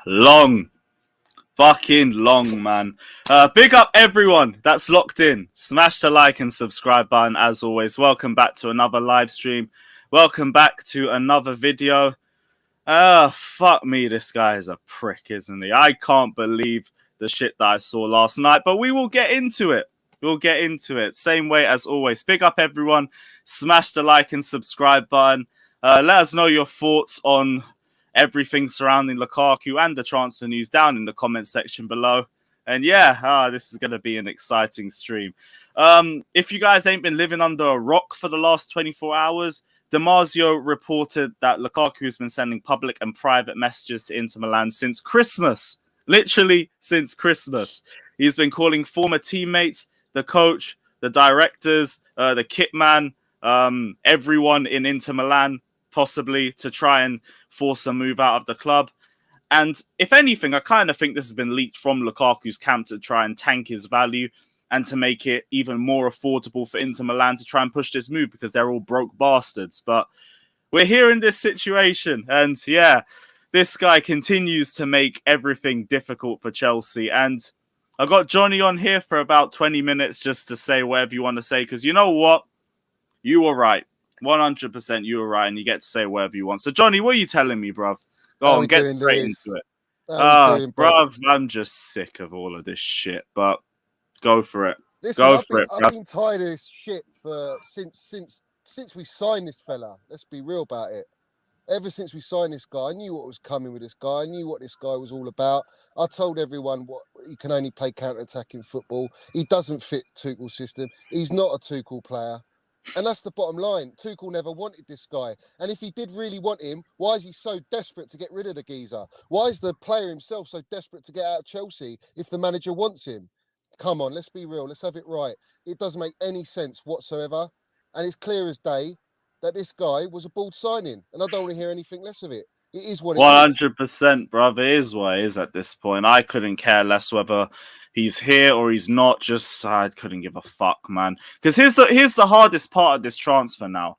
long. Fucking long, man. Big up everyone that's locked in. Smash the like and subscribe button as always. Welcome back to another live stream. Welcome back to another video. Fuck me, this guy is a prick, isn't he? I can't believe the shit that I saw last night, but we will get into it. We'll get into it. Same way as always. Big up everyone. Smash the like and subscribe button. Let us know your thoughts on everything surrounding Lukaku and the transfer news down in the comment section below. And yeah, this is going to be an exciting stream. If you guys ain't been living under a rock for the last 24 hours, Damasio reported that Lukaku has been sending public and private messages to Inter Milan since Christmas. Literally since Christmas. He's been calling former teammates, the coach, the directors, the kit man, everyone in Inter Milan, possibly, to try and force a move out of the club. And if anything, I kind of think this has been leaked from Lukaku's camp to try and tank his value and to make it even more affordable for Inter Milan to try and push this move because they're all broke bastards. But we're here in this situation. And yeah, this guy continues to make everything difficult for Chelsea. And I got Johnny on here for about 20 minutes just to say whatever you want to say. Because you know what? You were right. 100% you were right, and you get to say whatever you want. So, Johnny, what are you telling me, bruv? Go on, get straight into it. Bruv, I'm just sick of all of this shit, but go for it. Listen, I've been tired of this shit since we signed this fella. Let's be real about it. Ever since we signed this guy, I knew what was coming with this guy. I knew what this guy was all about. I told everyone he can only play counter-attacking football. He doesn't fit Tuchel's system. He's not a Tuchel player. And that's the bottom line. Tuchel never wanted this guy. And if he did really want him, why is he so desperate to get rid of the geezer? Why is the player himself so desperate to get out of Chelsea if the manager wants him? Come on, let's be real. Let's have it right. It doesn't make any sense whatsoever. And it's clear as day that this guy was a bold signing. And I don't want to hear anything less of it. It is what it 100%, bruv. It is what it is at this point. I couldn't care less whether he's here or he's not. Just I couldn't give a fuck, man. Because here's the hardest part of this transfer now.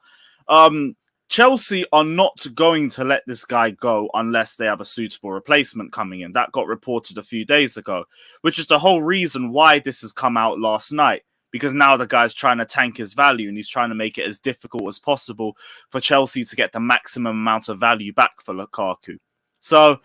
Chelsea are not going to let this guy go unless they have a suitable replacement coming in. That got reported a few days ago, which is the whole reason why this has come out last night. Because now the guy's trying to tank his value and he's trying to make it as difficult as possible for Chelsea to get the maximum amount of value back for Lukaku. So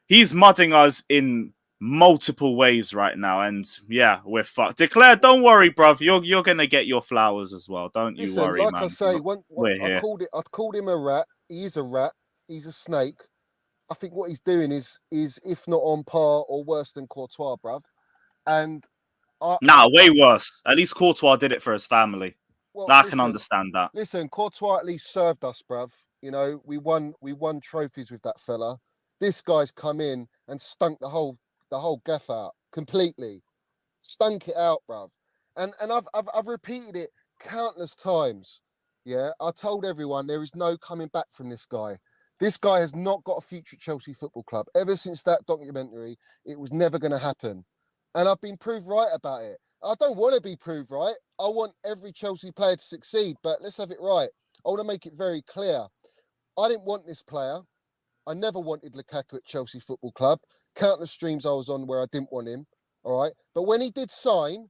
he's mudding us in multiple ways right now. And yeah, we're fucked. Declare, don't worry, bruv. You're going to get your flowers as well. Don't you worry, like man. I say, I called him a rat. He is a rat. He's a snake. I think what he's doing is if not on par or worse than Courtois, bruv. And way worse. At least Courtois did it for his family. Well, I can understand that. Listen, Courtois at least served us, bruv. You know, we won trophies with that fella. This guy's come in and stunk the whole gaff out completely. Stunk it out, bruv. And I've repeated it countless times. Yeah, I told everyone there is no coming back from this guy. This guy has not got a future at Chelsea Football Club. Ever since that documentary, it was never going to happen. And I've been proved right about it. I don't want to be proved right. I want every Chelsea player to succeed, but let's have it right. I want to make it very clear. I didn't want this player. I never wanted Lukaku at Chelsea Football Club. Countless streams I was on where I didn't want him. All right. But when he did sign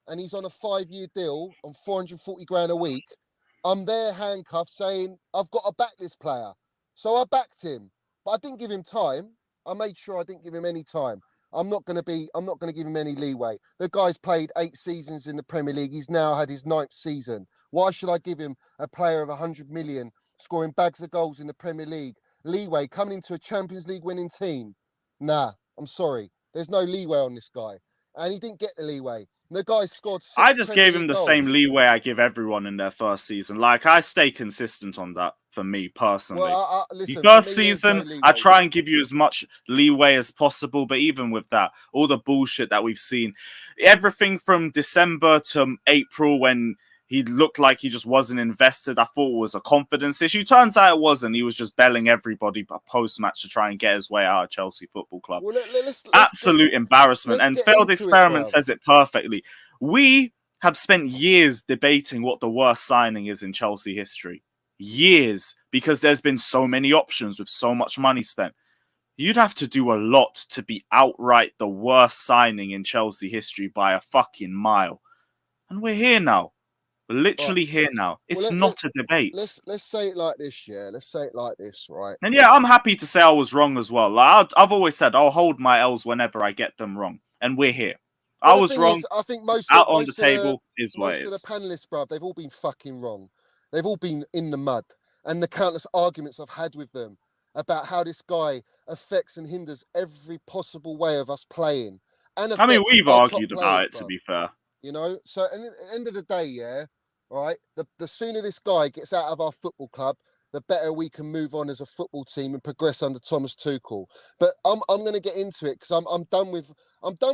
and he's on a 5-year deal on 440 grand a week, I'm there handcuffed saying, I've got to back this player. So I backed him, but I didn't give him time. I made sure I didn't give him any time. I'm not going to give him any leeway. The guy's played 8 seasons in the Premier League. He's now had his 9th season. Why should I give him, a player of 100 million, scoring bags of goals in the Premier League, leeway, coming into a Champions League winning team? Nah, I'm sorry. There's no leeway on this guy. And he didn't get the leeway. The guy scored 6 I just Premier gave him League the goals. same leeway I give everyone in their first season. Like, I stay consistent on that for me personally. Well, listen, the first season, I try and give you as much leeway as possible. But even with that, all the bullshit that we've seen, everything from December to April when he looked like he just wasn't invested, I thought it was a confidence issue. Turns out it wasn't. He was just belling everybody post-match to try and get his way out of Chelsea Football Club. Well, Absolute embarrassment. And Failed Experiment says it perfectly. We have spent years debating what the worst signing is in Chelsea history. Years. Because there's been so many options with so much money spent. you'd have to do a lot to be outright the worst signing in Chelsea history by a fucking mile. And we're here now. We're Right. literally here now. It's Well, not a debate. let's say it like this, yeah. Let's say it like this, right? And yeah, I'm happy to say I was wrong as well. Like, I've always said I'll hold my L's whenever I get them wrong. And we're here. Well, I the was thing wrong. is, I think Out on the table is what most it of the is. panelists, bruv, they've all been fucking wrong. They've all been in the mud, and the countless arguments I've had with them about how this guy affects and hinders every possible way of us playing, and I mean, affects we've our top argued players, about it, to bruv. be fair. You know, so and at the end of the day, yeah, all right, the sooner this guy gets out of our football club, the better we can move on as a football team and progress under Thomas Tuchel. But I'm going to get into it because I'm done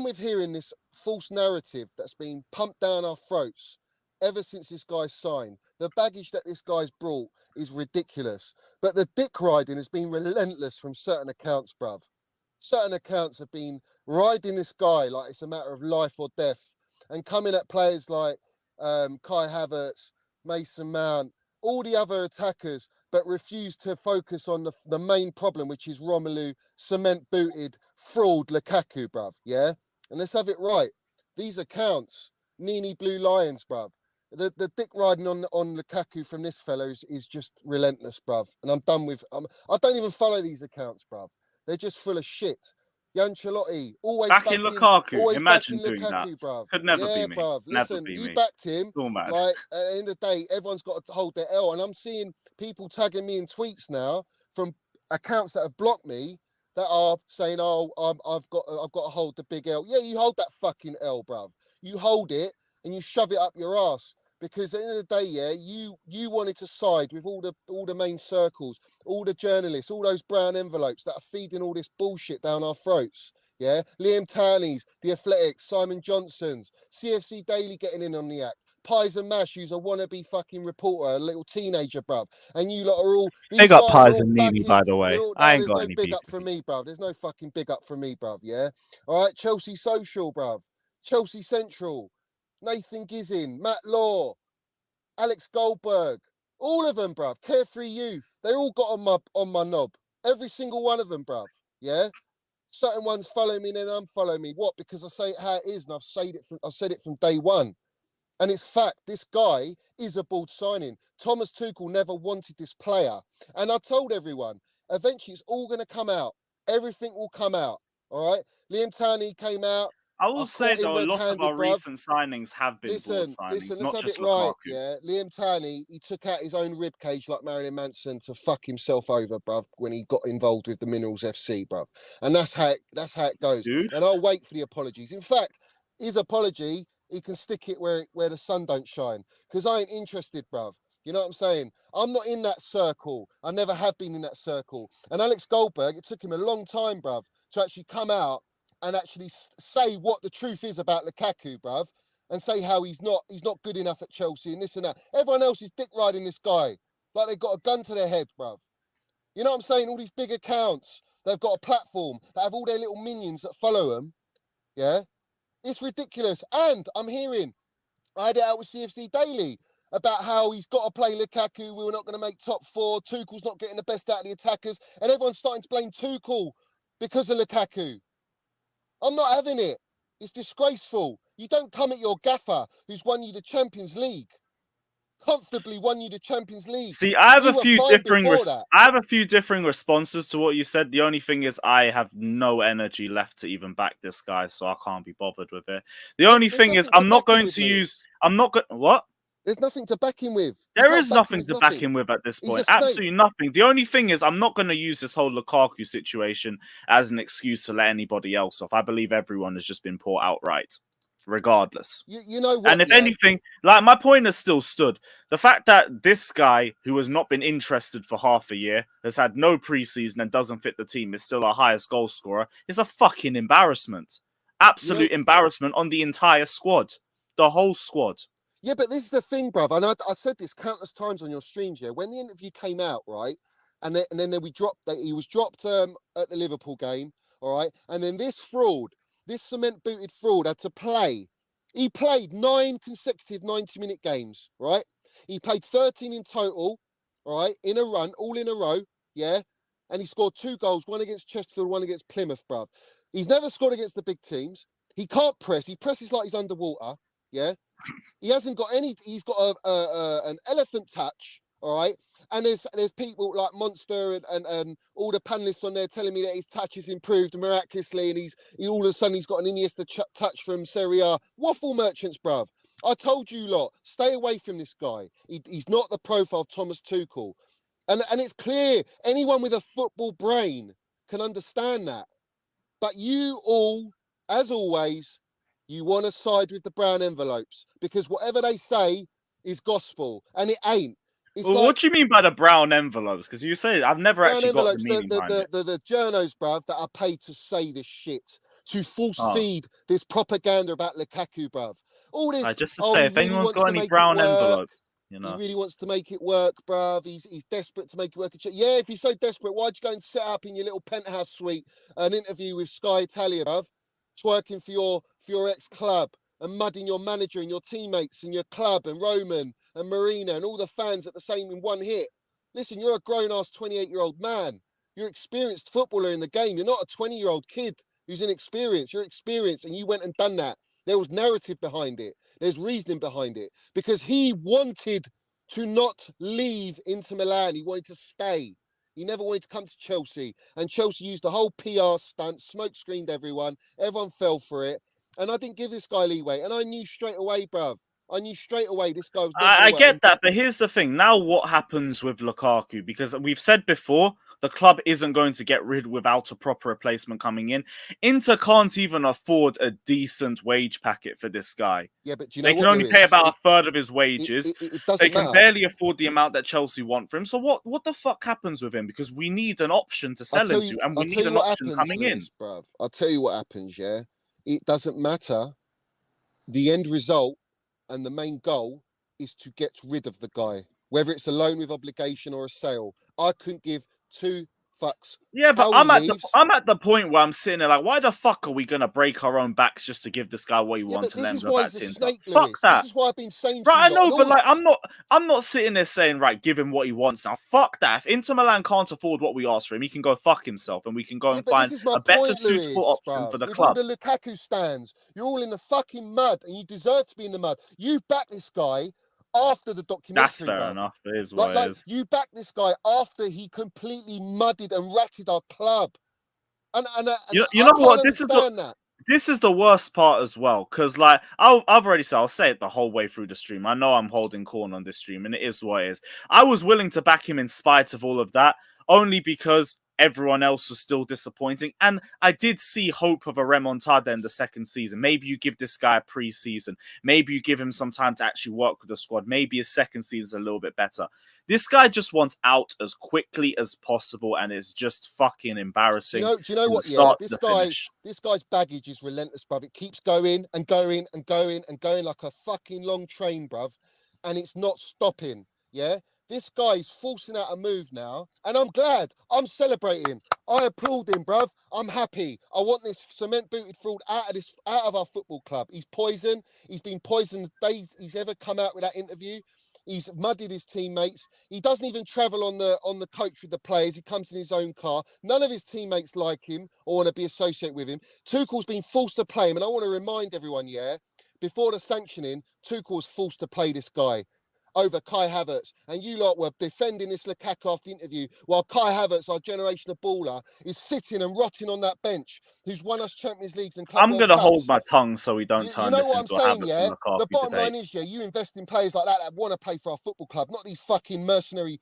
with hearing this false narrative that's been pumped down our throats ever since this guy's signed. The baggage that this guy's brought is ridiculous, but the dick riding has been relentless from certain accounts, bruv. Certain accounts have been riding this guy like it's a matter of life or death, and coming at players like Kai Havertz, Mason Mount, all the other attackers, but refuse to focus on the main problem, which is Romelu, cement-booted, fraud Lukaku, bruv, yeah? And let's have it right. These accounts, Nini Blue Lions, bruv. The dick riding on Lukaku from this fellow is just relentless, bruv. And I'm done with... I don't even follow these accounts, bruv. They're just full of shit. Ancelotti, always backing Lukaku. Imagine doing Lukaku, that. bruv. Could never Yeah, be me. bruv. Never Listen, be you me. backed him. It's all mad. Like, at the end of the day, everyone's got to hold their L. And I'm seeing people tagging me in tweets now from accounts that have blocked me that are saying, "Oh, I've got to hold the big L." Yeah, you hold that fucking L, bruv. You hold it and you shove it up your ass. Because at the end of the day, yeah, you wanted to side with all the main circles, all the journalists, all those brown envelopes that are feeding all this bullshit down our throats. Yeah, Liam Towley's, The Athletics, Simon Johnson's, CFC Daily getting in on the act. Pies and Mash, who's a wannabe fucking reporter, a little teenager, bruv. And you lot are all, these Big up guys Pies are all and Nini, backing. by the way. No, I ain't there's got no any big beef up with from you. me, bruv. There's no fucking big up from me, bruv, yeah? All right, Chelsea Social, bruv. Chelsea Central, Nathan Gizzin, Matt Law, Alex Goldberg, all of them, bruv. Carefree Youth, they all got on my knob. Every single one of them, bruv. Yeah. Certain ones follow me and then unfollow me. What? Because I say it how it is, and I've said it from day one. And it's fact. This guy is a bold signing. Thomas Tuchel never wanted this player, and I told everyone. Eventually, it's all going to come out. Everything will come out. All right. Liam Towley came out. I will I say, caught him though, a lot of red-handed, our bruv. recent signings have been board signings, Let's not have it just right, Lukaku. yeah. Liam Towley, he took out his own rib cage like Marilyn Manson to fuck himself over, bruv, when he got involved with the Minerals FC, bruv. And that's how it goes. Dude. And I'll wait for the apologies. In fact, his apology, he can stick it where the sun don't shine. Because I ain't interested, bruv. You know what I'm saying? I'm not in that circle. I never have been in that circle. And Alex Goldberg, it took him a long time, bruv, to actually come out and actually say what the truth is about Lukaku, bruv, and say how he's not good enough at Chelsea and this and that. Everyone else is dick riding this guy like they've got a gun to their head, bruv. You know what I'm saying? All these big accounts, they've got a platform that have all their little minions that follow them. Yeah, it's ridiculous. And I'm hearing, I had it out with CFC Daily about how he's got to play Lukaku. We were not going to make top four. Tuchel's not getting the best out of the attackers, and everyone's starting to blame Tuchel because of Lukaku. I'm not having it. It's disgraceful. You don't come at your gaffer who's won you the Champions League. Comfortably won you the Champions League. See, I have We a were few fine differing before that. I have a few differing responses to what you said. The only thing is I have no energy left to even back this guy, so I can't be bothered with it. The only thing is I'm not going to use what? There's nothing to back him with. There is nothing to back him with at this point. Absolutely nothing. The only thing is I'm not going to use this whole Lukaku situation as an excuse to let anybody else off. I believe everyone has just been poor outright, regardless. You know what? And if anything, like my point has still stood. The fact that this guy, who has not been interested for half a year, has had no preseason and doesn't fit the team, is still our highest goal scorer, is a fucking embarrassment. Absolute embarrassment on the entire squad. The whole squad. Yeah, but this is the thing, bruv. And I said this countless times on your streams, yeah. When the interview came out, right, and then he was dropped at the Liverpool game, all right, and then this cement-booted fraud had to play. He played 9 consecutive 90-minute games, right? He played 13 in total, all right, in a run, all in a row, yeah. and he scored 2 goals, one against Chesterfield, one against Plymouth, bruv. He's never scored against the big teams. He can't press. He presses like he's underwater. Yeah. He hasn't got any. He's got an elephant touch. All right. And there's people like Monster and all the panelists on there telling me that his touch has improved miraculously, and he all of a sudden he's got an Iniesta touch from Serie A. Waffle merchants, bruv. I told you lot, stay away from this guy. He's not the profile of Thomas Tuchel. And it's clear, anyone with a football brain can understand that. But you all, as always, you want to side with the brown envelopes because whatever they say is gospel, and it ain't. It's well, what do you mean by the brown envelopes? Because you say I've never actually got the meaning behind it. The journos, bruv, that are paid to say this shit, to force feed this propaganda about Lukaku, bruv. All this. Just to say, if anyone's got any brown envelopes, you know, he really wants to make it work, bruv. He's desperate to make it work. Yeah, if he's so desperate, why'd you go and set up in your little penthouse suite an interview with Sky Italia, bruv, twerking for your ex-club and mudding your manager and your teammates and your club and Roman and Marina and all the fans at the same in one hit? Listen, you're a grown-ass 28-year-old man. You're an experienced footballer in the game. You're not a 20-year-old kid who's inexperienced. You're experienced, and you went and done that. There was narrative behind it. There's reasoning behind it. Because he wanted to not leave Inter Milan. He wanted to stay. He never wanted to come to Chelsea. And Chelsea used the whole PR stunt, smoke-screened everyone. Everyone fell for it. And I didn't give this guy leeway. And I knew straight away, bruv. I knew straight away this guy was... I get that, but here's the thing. Now what happens with Lukaku? Because we've said before, the club isn't going to get rid without a proper replacement coming in. Inter can't even afford a decent wage packet for this guy. Yeah, but do you know they can only pay about a third of his wages. They can barely afford the amount that Chelsea want for him. So what the fuck happens with him? Because we need an option to sell him to, and we need an option coming in. Bruv. I'll tell you what happens, yeah? It doesn't matter. The end result and the main goal is to get rid of the guy, whether it's a loan with obligation or a sale. I couldn't give 2 fucks. Yeah, but I'm at the point where I'm sitting there like, why the fuck are we gonna break our own backs just to give this guy what he wants and then go back to Inter? Fuck that. This is why I've been saying. Right, I know, but like, I'm not sitting there saying, right, give him what he wants now. Fuck that. If Inter Milan can't afford what we ask for him, he can go fuck himself, and we can go and find a better suitable option for the club. All the Lukaku stands, you're all in the fucking mud, and you deserve to be in the mud. You back this guy after the documentary. That's fair enough. It is what it is. You back this guy after he completely mudded and ratted our club. And you know what? This is the worst part as well, because like I've already said, I'll say it the whole way through the stream. I know I'm holding corn on this stream, and it is what it is. I was willing to back him in spite of all of that, only because everyone else was still disappointing. And I did see hope of a remontada in the second season. Maybe you give this guy a pre-season. Maybe you give him some time to actually work with the squad. Maybe his second season is a little bit better. This guy just wants out as quickly as possible, and it's just fucking embarrassing. Do you know what? Yeah, this guy's baggage is relentless, bruv. It keeps going and going and going and going like a fucking long train, bruv. And it's not stopping, yeah? This guy's forcing out a move now, and I'm glad. I'm celebrating. I applaud him, bruv. I'm happy. I want this cement-booted fraud out of our football club. He's poison. He's been poisoned the day he's ever come out with that interview. He's muddied his teammates. He doesn't even travel on the coach with the players. He comes in his own car. None of his teammates like him or want to be associated with him. Tuchel's been forced to play him, and I want to remind everyone, yeah, before the sanctioning, Tuchel was forced to play this guy over Kai Havertz, and you lot were defending this Lukaku after the interview, while Kai Havertz, our generational baller, is sitting and rotting on that bench, who's won us Champions Leagues and Club I'm going to hold my tongue so we don't turn this into a Havertz and Lukaku The bottom debate. line is, yeah, you invest in players like that want to play for our football club, not these fucking mercenary,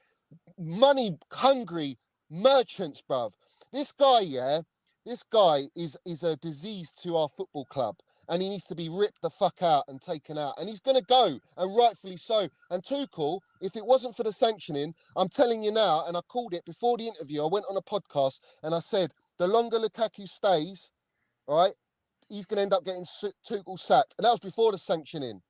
money-hungry merchants, bruv. This guy, yeah, this guy is a disease to our football club. And he needs to be ripped the fuck out and taken out. And he's going to go, and rightfully so. And Tuchel, if it wasn't for the sanctioning, I'm telling you now, and I called it before the interview, I went on a podcast, and I said, the longer Lukaku stays, all right, he's going to end up getting Tuchel sacked. And that was before the sanctioning,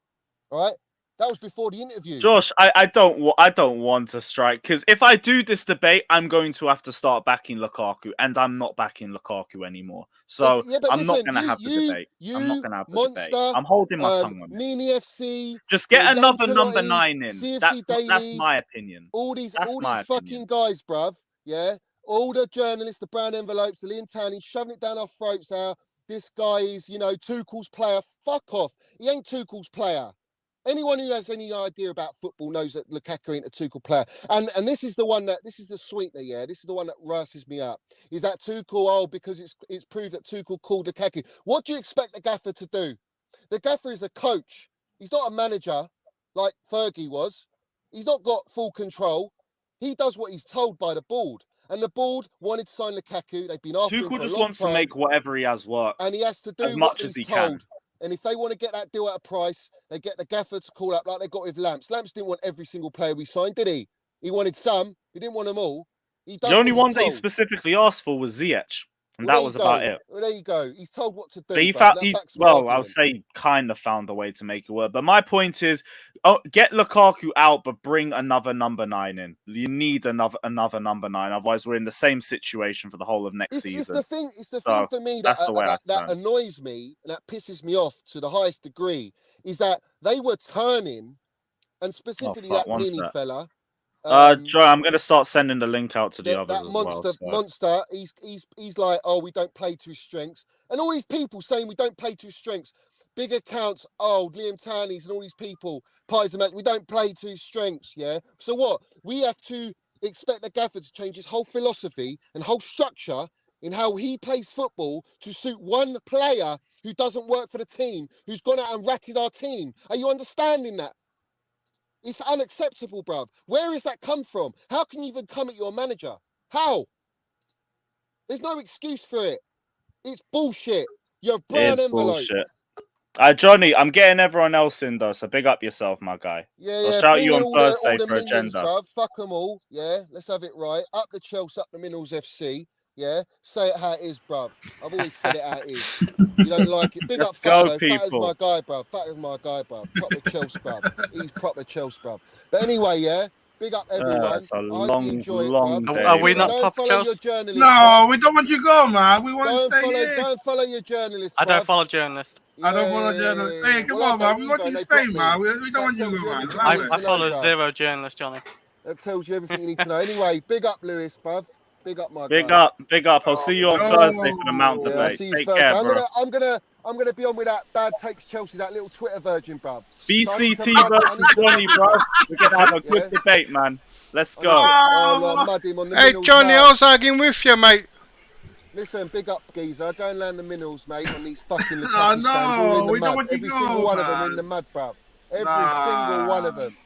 all right? That was before the interview. Josh, I don't want to strike, because if I do this debate, I'm going to have to start backing Lukaku, and I'm not backing Lukaku anymore. So I'm not going to have the debate. I'm not going to have the debate. I'm holding my tongue on it. Nini FC. Just get another number 9 in. That's my opinion. All these fucking guys, bruv. Yeah. all the journalists, the brown envelopes, the Liam Tanny, shoving it down our throats. This guy is, Tuchel's player. Fuck off. He ain't Tuchel's player. Anyone who has any idea about football knows that Lukaku ain't a Tuchel player. And this is the sweetener, yeah. This is the one that russes me up. Is that Tuchel, because it's proved that Tuchel called Lukaku. What do you expect the gaffer to do? The gaffer is a coach. He's not a manager like Fergie was. He's not got full control. He does what he's told by the board. And the board wanted to sign Lukaku. They've been after him for a long time. Tuchel just wants to make whatever he has work. And he has to do as much as he can. And if they want to get that deal at a price, they get the gaffer to call up like they got with Lamps. Lamps didn't want every single player we signed, did he? He wanted some. He didn't want them all. The only one that he specifically asked for was Ziyech. And that was about it. Well, there you go. He's told what to do. But I'll say kind of found a way to make it work. But my point is, get Lukaku out, but bring another number 9 in. You need another number 9. Otherwise, we're in the same situation for the whole of next season. It's the thing for me that annoys me and that pisses me off to the highest degree is that they were turning, and specifically that mini fella. Joe, I'm going to start sending the link out to the others. That monster, he's like, oh, we don't play to his strengths. And all these people saying we don't play to his strengths. Big accounts, Liam Taney's and all these people, we don't play to his strengths, yeah? So what? We have to expect the gaffer to change his whole philosophy and whole structure in how he plays football to suit one player who doesn't work for the team, who's gone out and ratted our team. Are you understanding that? It's unacceptable, bruv. Where has that come from? How can you even come at your manager? How? There's no excuse for it. It's bullshit. You're a brown envelope. Bullshit. Johnny, I'm getting everyone else in though, so big up yourself, my guy. I'll shout you on Thursday for agenda. Bruv. Fuck them all. Yeah, let's have it right. Up the Chelsea, up the Minerals FC. Yeah, say it how it is, bruv. I've always said it how it is. You don't like it. Big up Fat, though. Fat is my guy, bruv. Fat is my guy, bruv. Proper Chelsea, bruv. He's proper Chelsea, bruv. But anyway, yeah. Big up everyone. It's a long day. Are we not proper Chelsea? No, we don't want you to go, man. We want to stay here. Go and follow your journalist. I don't follow journalists. I don't follow journalists. Hey, come on, man. We want you to stay, man. We don't want you to go, man. I follow 0 journalists, Johnny. That tells you everything you need to know. Anyway, big up, Lewis, bruv. Big up, my guy. Big up. I'll see you on Thursday for the Mount debate. Take care, bro. I'm gonna be on with that Bad Takes Chelsea, that little Twitter virgin, bruv. BCT versus Johnny, bro. We're gonna have a good debate, man. Let's go. Hey, Johnny, I was arguing with you, mate. Listen, big up, geezer. Go and land the minerals, mate, on these fucking Lukaku stands. All in the mud. Every single one of them in the mud, bruv. Every single one of them.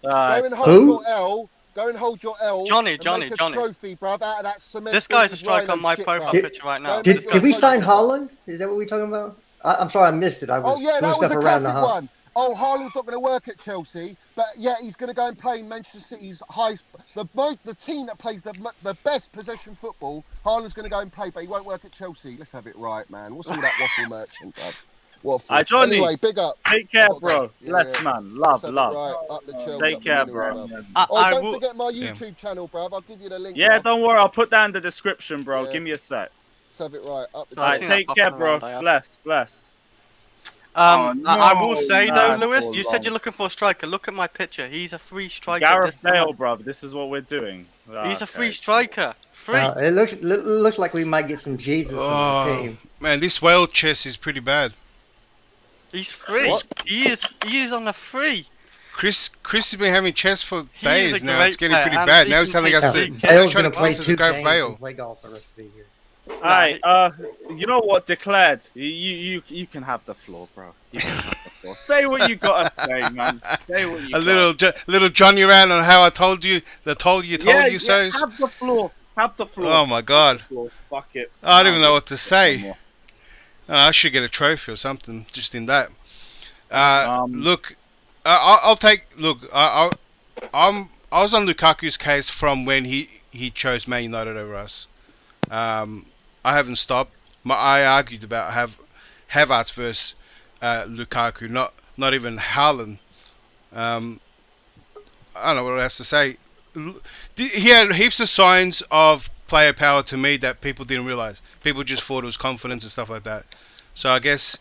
Go and hold your L. Go and hold your L. Johnny. Trophy, bruv, out of that cement. This guy's a strike on my profile picture right now. Did we sign Haaland? Is that what we're talking about? I'm sorry, I missed it. I was that was a classic one. Haaland's not going to work at Chelsea, but yeah, he's going to go and play in Manchester City's the team that plays the best possession football. Haaland's going to go and play, but he won't work at Chelsea. Let's have it right, man. What's all that waffle merchant, bruv? Johnny, anyway, big up. Take care, bro. Bless, man. Love. Right. Up the Chelsea, take care, bro. Don't forget my YouTube channel, bruv. I'll give you the link. Yeah, don't worry. I'll put that in the description, bro. Yeah. Give me a sec. Let's have it right. Up the Alright, take care, bro. Bless. I will say though, Lewis, you said you're looking for a striker. Look at my picture. He's a free striker. Gareth Bale, bro. This is what we're doing. He's a free striker. Free. It looks like we might get some Jesus on the team. Man, this whale chest is pretty bad. He's free. What? He is on a free. Chris has been having chess for days now. It's getting pretty bad. Now he's telling us that Bale's going to play 2 games and play golf the rest of the year. Alright, you know what? Declared. You can have the floor, bro. You can have the floor. Say what you gotta say, man. Say what you. Little Johnny around on how I told you. Told you so. Have the floor. Have the floor. Oh my God. Fuck it. I don't even know what to say. I should get a trophy or something just in that. Look, I'll take. Look, I was on Lukaku's case from when he chose Man United over us. I haven't stopped. I argued about Havertz versus Lukaku, not even Haaland. I don't know what else to say. He had heaps of signs of player power to me that people didn't realize. People just thought it was confidence and stuff like that. So I guess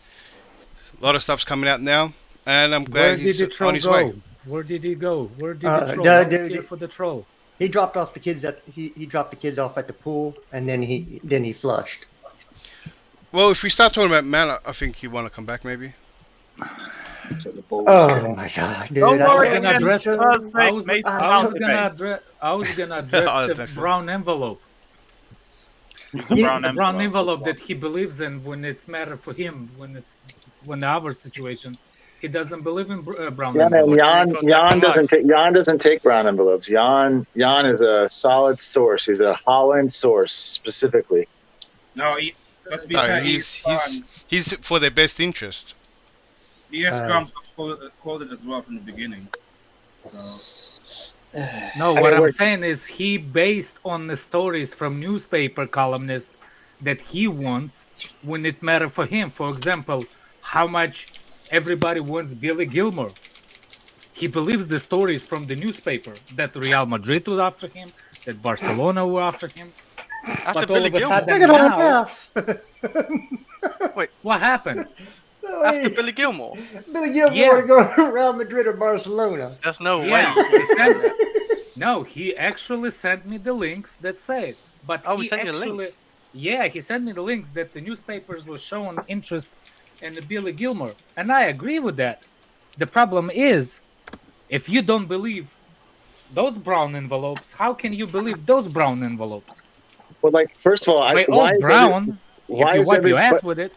a lot of stuff's coming out now, and I'm glad he's on his way. Where did he go? Where did the troll? For the troll. He dropped off the kids he dropped the kids off at the pool, and then he flushed. Well, if we start talking about Mount, I think you want to come back maybe. Oh my God, dude! Don't worry, I again, was Thursday, I was Mason gonna Mount address Oh, the thanks. brown envelope. Use the You- brown The brown envelope. envelope that he believes in when it's matter for him, when our situation, he doesn't believe in brown Yeah, man. envelope. Jan doesn't take brown envelopes. Jan is a solid source. He's a Holland source specifically. No, let's be No, fair. he's for their best interest. ES Scrums was quoted as well from the beginning. So No, I what mean, I'm we're- saying is he based on the stories from newspaper columnists that he wants when it matter for him. For example, how much everybody wants Billy Gilmore. He believes the stories from the newspaper that Real Madrid was after him, that Barcelona were after him. After But Billy all of a Gilmore. sudden Look at all now, that. what happened? After Billy Gilmore. Billy Gilmore Yeah. to go to Real Madrid or Barcelona. There's no Yeah, way. he sent, no, he actually sent me the links that say it. But Oh, he he sent you the actually, links? yeah, he sent me the links that the newspapers were showing interest in the Billy Gilmore, and I agree with that. The problem is, if you don't believe those brown envelopes, how can you believe those brown envelopes? Well, like first of all, They why all is brown. why if you is wipe your everybody- ass with it,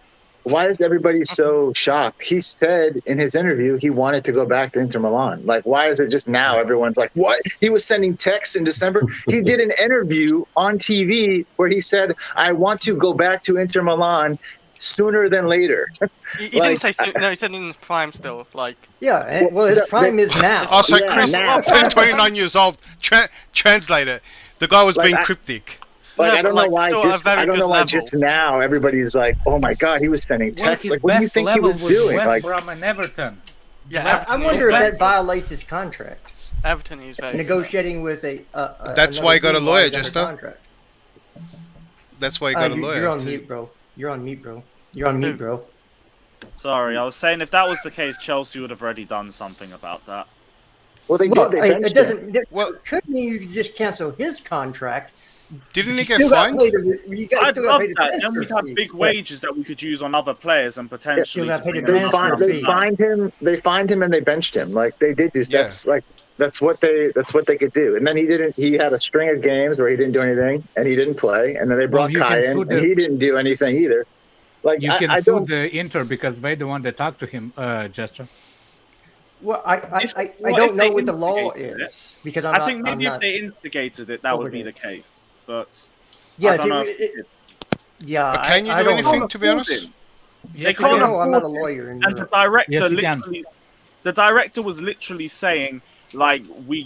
why is everybody so shocked? He said in his interview he wanted to go back to Inter Milan. Like, why is it just now everyone's like, what? He was sending texts in December. He did an interview on TV where he said, I want to go back to Inter Milan sooner than later. He didn't say soon. No, he said in his prime still. Like, Yeah, well, his prime is now. Oh, so Yeah, Chris, now. 29 years old, translator. The guy was Like, being I- cryptic. Like, No, I don't but, know why still at a just very I don't good know why level. just now everybody's like, oh my god, he was sending well, texts. his Like, what do you best think he level was was doing? West Like, Brom and Everton. yeah, I Everton. wonder if Yeah. that violates his contract. Everton is very. Negotiating with a. That's another why he got a team lawyer, while he's under Jester. contract. That's why he got a lawyer. You're on mute, bro. You're on mute, bro. You're on mute, bro. Sorry, I was saying if that was the case, Chelsea would have already done something about that. well, they Well, did. They it benched him. doesn't. It Well- could mean you could just cancel his contract. Didn't You he get still gotta fined? pay the- you guys I'd still gotta love pay the that. Then transfer we'd have fee. big wages that we could use on other players and potentially. Still to gotta pay the bring them transfer up. fee. They fined him and they benched him. Like they did just Yeah. that's what they could do. And then he had a string of games where he didn't do anything and he didn't play. And then they brought you Kai can in sue and the- he didn't do anything either. Like You can I sue don't the Inter because they're the one that talked to him, Jester. Well, I If- I what don't if know they what the law instigated is it? because I think maybe I'm if they instigated it, that would be the case. But yeah, I if don't know. yeah. But can you I do don't anything, know. to be honest? They Yes, can't you can. No, I'm not a afford it. lawyer. In And the Europe. director Yes, you can. the director was literally saying, like, we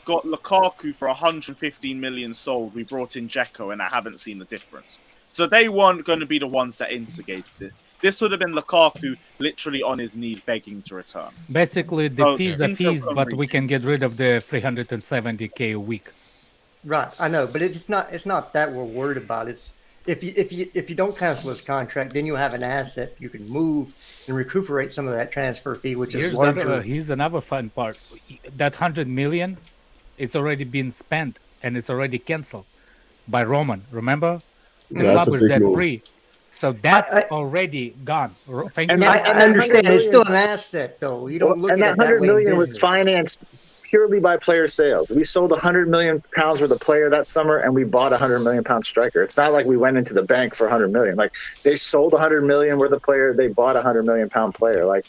got Lukaku for 115 million sold. We brought in Dzeko, and I haven't seen the difference. So they weren't going to be the ones that instigated it. This would have been Lukaku literally on his knees begging to return. Basically, the Oh, fees are Inter fees, can but reach we it. can get rid of the 370K a week. Right, I know, but it's not that we're worried about. It's if you don't cancel his contract, then you have an asset you can move and recuperate some of that transfer fee, which is larger. Here's another fun part. That 100 million, it's already been spent and it's already canceled by Roman. Remember, the Yeah, that's club a is big debt move. free, so that's I- already gone. Thank And you. I that- and that understand. 100 It's still an million- asset, though. You don't look and at that it that 100 way in million was business. financed purely by player sales. We sold 100 million pounds worth of player that summer, and we bought 100 million pound striker. It's not like we went into the bank for 100 million. Like they sold 100 million worth of player, they bought 100 million pound player. Like,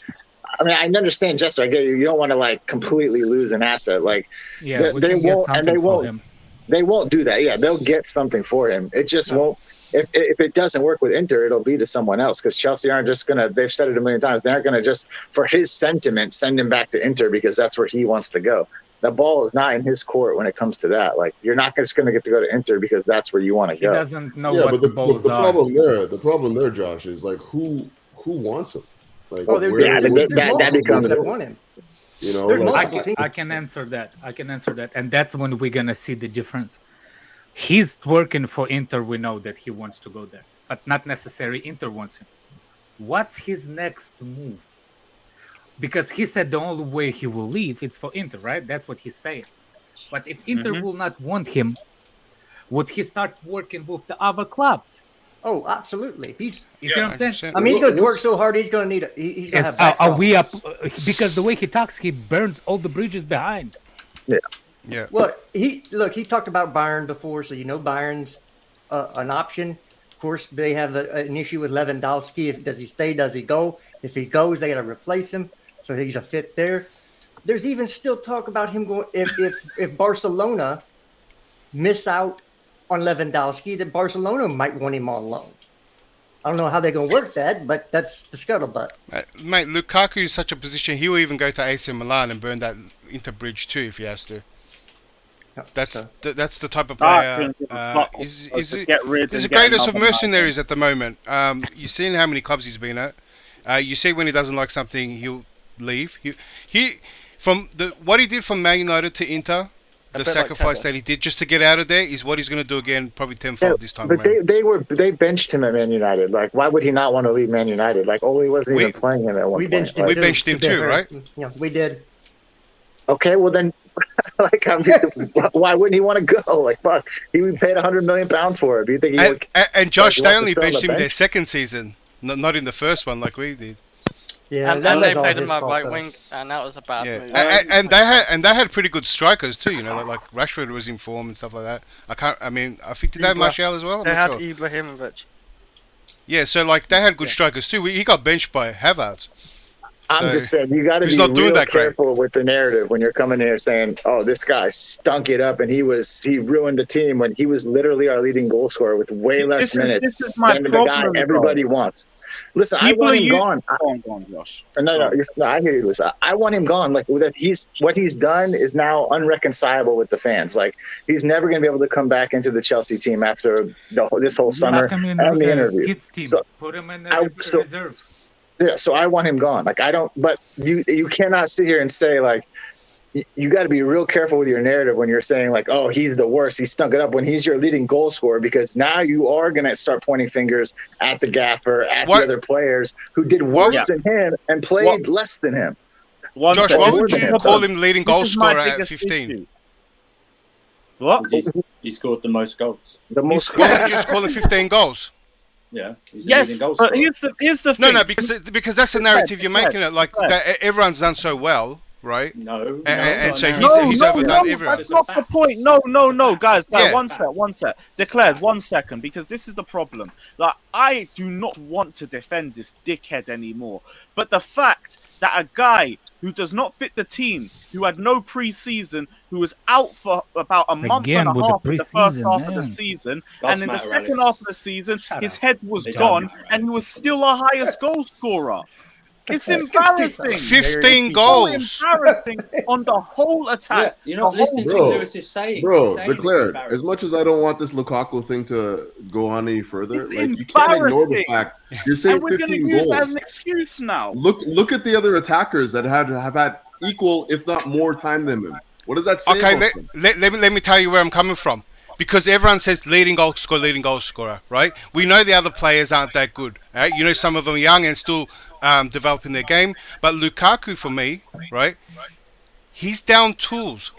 I mean, I understand, Jester. I get you. You don't want to like completely lose an asset. Like Yeah, we they can get won't- and something they for won't. him. they won't do that. Yeah, they'll get something for him. It just won't. If it doesn't work with Inter, it'll be to someone else because Chelsea aren't just gonna. They've said it a million times. They're not gonna just for his sentiment send him back to Inter because that's where he wants to go. The ball is not in his court when it comes to that. Like you're not just gonna get to go to Inter because that's where you want to He go. doesn't know Yeah, what but the the balls are. problem there, Josh, is like who wants him? Like, Oh, there's Yeah, there's that multiple becomes- teams that want him. you know, there's like, multiple teams. I can answer that. And that's when we're gonna see the difference. He's working for Inter. We know that he wants to go there, but not necessarily Inter wants him. What's his next move? Because he said the only way he will leave is for Inter, right? That's what he's saying. But if Inter will not want him, would he start working with the other clubs? Oh, absolutely. You see what I'm saying? 100%. I mean, he's going to work so hard. He's going to need. He's going to have. Are we up? Because the way he talks, he burns all the bridges behind. Yeah. Well, he talked about Bayern before, so Bayern's an option. Of course, they have an issue with Lewandowski. Does he stay? Does he go? If he goes, they got to replace him. So he's a fit there. There's even still talk about him going. If Barcelona miss out on Lewandowski, that Barcelona might want him on loan. I don't know how they're going to work that, but that's the scuttlebutt. Mate, Lukaku is such a position. He will even go to AC Milan and burn that Inter bridge too if he has to. That's the type of player. He's the greatest of mercenaries at the moment. You've seen how many clubs he's been at. You see when he doesn't like something, he'll leave. He from what he did from Man United to Inter. The sacrifice that he did just to get out of there is what he's going to do again, probably tenfold this time. But they benched him at Man United. Like, why would he not want to leave Man United? Like, Ole wasn't even playing him at one point. We benched him too, right? Yeah, we did. Okay, well then, like, I mean, why wouldn't he want to go? Like, fuck, he paid £100 million for it. Do you think he would? And Josh, they only benched him their second season, not in the first one like we did. Yeah, and they played him at right wing, and that was a bad move. And they had pretty good strikers too. Like Rashford was in form and stuff like that. I think did they have Martial as well? They had Ibrahimovic. Yeah, so like they had good strikers too. He got benched by Havertz. I'm just saying, you got to be real careful with the narrative when you're coming here saying, "Oh, this guy stunk it up and he ruined the team," when he was literally our leading goal scorer with way less minutes than the guy everybody wants. Listen, I want him gone. Go on, Josh. No, I hear you, listen. I want him gone. Like, what he's done is now unreconcilable with the fans. Like, he's never going to be able to come back into the Chelsea team after this whole summer and the interview. So, put him in the reserves. Yeah, so I want him gone. Like, I don't. But you cannot sit here and say, like, you got to be real careful with your narrative when you're saying, like, oh, he's the worst, he stunk it up, when he's your leading goal scorer, because now you are going to start pointing fingers at the gaffer, at the other players who did worse than him and played less than him. Josh, why would you call him leading goal scorer at 15? What? He scored the most goals. The most. Why would you just call him 15 goals? Yeah. He's yes, but here's the thing. No, because that's the narrative you're making it like that everyone's done so well. Right? No. And so he's overdone everyone. That's not the point. No, guys, one sec. Declared 1 second, because this is the problem. Like, I do not want to defend this dickhead anymore. But the fact that a guy who does not fit the team, who had no pre-season, who was out for about a month and a half in the first half of the season, and in the second half of the season, his head was gone, and he was still our highest goal scorer. It's embarrassing. 15 goals. Embarrassing on the whole attack. Yeah, you're not listening to what Lewis is saying. Bro, declared. As much as I don't want this Lukaku thing to go on any further, it's like, you can't ignore the fact you're saying 15 goals. And we're going to use that as an excuse now. Look at the other attackers that have had equal, if not more, time than him. What does that say? Okay, let me tell you where I'm coming from. Because everyone says leading goal scorer, right? We know the other players aren't that good. Right? You know, some of them are young and still developing their game. But Lukaku, for me, right? He's down tools.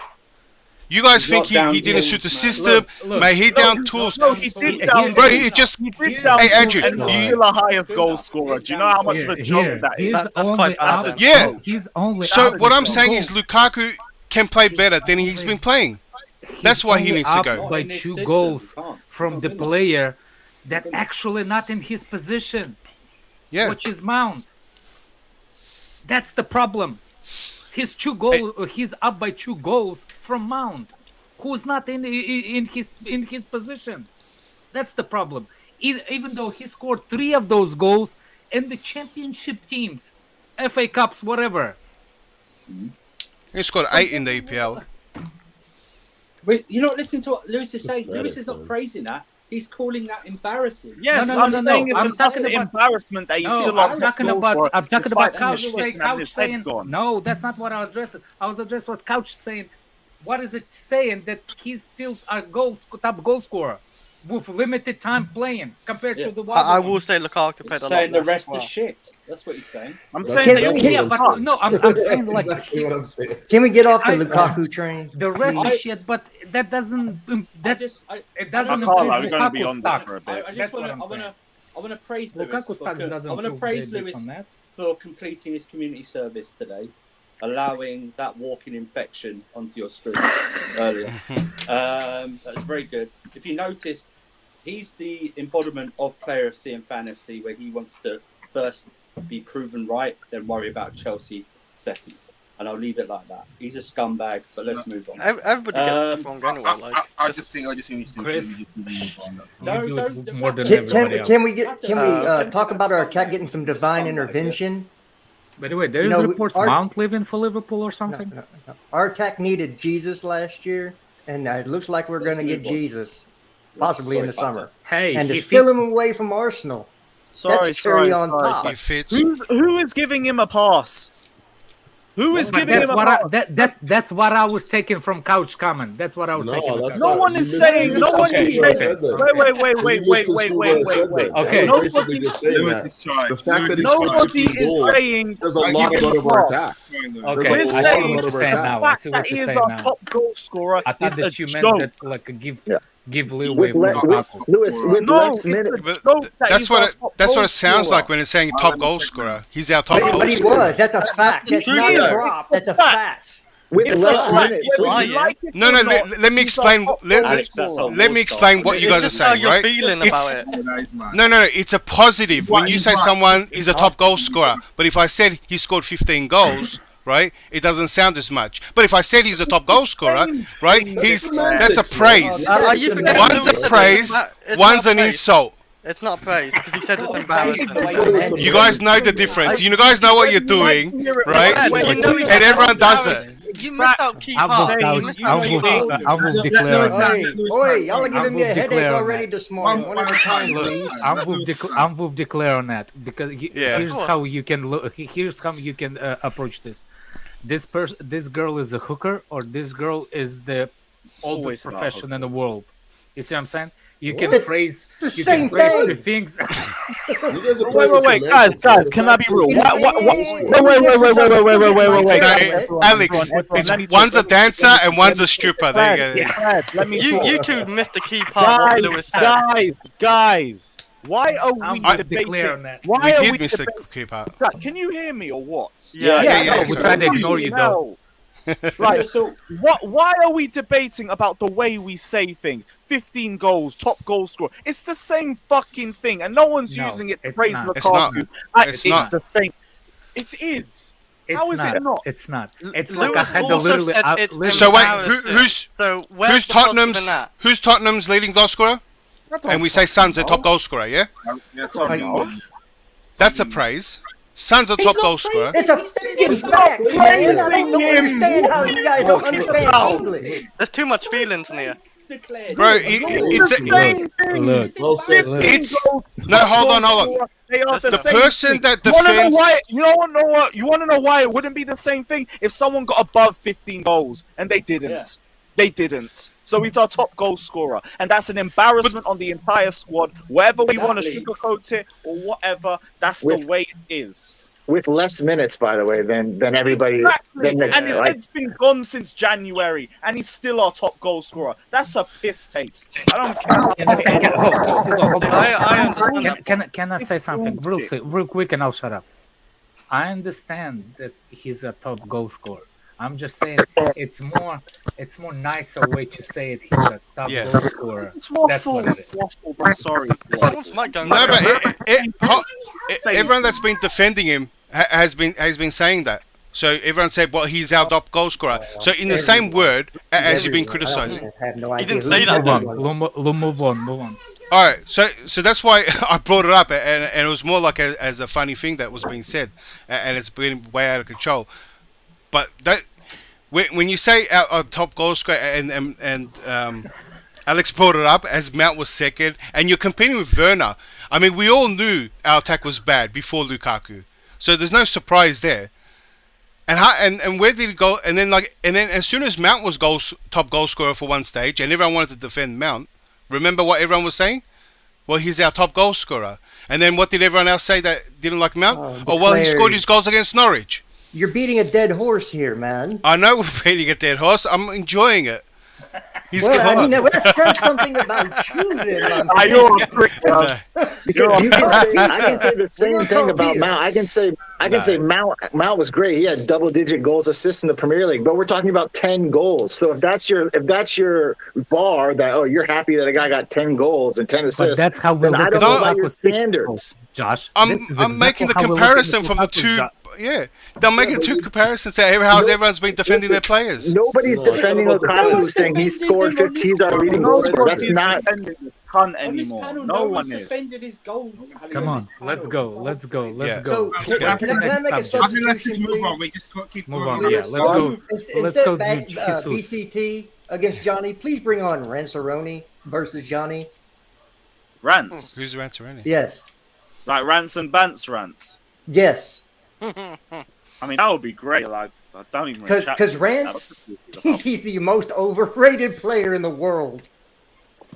You guys think he didn't suit the system? Mate, he down tools. No, he did down. Bro, he just. Hey, Andrew, and he's still the highest goal scorer. Do you know how much of a job that is? That's quite bad. Yeah. He's only. So what I'm saying is Lukaku can play better than he's been playing. That's why he needs to go. By 2 goals from the player that actually not in his position. Yeah. Which is Mount. That's the problem. He's up by 2 goals from Mount, who's not in his position. That's the problem. Even though he scored 3 of those goals in the championship teams, FA Cups, whatever. He scored 8 in the EPL. Wait, you're not listening to what Lewis is saying. Lewis is not praising that. He's calling that embarrassing. Yes, I'm saying it's an embarrassment that he's still I'm talking about Couch saying. No, that's not what I was addressing. I was addressing what Couch saying. What is it saying that he's still a top goal scorer? with limited time playing compared Yeah. to the I other will ones. say Lukaku He's played a lot saying the less rest as well. is shit. That's what he's saying. I'm That's saying Can- they can- all Yeah, get but fucked. no, I'm That's saying like exactly what I'm saying. Can we get off the I- Lukaku train? the rest I- is shit, but that doesn't it doesn't I can't lie, improve we're gonna be Lukaku on this for a stocks. bit. I just That's what want I'm to. saying. I want to praise Lewis. Lukaku stocks doesn't I want to improve praise based Lewis on that. for completing his community service today, allowing that walking infection onto your screen earlier. That was very good. If you noticed, he's the embodiment of Player FC and Fan FC, where he wants to first be proven right, then worry about Chelsea second. And I'll leave it like that. He's a scumbag, but let's move on. Everybody gets stuff wrong anyway. Like, I just think we need to Chris. move on. No, You do it don't- more than Can- everybody else. Can we Don't talk do about that our scumbag. cat getting some He's a divine scumbag, intervention? By the way, there's You know, reports our- Mount leaving for Liverpool or No, something. no. Our attack needed Jesus last year, and it looks like we're Let's going to get move on. Jesus, possibly in the Sorry, summer. Hey, And to he steal fits- him away from Arsenal. Sorry, That's cherry sorry, on sorry. top. He fits. Who is giving him a pass? Who is But giving that's him a what pass? that's what I was taking from couch comment. That's what I was taking. from that's couch. No not- one you is mis- saying. you No one misconstrued is what I saying. said there. Wait. Okay. Nobody just saying Lewis that. is trying. The fact that he's Nobody scored 15 is goals, saying. there's a I lot give about him of our a attack. Okay, We're I see saying- what you're saying the now. The I fact see that what he you're is saying our now. top goal scorer I thought is a that you meant joke. that like give Yeah. give leeway With, for Lukaku. Lewis, with No, less it's minutes. a But joke that that's he's what our it, top that's what goal it sounds scorer. like when it's saying I'll top let me goal check scorer. He's our top goal But he scorer. was. That's a fact. That's not truth. a prop. That's a Fact. fact. With It's less a fact. minutes. He's Whether lying. you like it No, or no. not, Let me he's our explain. top Let, goal Alex, that's scorer. a let me explain what you guys are It's just how saying, you're right? feeling It's- about it. That is mad. No. It's a positive when you He's say right. someone is a top He's goal right. scorer. But if I said he scored 15 goals, right, it doesn't sound as much. But if I said he's a top goal scorer, right, that's a praise. Are you forgetting One's Lewis a said praise, it's one's not an praise. insult. It's not praise because he said it's embarrassing. You guys know the difference. You guys know what you're doing, right? Yeah, you know he's And everyone does it. You missed out key I'm part. with You couch. missed I'm out key with part. I'm with Let- declare let- on let- that. Oi, y'all are I'm giving me a with headache declare on already that. this morning. One at a time, Look, please. I'm with declare on that because Yeah. here's Of course. how you can look. Here's how you can approach this. This girl is a hooker, or this girl is the always oldest about profession in the world. You see what I'm saying? You can It's phrase the you same can phrase thing. the things. You guys are Wait, playing with guys, semantics, guys, man. can I be real? Wait, Wait. No, Alex, it's one's a dancer and one's a stripper. There you go. Brad, let me talk. You two missed the key part. What Lewis said. Guys, why are we I'm with debating? declare on that. Why are We we did miss the debating? key part. Can you hear me or what? Yeah, no, we tried to ignore you though. Right. So Why are we debating about the way we say things? 15 goals, top goal scorer. It's the same fucking thing, and no one's No, using it to it's praise not. It's not. Lukaku. It's not. the same. It is. How is it not? It's not. It's like I Lewis had a also little. said it's So wait, embarrassing. who's So where's who's the positive in Tottenham's that? who's Tottenham's leading goal scorer? And we say Son's a top goal scorer, yeah? Yeah, sorry. That's a praise. Son's a top goal scorer. It's a freaking fact, man. I don't understand how you guys don't understand English. There's too much feelings in here. declared. Bro, It's the same thing. Look, Well said. It's no, hold on. They are the The same person thing. that You wanna know defends. why? You don't know what? You want to know why it wouldn't be the same thing if someone got above 15 goals and they didn't. Yeah. They didn't. So he's our top goal scorer, and that's an embarrassment on the entire squad. Whether we want to Exactly. sugarcoat it or whatever, that's With- the way it is. With less minutes, by the way, than everybody. Exactly. Than the, And his like, head's been gone since January, and he's still our top goal scorer. That's a piss take. I don't care. Can I say, hold on. I understand that. Can I say something real quick and I'll shut up. I understand that he's a top goal scorer. I'm just saying it's more nicer way to say it. He's a top Yeah. goal scorer. It's waffle. That's what it is. Waffle, bro. Sorry. Someone's mic going No, off. but everyone that's been defending him has been saying that. So everyone said, "Well, he's our top goal scorer." So in the same word as you've been criticizing. I have no He idea didn't who say this that. was. Move on. All right, so that's why I brought it up, and it was more like as a funny thing that was being said, and it's been way out of control. But that when you say our top goal scorer, and Alex brought it up as Mount was second, and you're competing with Werner. I mean, we all knew our attack was bad before Lukaku, so there's no surprise there. And where did he go? And then as soon as Mount was top goal scorer for one stage, and everyone wanted to defend Mount, Remember what everyone was saying? Well, he's our top goal scorer. And then what did everyone else say that didn't like Mount? Well, he scored his goals against Norwich. You're beating a dead horse here, man. I know we're beating a dead horse. I'm enjoying it. He's well, gone. I mean, that says something about you then. You're a prick, bro. Because you can say, I can say the same thing about Mount. I can say Mount was great. He had double-digit goals, assists in the Premier League. But we're talking about 10 goals. So if that's your bar, that you're happy that a guy got 10 goals and 10 assists. But that's how we look I at don't know about Lukaku's your standards, Josh. I'm making the comparison from the two. Yeah, they're making two comparisons. How's everyone's been defending their players? Nobody's defending Lukaku who's saying he scored 15. He's our leading goal scorer. That's not cunt anymore. No one is. His goals. Come on, let's go. Let's go. So, can I make a I think let's just move on. We just keep Move going. on. Yeah, let's go. Let's go to Jesus. BCT against Johnny. Please bring on Ranceroni versus Johnny. Rants. Who's Ranceroni? Yes. Like Rants and Bants rants. Yes. I mean, that would be great. Like, I don't even because Rance, he's the most overrated player in the world.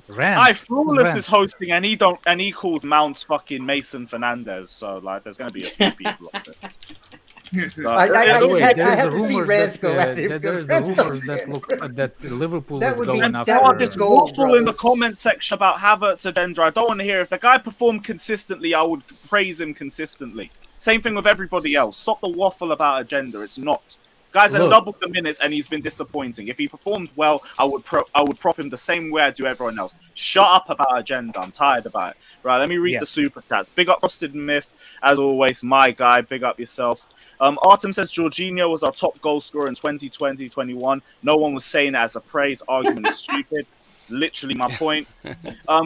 Rance. Flawless is hosting, and he calls Mount fucking Mason Fernandez. So like, there's gonna be a few people on it. So, I have to see Rance go at it. There's rumors that Liverpool is going after. God, this waffle in the comment section about Havertz agenda. I don't want to hear. If the guy performed consistently, I would praise him consistently. Same thing with everybody else. Stop the waffle about agenda. It's not. Guys have doubled the minutes and he's been disappointing. If he performed well, I would prop him the same way I do everyone else. Shut up about agenda. I'm tired about it. Right, let me read the super chats. Big up Frosted Myth, as always, my guy. Big up yourself. Artem says Jorginho was our top goal scorer in 2020-21. No one was saying it as a praise. Argument is stupid. Literally my point.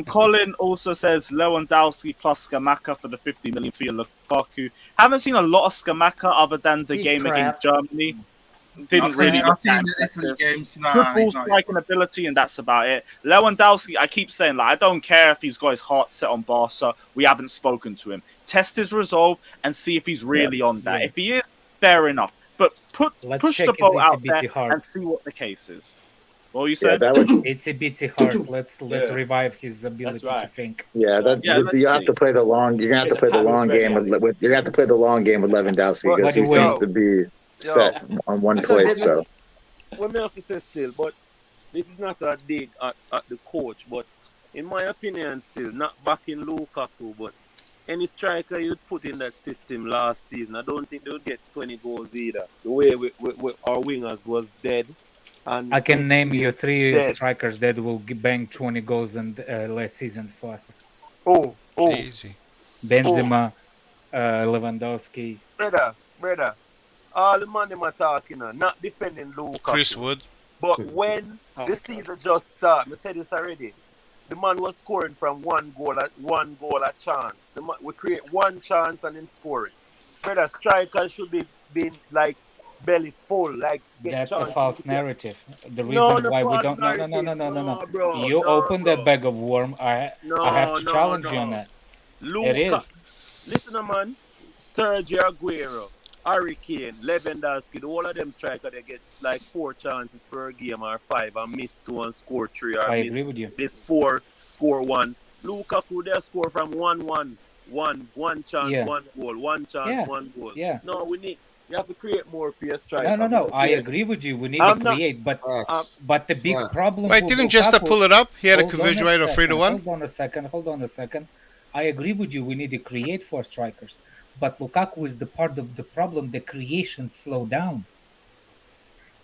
Colin also says Lewandowski plus Scamacca for the 50 million fee of Lukaku. Haven't seen a lot of Scamacca other than the game against Germany. Didn't really. I've seen the Italy games. Football striking ability, and that's about it. Lewandowski, I keep saying, like, I don't care if he's got his heart set on Barca. We haven't spoken to him. Test his resolve and see if he's really on that. If he is, fair enough. But push the boat out there and see what the case is. What you said? It's a bit hard. Let's revive his ability to think. You have to play the long. You're gonna have to play the long game with. You have to play the long game with Lewandowski because he seems to be set on one place. So. Well, me have to say still, but this is not a dig at the coach. But in my opinion, still not backing Lukaku, but any striker you'd put in that system last season, I don't think they would get 20 goals either. The way our wingers was dead. And I can name you 3 strikers that will bang 20 goals in last season for us. Easy. Benzema, Lewandowski. Brother. All the money I'm talking, not defending Lukaku. Chris Wood. But when the season just started, I said this already. The man was scoring from one goal a chance. We create one chance and then score it. Brother, strikers should be being like belly full, like that's a false narrative. The reason why we don't no, bro, you opened a bag of worm. I have to challenge you on that. It is. Listen, man. Sergio Aguero, Harry Kane, Lewandowski, all of them strikers, they get like 4 chances per game or 5 and miss 2 and score 3 or miss 4, score 1. Lukaku, they score from 1-1. One chance, 1 goal, 1 chance, 1 goal. Yeah. No, you have to create more for your striker. No. I agree with you. We need to create, but the big problem. Wait, didn't just pull it up? He had a conversion rate of 3-1. Hold on a second. I agree with you. We need to create for strikers, but Lukaku is the part of the problem. The creation slow down.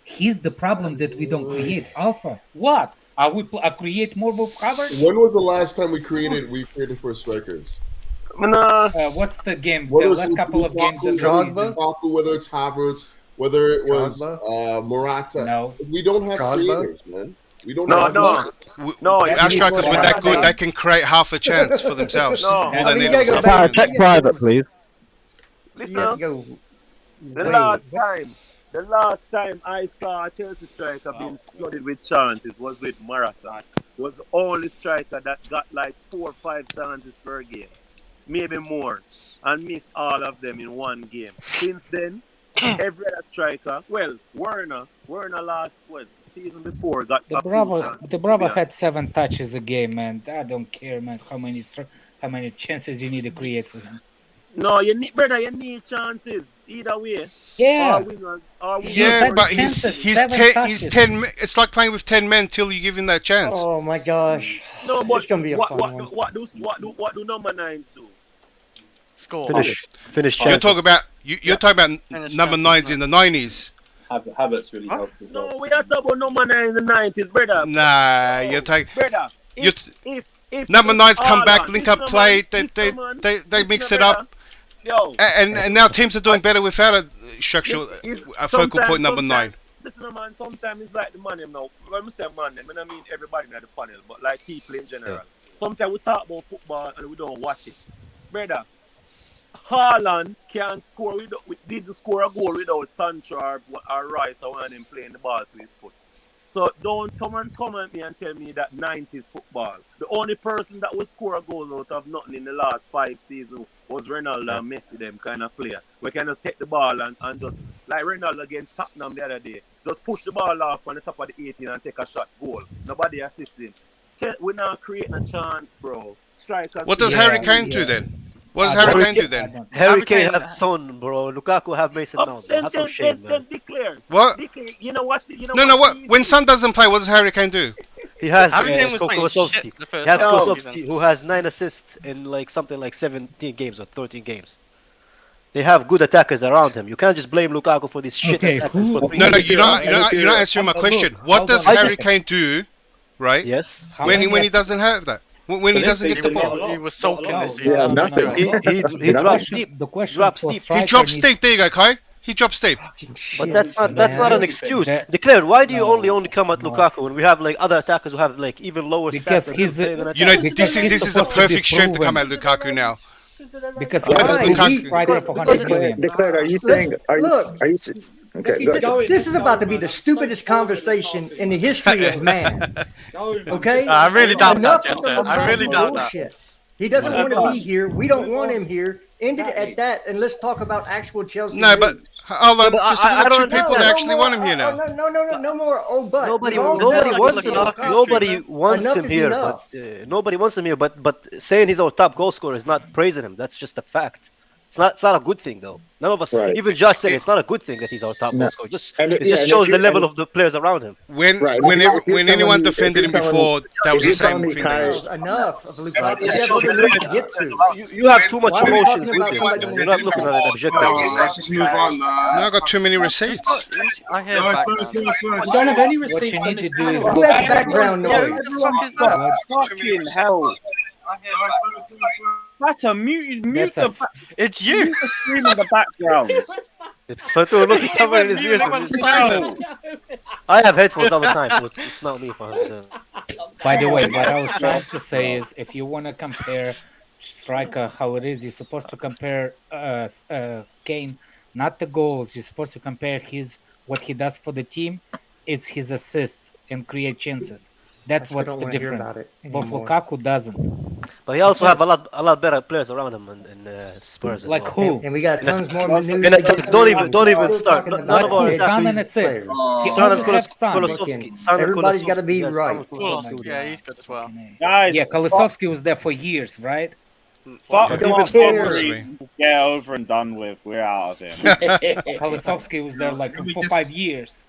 He's the problem that we don't create. Also, what? I create more with Havertz? When was the last time we created for strikers? What's the game? The last couple of games of Lukaku, whether it's Havertz, whether it was Morata. No. We don't have creators, man. We don't No. Our strikers were that good, they can create half a chance for themselves. Check private, please. Listen, the last time I saw a Chelsea striker being flooded with chances was with Morata. It was the only striker that got like 4 or 5 chances per game. Maybe more, and miss all of them in one game. Since then, every other striker. Well, Werner last season before got The Bravo had 7 touches a game, man. I don't care, man, how many chances you need to create for him. No, you need chances either way. Yeah. Yeah, but he's 10. It's like playing with 10 men till you give him that chance. Oh my gosh. No, but it's gonna be a fun one. What do number 9s do? Score. Finish You're chances. talking about number 9s in the 90s. Havertz really helped as well. No, we are talking about number 9 in the 90s, brother. Nah, you're taking. Brother, if number 9s come back, Haaland, link up play. They mix it up. Yo, and now teams are doing better without a focal point number 9. Listen, man, sometimes it's like the man, you know. When we say man, I mean everybody in the panel, but like people in general. Yeah. Sometimes we talk about football and we don't watch it. Brother, Haaland can't score. We didn't score a goal without Sancho or Rice or one of them playing the ball to his foot. So don't come at me and tell me that 90s football. The only person that would score a goal out of nothing in the last 5 seasons was Ronaldo and Messi, them kind of player. We can just take the ball and just, like Ronaldo against Tottenham the other day, just push the ball off on the top of the 18 and take a shot, goal. Nobody assisting. We're not creating a chance, bro. Strikers. What does Harry Kane do then? What does Harry Kane do then? Harry Kane have Son, bro. Lukaku have Mason Mount. Have some shame, man. Then declare. What? Declare. You know what? What? When Son doesn't play, what does Harry Kane do? He has Harry Kane was playing Kolosovsky. shit the first He has half of the Kolosovsky, season. who has 9 assists in like something like 17 games or 13 games. They have good attackers around him. You can't just blame Lukaku for this shit. Okay, attackers for No, you're not answering my question. What does Harry Kane do, right? Yes. When he doesn't have that? When he doesn't get the ball? He was sulking this season. Yeah, nothing. He drops deep. The question Drops for deep. striker He drops needs- deep. There you go, Kai. He drops deep. But that's not an excuse. Declare, why do you only come at Lukaku when we have like other attackers who have like even lower Because stats? he's a- You know, Because this he's is a supposed to be perfect strength to come proven. at Lukaku now. Because Why he's does a Lukaku- striker for 100 million. Declare, are you saying? Are you? Look. Are you? Okay, go ahead. This is about to be the stupidest conversation in the history of man. Okay? I really doubt Enough that, of Jester. the I really doubt that. bullshit. He doesn't want to be here. We don't want him here. End it at that, and let's talk about actual Chelsea. No, but news. hold on. I Just look at don't two people understand. that actually want him here now. No more. Oh, but Nobody We've all wants said him. enough. Nobody wants Enough him is here. enough. But nobody wants him here. But saying he's our top goal scorer is not praising him. That's just a fact. It's not a good thing though. None of us, Right. even Josh said it's not a good thing that he's our top No. goal scorer. And It yeah, just and shows if the you- level and- of the players around him. When Right, when if you're when telling anyone me- if defended you're him telling before, me- that was if the you're telling same me thing. Kai- That was. Enough of Lukaku. We have other news to get to. You have too much Why are we emotions talking with about this. somebody Man. that You're not looking at it objectively. Let's just move on, man. Now I got too many receipts. I hear Guys, back. first. We don't have any What you receipts on need this to do is Who go has background Yeah, noise? who the fuck is that? Fucking hell. That's a mute That's a the It's you. scream in the background. It's Fatou looking covering his ears. He went silent. I have headphones all the time, so it's not me. 100%. By the way, what I was trying to say is, if you want to compare striker how it is, you're supposed to compare Kane, not the goals. You're supposed to compare what he does for the team. It's his assists and create chances. That's I what's don't the wanna hear difference. about it But anymore. Lukaku doesn't. But he also have a lot better players around him in Spurs. As Like well. who? And we got tons more news. And don't even start. None of our Like attackers. Son and that's it. He Son and only has Son. Kolosovsky. Son and Everybody's gotta be Kolosovsky. Yes, right. Son and Kolosovsky. Yeah, he's good as well. Guys, Yeah, Kolosovsky was there for years, right? fuck But him even up, February. Henry. Get over and done with. We're out of here. Kolosovsky was there like we for just- 5 years.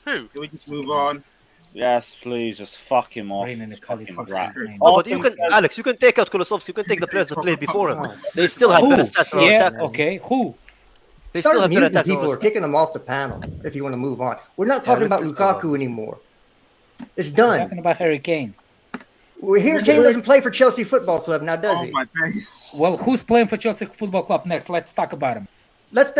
Who? Can we just move on? Yes, please, just fuck him off. Bringing the Fucking Kolosovsky's rat. name. No, but you Artem can, says- Alex, you can take out Kolosovsky. You can take the players that played before him. They still have better stats than our Yeah, attackers. okay. Who? They still Start have better muting attackers than people our or kicking them off the panel if you want to move on. We're not talking about let's just Lukaku anymore. It's We're done. talking about Harry Kane. Well, here Kane doesn't play for Chelsea Football Club now, does Oh he? my days. Well, who's playing for Chelsea Football Club next? Let's talk about him. That's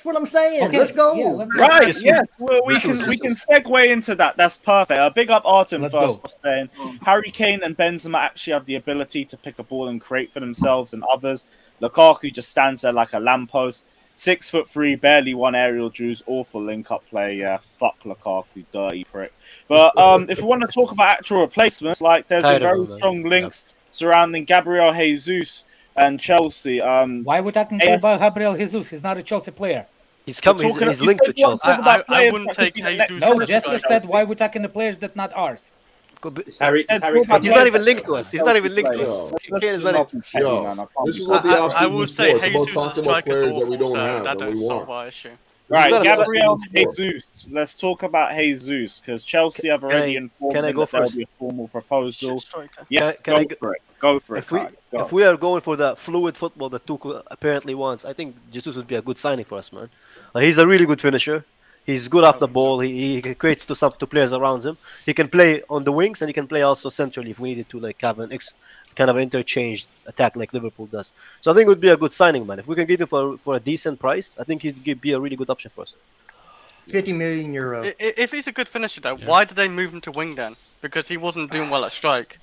what I'm saying. Okay, Let's go. yeah, let's- Right, Just- yes, well, we can segue into that. That's perfect. Big up Artem Let's first go. for saying Harry Kane and Benzema actually have the ability to pick a ball and create for themselves and others. Lukaku just stands there like a lamppost. 6'3", barely won aerial duels, awful link-up play. Yeah, fuck Lukaku, dirty prick. But if we want to talk about actual replacements, like there's been Terrible, very man. strong links surrounding Gabriel Jesus and Chelsea. Why are we talking AS about Gabriel Jesus? He's not a Chelsea player. He's coming. talking- He's you linked to said you want Chelsea. to talk about I players wouldn't that could take be Jesus. let- No, as a Jester striker. said why we're talking the players that not ours. It's Harry. It's Harry But But he's Kane. not even linked to us. He's not even linked to Yo, us. Let's Kane is just not not even. be petty, Yo, man. I can't this be is what the petty. I offseason's will for. say It's about Jesus' talking about strikers players that awful, we don't so have, that that we don't solve want. our issue. Right, not a Gabriel, strike. Jesus. Let's talk about Jesus because Chelsea have already informed can I him go that there'll first? be a formal proposal. Striker. Yes, Can I go go- for it. Go for it, If we Kai. Go. if we are going for the fluid football that Tuchel apparently wants, I think Jesus would be a good signing for us, man. He's a really good finisher. He's good off the ball. He creates to players around him. He can play on the wings and he can play also centrally if we needed to, like have an kind of interchanged attack like Liverpool does. So I think it would be a good signing, man. If we can get him for a decent price, I think he'd be a really good option for us. 50 million euro. If he's a good finisher, though, why did they move him to wing then? Because he wasn't doing well at strike.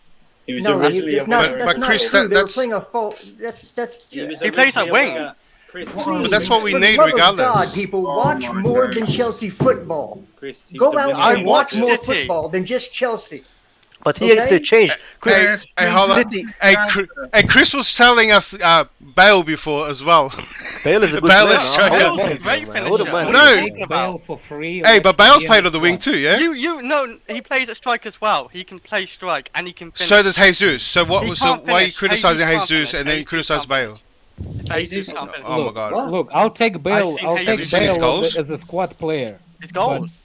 He was No, originally a that's not, winger. that's But not Chris, true. They were that's- playing a fault. That's He plays at wing. Chris, But that's what we For the need love of regardless. God, people, watch my more God. than Chelsea football. Chris, he was Go a out winner. I and watch watch more City. football than just Chelsea. But he Okay. interchanged. Chris, Hey, hold on. City, Hey, Chris was telling us Bale before as well. Bale is a good Bale player. is man. striker. I Bale's wouldn't a mind great him, man. I wouldn't finisher. mind No. him. Take Bale for free. Hey, let but him Bale's be in played on the wing squad. too, yeah? No, he plays at strike as well. He can play strike and he can finish. So does Jesus. So He why are can't you finish. criticizing Jesus can't Jesus finish. and then you Jesus criticize can't Bale? Jesus can't finish. Oh my Look, god. Look, I'll take Bale. seen I'll Jesus. take Have you seen his Bale goals? as a squad player. His goals.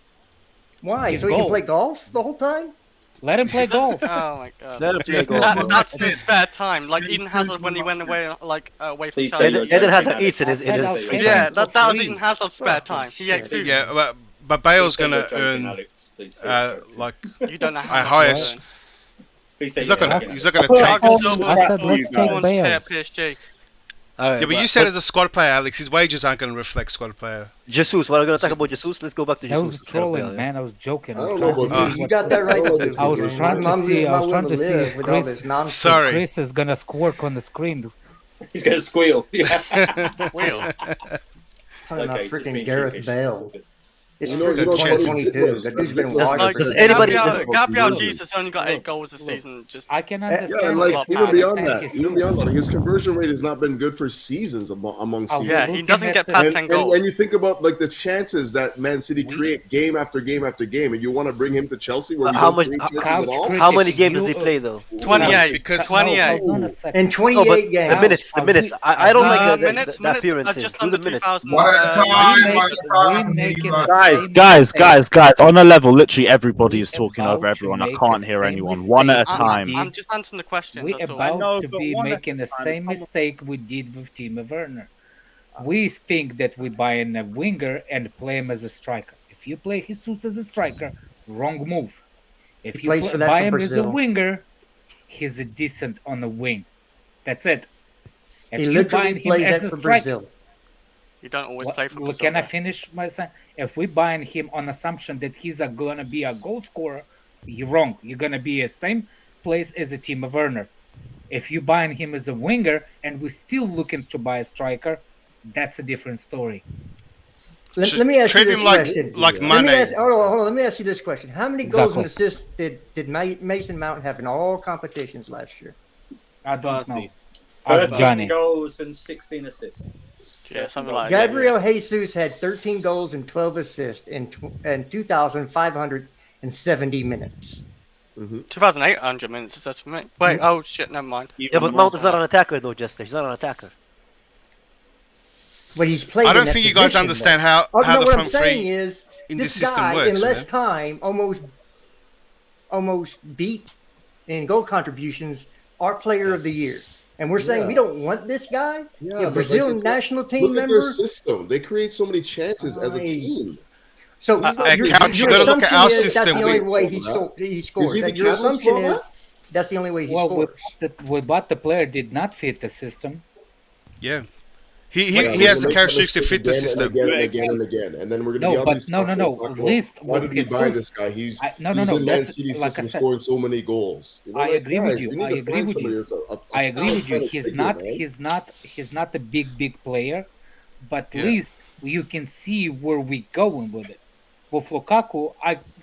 Why? His So he can play goals. golf the whole time? Let him play golf. Oh my god. Let him play golf, bro. That's his spare time. Like Eden Hazard when he went away, away from Please say Chelsea. you're Eden joking, Hazard Alex. eats in his. I said I'll take Yeah, him that for was free. Eden Hazard's spare time. He ate shit. food. Yeah, but Bale's Please say gonna you're joking, earn Alex. Please say you're joking. like You don't know how a much highest. he's Please say He's you're not gonna. joking, He's Alex. not gonna earned. take. I Silva said for let's take 200k Bale. at PSG. Alright, Yeah, but you said as a squad player, Alex, his wages aren't gonna reflect squad player. Jesus. What are we gonna talk about Jesus? Let's go back to That Jesus. was trolling, man. I was joking. I I was don't trying know to about see that. You got that right. Oh, too. I was trying to I'm- see. I was I'm trying to willing see live if with all Chris, this nonsense. Sorry. Chris is gonna squirk on the screen. He's gonna squeal. Yeah. Wheel. Talking about Okay, so it's freaking been Gareth sheepish. Bale. It's You know, you know, 2022. That dude's been Does- washed. does for anybody- Gabriel does- Jesus only got 8 Look, goals this look. season. Just I can Yeah, Yeah, understand. and Like, like I even beyond understand that, his even beyond moves. that, his conversion rate has not been good for seasons among Oh, seasons. yeah, he looking doesn't at get the- past And, 10 and, goals. and you think about like the chances that Man City create game after game after game, and you want to bring him to Chelsea where we How don't much- create chances Couch at all. critic. How many games You, does he play though? 28. Because- 28. Hold on a second. In 28 No, but games. the minutes. The Are minutes. we- I don't like the Minutes the appearances. just Do under the minutes. 2,000. One at a time, we one at a time. making the Guys, same guys, mistake. guys. On a level, literally everybody is talking about over to everyone. I make can't the hear same anyone. One at a mistake we time. did. I'm just answering the question. We That's all. about know, to but be one at making a the time, same someone- mistake we did with Timo Werner. We think that we buy in a winger and play him as a striker. If you play Jesus as a striker, wrong move. If He you plays for that buy for him as a Brazil. winger, he's a decent on the wing. That's it. If He you literally buy him plays as that a for striker, Brazil. You don't always what- play for look, Brazil. can I though. finish my son? If we buying him on assumption that he's gonna be a goal scorer, you're wrong. You're gonna be the same place as a Timo Werner. If you buying him as a winger and we're still looking to buy a striker, that's a different story. Let me ask you Treat this him like question. like Let me Mane. ask, hold on, let me ask you this question. How many goals and Exactly. assists did Mason Mount have in all competitions last year? I don't know. 30. Ask 13 Johnny. goals and 16 assists. Yeah, something like that. Gabriel Jesus had 13 goals and 12 assists in 2,570 minutes. 2,800 minutes is that's for me. Wait, oh shit, never mind. Yeah, but Mount is not an attacker though, Jester. He's not an attacker. But he's played. I in don't that think you guys position, understand though. how Oh, how no, the what I'm front saying three is in this this system guy works. in less man. time almost beat in goal contributions our player of the year. And we're saying Yeah. we don't want this guy, Yeah, the but Brazilian like, national team look at member. their system. They create so many chances as a Aye. team. So Couch, your you gotta look at assumption our is that's system. the only We- way he scores. he the That your catalyst assumption for is that's the only way he Well, scores. but the player did not fit the system. Yeah. Yeah, He we're has gonna the make that characteristics to mistake fit the again system. and again and again and again, and then we're gonna No, be on but these no, no, podcasts no. talking Least about, why with did we buy Jesus- this guy? He's no, he's no. in Man That's City like I system said. scoring so many goals. You know, I like, agree with guys, you. we need I to agree find with somebody you. that's a I agree with you. talent He's figure, not. man. He's not a big player, but Yeah. at least you can see where we going with it. With Lukaku,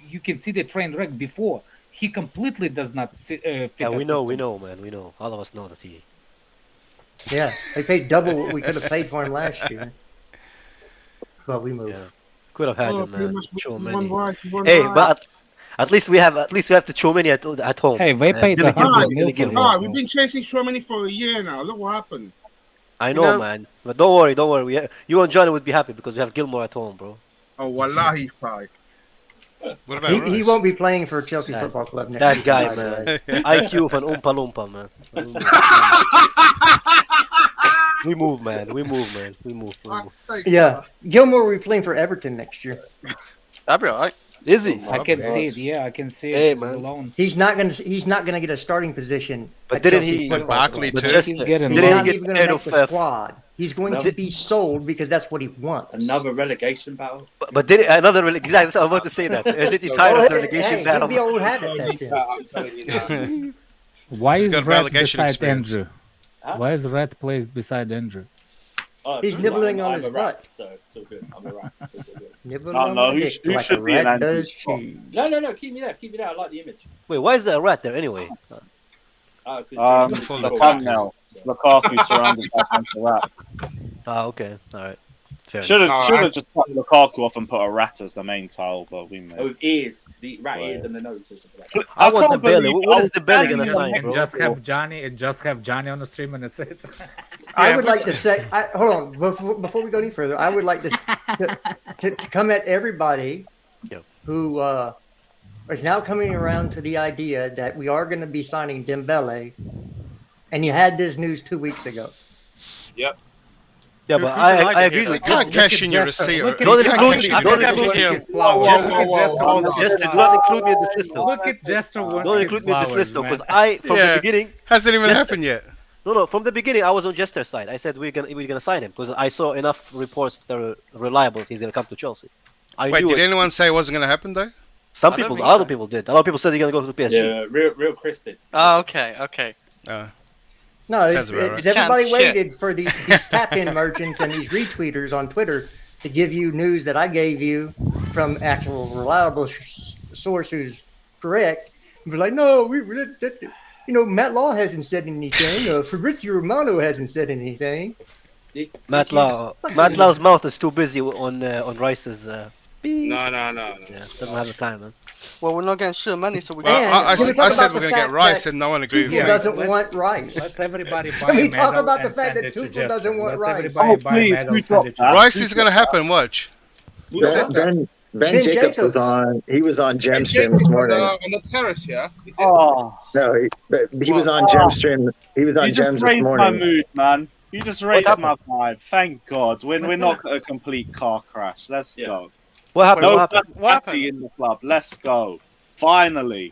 you can see the train wreck before. He completely does not fit Yeah, the we know, system. man. We know. All of us know that he. Yeah, they paid double what we could have paid for him last year. Well, we move. Yeah. Could have had Oh, him, pretty man. much Show one many. rice, one Hey, rice. but at least we have to show many at home. Hey, they paid Billy 100 Gilmore, mil Billy for Gilmore. him. We've been chasing Shomini for a year now. Look what happened. I You know, know- man. But don't worry. You and Johnny would be happy because we have Gilmore at home, bro. Oh, wallahi, fine. What about He Rice? won't be playing for Chelsea That- Football Club next That season, guy, by the way. man. IQ of an Oompa Loompa, man. We move, man. We move. Yeah, Gilmore will be playing for Everton next year. That'd be alright. Is he? I can see it. Yeah, I can see it. Hey, He's man. alone. He's not gonna get a starting position. But at didn't Chelsea he- Football Barkley Club. But too? just He's getting He's didn't not he even get going to paid make off? the squad. He's going to be sold because that's what he wants. Another relegation battle. But did another exactly? I'm about to say that. Is it tired of the relegation Hey, battle? maybe old hat at that then. I'm telling you now. Why He's is got Red relegation beside experience. Andrew? Huh? Why is Red placed beside Andrew? Oh, He's it's nibbling alright, on his I'm a rat, butt. so it's all good. I'm a rat. So it's all good. Nibbling No, on no, the who dick sh- who like should a be in rat Andrew's does spot? cheese. No, keep me there. I like the image. Wait, why is there a rat there anyway? It's the thumbnail. Lukaku surrounded by a bunch of rats. Ah, okay, all right. Fair Should enough. have just cut Lukaku off and put a rat as the main tile, but we made. Oh, with ears, the rat ears and the nose or something like that. I want can't the belly. believe What is the I was belly gonna standing sign, And bro? just have Johnny on the stream and that's it. I would like to say, hold on, before we go any further, I would like to come at everybody who is now coming around to the idea that we are going to be signing Dembele, and you had this news 2 weeks ago. Yep. Yeah, but I agree with You can't cash in your receipt. Don't include me. Don't include me. his flowers. Jester, do not include me in this list, though. Look at Jester wants Don't his include me in this flowers, list, though, man. because I, from the beginning, hasn't even Jester- happened yet. No, from the beginning, I was on Jester's side. I said we're gonna sign him because I saw enough reports that are reliable that he's gonna come to Chelsea. Wait, did anyone say it wasn't going to happen though? Some I don't people, think a lot of so. people did. A lot of people said they're gonna go to PSG. Yeah, real Chris did. Oh, okay. No, Sounds about right. everybody Sounds waited for these tap-in merchants and these retweeters on Twitter to give you news that I gave you from actual reliable source who's correct. And be like, no, Matt Law hasn't said anything. Fabrizio Romano hasn't said anything. Matt Lau's mouth is too busy on Rice's. Beep. No. Yeah, doesn't have the time, man. Well, we're not getting sure money, so we Well, And I can we talk said about we're the going to get fact Rice, that and no one agreed Tuchel with me. doesn't want Rice. Let's everybody buy Can we a talk medal about the and fact send that it to Tuchel Jester. doesn't want Let's Rice? everybody buy a please, medal who and send dropped it to that? Rice is going to happen. Watch. Who said that? Ben Jacobs was on. He was on Gemstream this morning. On the terrace, yeah? Is it? Oh, No, he was on Gemstream. He was on you Gems just this raised my morning. mood, man. You just raised happened? my vibe. Thank God. We're not a complete car crash. Let's Yeah. go. What happened? No What happened? What happened? Patty in the club. Let's go. Finally.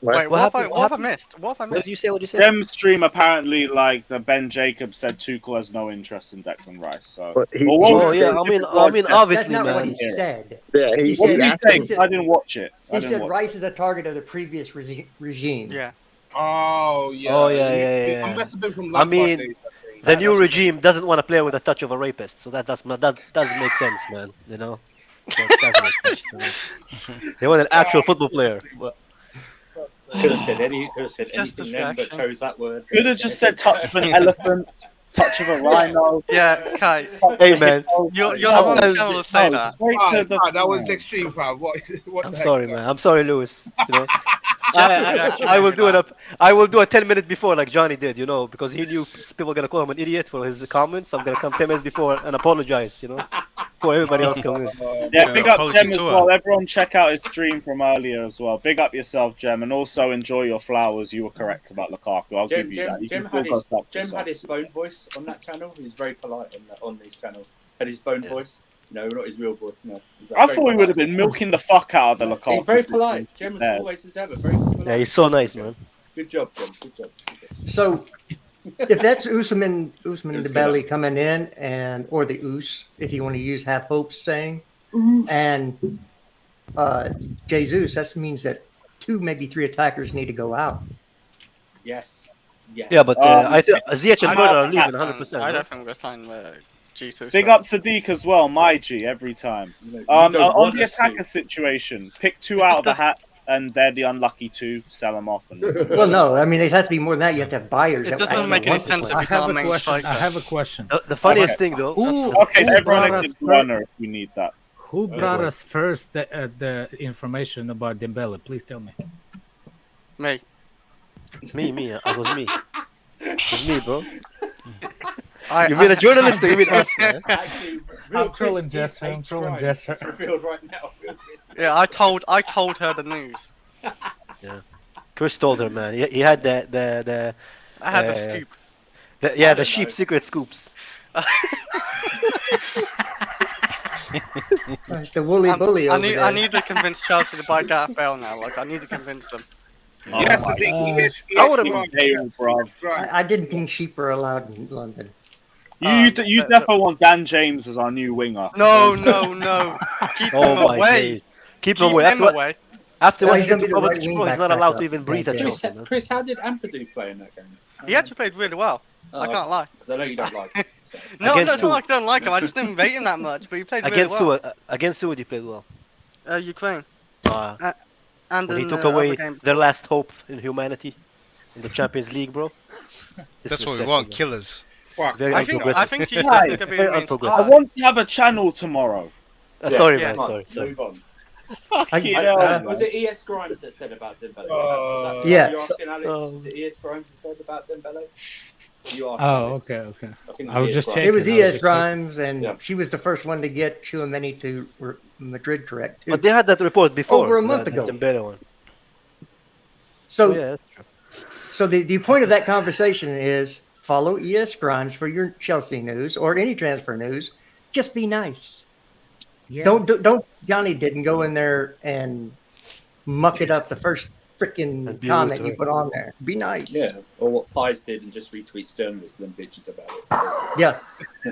Wait, What happened? what have I missed? What have I What missed? did you say? What did you say? Gemstream apparently, like the Ben Jacobs said, Tuchel has no interest in Declan Rice. So, But he- Well, what Oh was yeah, it? I mean, That's obviously, not what man. he said. Yeah, he What did he said- say? he said- I didn't watch it. I He didn't said watch Rice is a target of the previous regime. Yeah. Oh, yeah. Oh, yeah. I must have been from I Lampard mean, days, I think. The new regime doesn't want to play with a touch of a rapist, so that does make sense, man. You know, that does make sense, you know? They want an actual football player. But Could have said anything then, but Justification. chose that word. Could have just said touch of an elephant, touch of a rhino. Yeah, Kai. hey, man, You're the one Sometimes- channel to say that. Straight to the That was extreme, fam. What I'm the sorry, heck? man. I'm sorry, Lewis. You know, I will do it. I will do a 10-minute before, like Johnny did. You know, because he knew people were gonna call him an idiot for his comments. I'm gonna come 10 minutes before and apologize. You know, for everybody else coming in. Yeah, big up apology Jem as to well. her. Everyone check out his stream from earlier as well. Big up yourself, Jem, and also enjoy your flowers. You were correct about Lukaku. I'll give you that. You Jem can had feel his both up Jem yourself. had his phone voice on that channel. He was very polite on his channel. Had his phone voice. No, not his real voice. No. He's like I very thought he would have polite. been milking the fuck out of the Lukaku. He's very situation. polite. Jem was Yeah. always as ever very polite. Yeah, he's so nice, man. Good job, Jem. Good job. So if that's Usman Usman. Dembele coming in, and or the Us, if you want to use Have Hope's saying, and Jesus, that means that 2, maybe 3 attackers need to go out. Yes. Yes. Yeah, but I think Ziyech and Werner are leaving 100%. I no? don't think we're going to sign Jesus. Big up Sadiq as well, my G, every time. You don't On want the us to. attacker situation, pick 2 out of the hat, and they're the unlucky two, sell them off. And Well, no, I mean it has to be more than that. You have to have buyers. It that doesn't actually make any want to sense play. if he's not a main I striker. have a question. The funniest thing though. okay, so everyone is a runner if we need that. Who brought us first the information about Dembele? Please tell me. Me. Me. It was me. It was me, bro. You I mean a journalist or you mean us, man? Actually, I'm trolling Jester. I'm trolling Jester. It's revealed right now. Yeah, I told her the news. Yeah. Chris told her, man. He had the I had the scoop. the sheep secret scoops. It's the woolly bully over there. I need to convince Chelsea to buy Gareth Bale now. Like, I need to convince them. Yes, I think I would have. I didn't think sheep are allowed in London. You definitely want Dan James as our new winger. No. Keep him Oh my away. days. Keep him away. After Well, what he's he gonna did be to the right Kovacic, wing bro, he's back not allowed up. to even breathe at Chris, Chelsea, man. Chris, how did Ampadu play in that game? He actually played really well. I can't lie. Because I know you don't like him. So. No, Against it's not who? like I don't like him. I just didn't rate him that much. But he played really Against well. against who he played well? Ukraine. And When he in took the away other game. their last hope in humanity in the Champions League, bro. That's what we want, killers. Very I think unprogressive. he's Right. definitely going to be Very a main unprogressive. I star. want to have a channel tomorrow. Sorry, Yeah, man. Sorry. Move on. Fucking hell. Was it ES Grimes that said about Dembele? Was that Yes. you asking Alex? Was it ES Grimes that said about Dembele? You asked Oh, Alex. okay. I think I was just Grimes. checking. It was I ES just Grimes, and Yeah. she was the first one to get Tchouaméni to Madrid, correct? Too. But they had that report before. Over a month the ago. Dembele one. So, Oh, yeah, that's true. so the point of that conversation is follow ES Grimes for your Chelsea news or any transfer news. Just be nice. Yeah. Don't Johnny didn't go in there and muck it up the first freaking And be comment rude to you her. put on there. Be nice. Yeah, or what Pies did and just retweets journalists and then bitches about it. Yeah.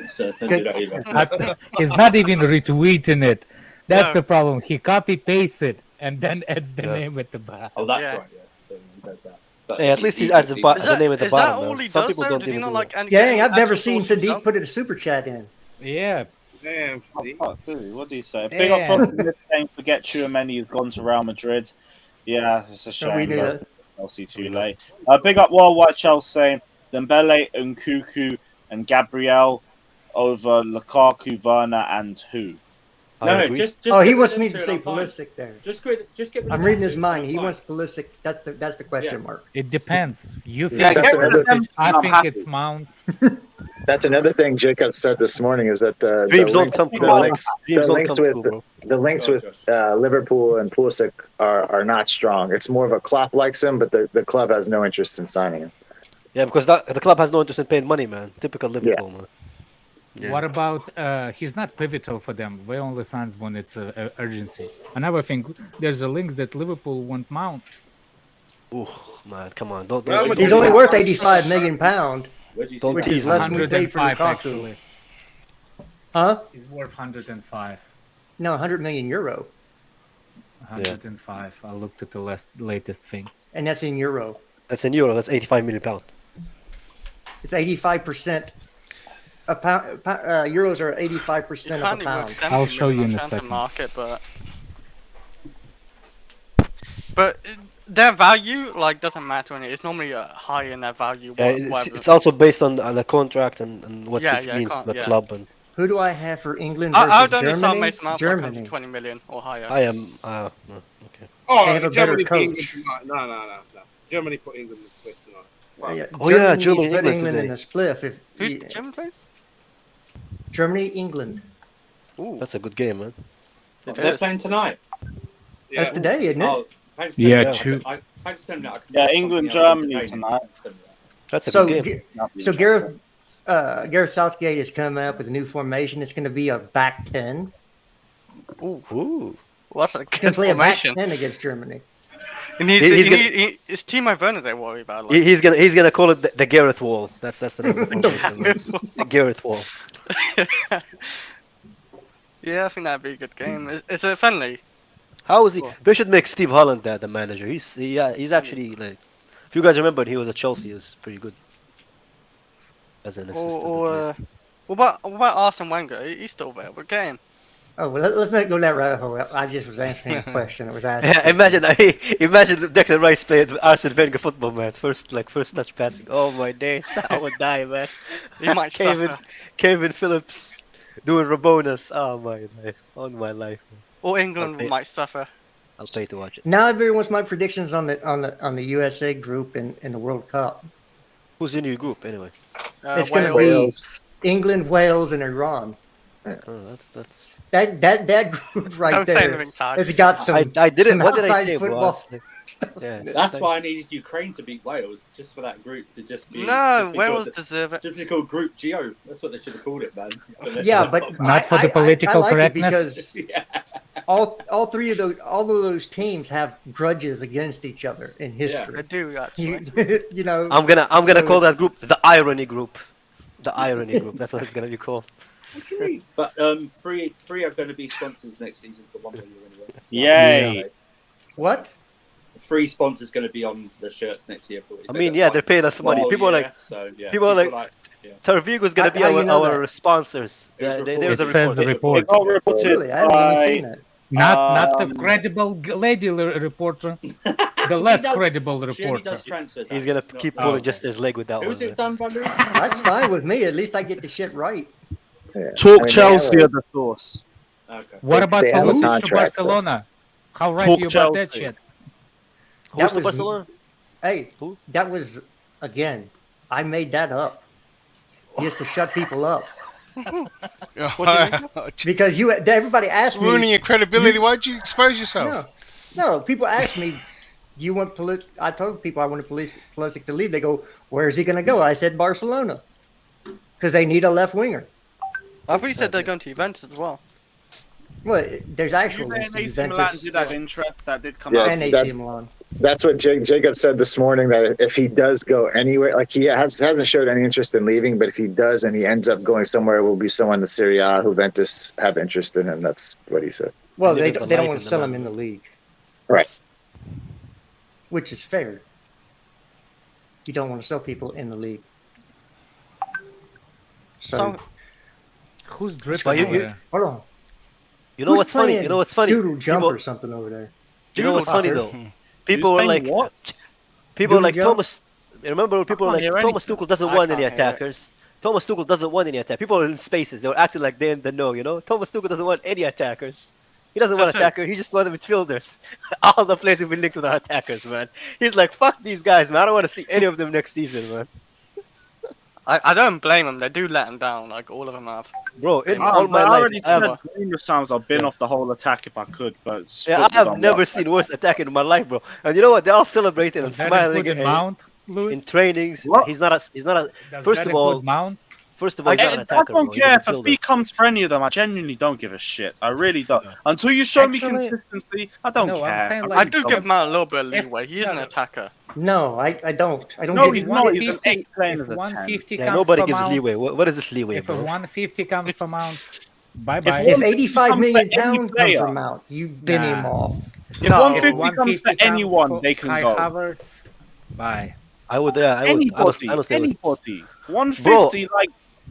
So don't do that either. He's not even retweeting it. That's No. the problem. He copy pastes it and then adds the Yeah. name at the bottom. Oh, that's Yeah. right. Yeah, so he does that. But Hey, at least he adds the name at the Is that bottom. all man. he Some does, people though? don't Does he even not do like that. any Dang, I've never actual seen source Sadiq himself? put a super chat in. Yeah. Damn, Oh, Philly, what do you say? Big up Yeah. from saying forget Tchouaméni has gone to Real Madrid. Yeah, it's a So we shame. knew but that. Chelsea too late. Big up Worldwide Chelsea saying Dembele, Nkuku, and Gabriel over Lukaku, Werner, and who? I No, agree. just Oh, he get wants rid me of to two say and I'm fine. Pulisic there. Just get rid of I'm the reading two his and mind. I'm He fine. wants Pulisic. That's the question Yeah. mark. It depends. You think Yeah, get that's rid of another them. thing. I I'm think happy. it's Mount. That's another thing Jacob said this morning is that the Dreams don't links, come the true, Alex. links, Dreams the don't links come with true, bro. the links Go on, with Josh. Liverpool and Pulisic are not strong. It's more of a Klopp likes him, but the club has no interest in signing him. Yeah, because the club has no interest in paying money, man. Typical Liverpool, man. Yeah. What about he's not pivotal for them. They only signs when it's urgency. Another thing, there's a link that Liverpool want Mount. Ooh, man, come on, don't. Well, He's only worth 85 million pound, Where'd you see Don't which that? is less than we paid for 105 Lukaku. actually. Huh? He's worth 105. No, 100 million euro, 105. I looked at the latest thing. and that's in euro. That's in euro. That's 85 million pound. It's 85%. A pound, euros are 85% He's of a apparently pound. worth 70 I'll show you million in a on transfer second. market, but their value doesn't matter in it. It's normally high in their value. Yeah, whatever. it's also based on the contract and what Yeah, it yeah, means to can't- the yeah. club. And Who do I have for England I versus would only sell Germany? Mason Mount for Germany. 120 million or higher. I am. Okay. Oh, They have a Germany better beat England coach. tonight. No. Germany put England in the split tonight. Wow. Yeah, Oh, yeah, needs Germany, to put England England in today. a spliff. If Who's yeah. German playing? Germany, England. Ooh, That's a good game, man. it They're is. playing tonight. Yeah. That's today, isn't it? Oh, thanks to Yeah, telling me true. that. Thanks to telling me that. I can Yeah, watch England, something else Germany entertaining. tonight. Thanks for telling me that. That's a So, good game. so Gareth Southgate is coming up with a new formation. It's going to be a back 10. Ooh. Well, that's a He's going good to play a back formation. 10 against Germany. It's Timo Werner they worry about. Like. He's gonna call it the Gareth Wall. That's the name of the formation. The Gareth Wall. Yeah, I think that'd be a good game. It's a friendly. How is he? They should make Steve Holland the manager. He's actually like. If you guys remember, he was at Chelsea. He was pretty good as an assistant. at least. What about Arsene Wenger? He's still there. But get him. Oh, well, let's not go that rabbit hole. I just was answering a question that was asked. Yeah, imagine Declan Rice played Arsene Wenger football, man. First touch passing. Oh my days, I would die, man. He might suffer. Kevin Phillips doing Rabonas. Oh my life, on my life. Or England might suffer. I'll pay to watch it. Now everyone wants my predictions on the USA group in the World Cup. Who's in your group anyway? It's going to be England, Wales, and Iran. Oh, that's that group right Don't say there anything, Todd. has got some. I didn't. some What did I outside say, football. bro? Yeah, That's why I needed Ukraine to beat Wales, just for that group to just be. No, Wales deserve it. Just be called Group Geo. That's what they should have called it, man. Yeah, but Not for the political like correctness. it because all three of those teams have grudges against each other in history. I do actually. You know. I'm gonna call that group the irony group. The irony group. That's what it's gonna be called. But three are going to be sponsors next season for 1 million anyway. Yay! What? Free sponsors going to be on the shirts next year for. I mean, yeah, they're paying us money. People are like, people are like, Tarvigo's gonna be our sponsors. Yeah, there was a says the report. report. Really? I haven't even seen it. Not the credible lady reporter, the less credible reporter. He's gonna keep pulling just his leg with that Who's one. it done by Lewis? That's fine with me. At least I get the shit right. Yeah. Talk Chelsea are the source. Okay. What about They have a Pulisic to contract, so- Barcelona? How right Talk are you about that Chelsea. shit? Who's That to was- Barcelona? Hey, Who? that was again. I made that up. Just to shut people up. Because everybody asked me. Ruining your credibility. Why'd you expose yourself? No, people ask me, you want I told people I wanted Pulisic to leave. They go, where is he going to go? I said Barcelona. Because they need a left winger. I thought you said they're going to Juventus as well. Well, there's actual Juve links and to AC Milan Juventus did have interest that did come Yeah, out. and AC Milan. That's what Jacob said this morning, that if he does go anywhere, like he hasn't showed any interest in leaving, but if he does and he ends up going somewhere, it will be someone in the Serie A who Juventus have interest in him. That's what he said. Well, Living they the don't life want in to the sell him land. in the league. Right. Which is fair. You don't want to sell people in the league. So, Who's But dripping you- over you- there? hold on. You know Who's what's funny? playing You know what's funny? Doodle jump People- or something over there. You know what's funny though? People Who's are like, playing what? people are Doodle like jump? Thomas. Remember when people I are like can't hear Thomas Tuchel doesn't I want any can't hear it. attackers. Thomas Tuchel doesn't want any attackers. People are in spaces. They were acting like they didn't know. You know, Thomas Tuchel doesn't want any attackers. He doesn't want That's it. attackers. He just wanted midfielders. All the players will be linked with our attackers, man. He's like, fuck these guys, man. I don't want to see any of them next season, man. I don't blame them. They do let them down. Like all of them have. Bro, in I all my already life said ever. numerous times I've been off the whole attack if I could, but it's Yeah, I football have don't never work seen like worse attacking in my life, bro. And you know what? They're all celebrating and Does that smiling include and, Mount, Lewis? in trainings. What? He's not a. Does First that of all, include Mount? he's not an I attacker. don't bro. He's care a if a midfielder. fee comes for any of them. I genuinely don't give a shit. I really don't. Until you show me Actually- consistency, I don't No, I'm care. saying, I like, I really do don't. give Mount a little bit of If- leeway. He is an no. attacker. No, I don't. I don't. No, give he's you- not. He's an 150 8 playing if as a 10. 150 Yeah, comes nobody for gives Mount, leeway. What is this leeway, if a bro? 150 comes for Mount, bye bye. If If 85 comes million for any pounds come player. from out, you bin him Nah. off. If No, 150 comes for anyone, for they can Kai go. Havertz, bye. I would. I would. Anybody, Honestly, anybody. 150, like,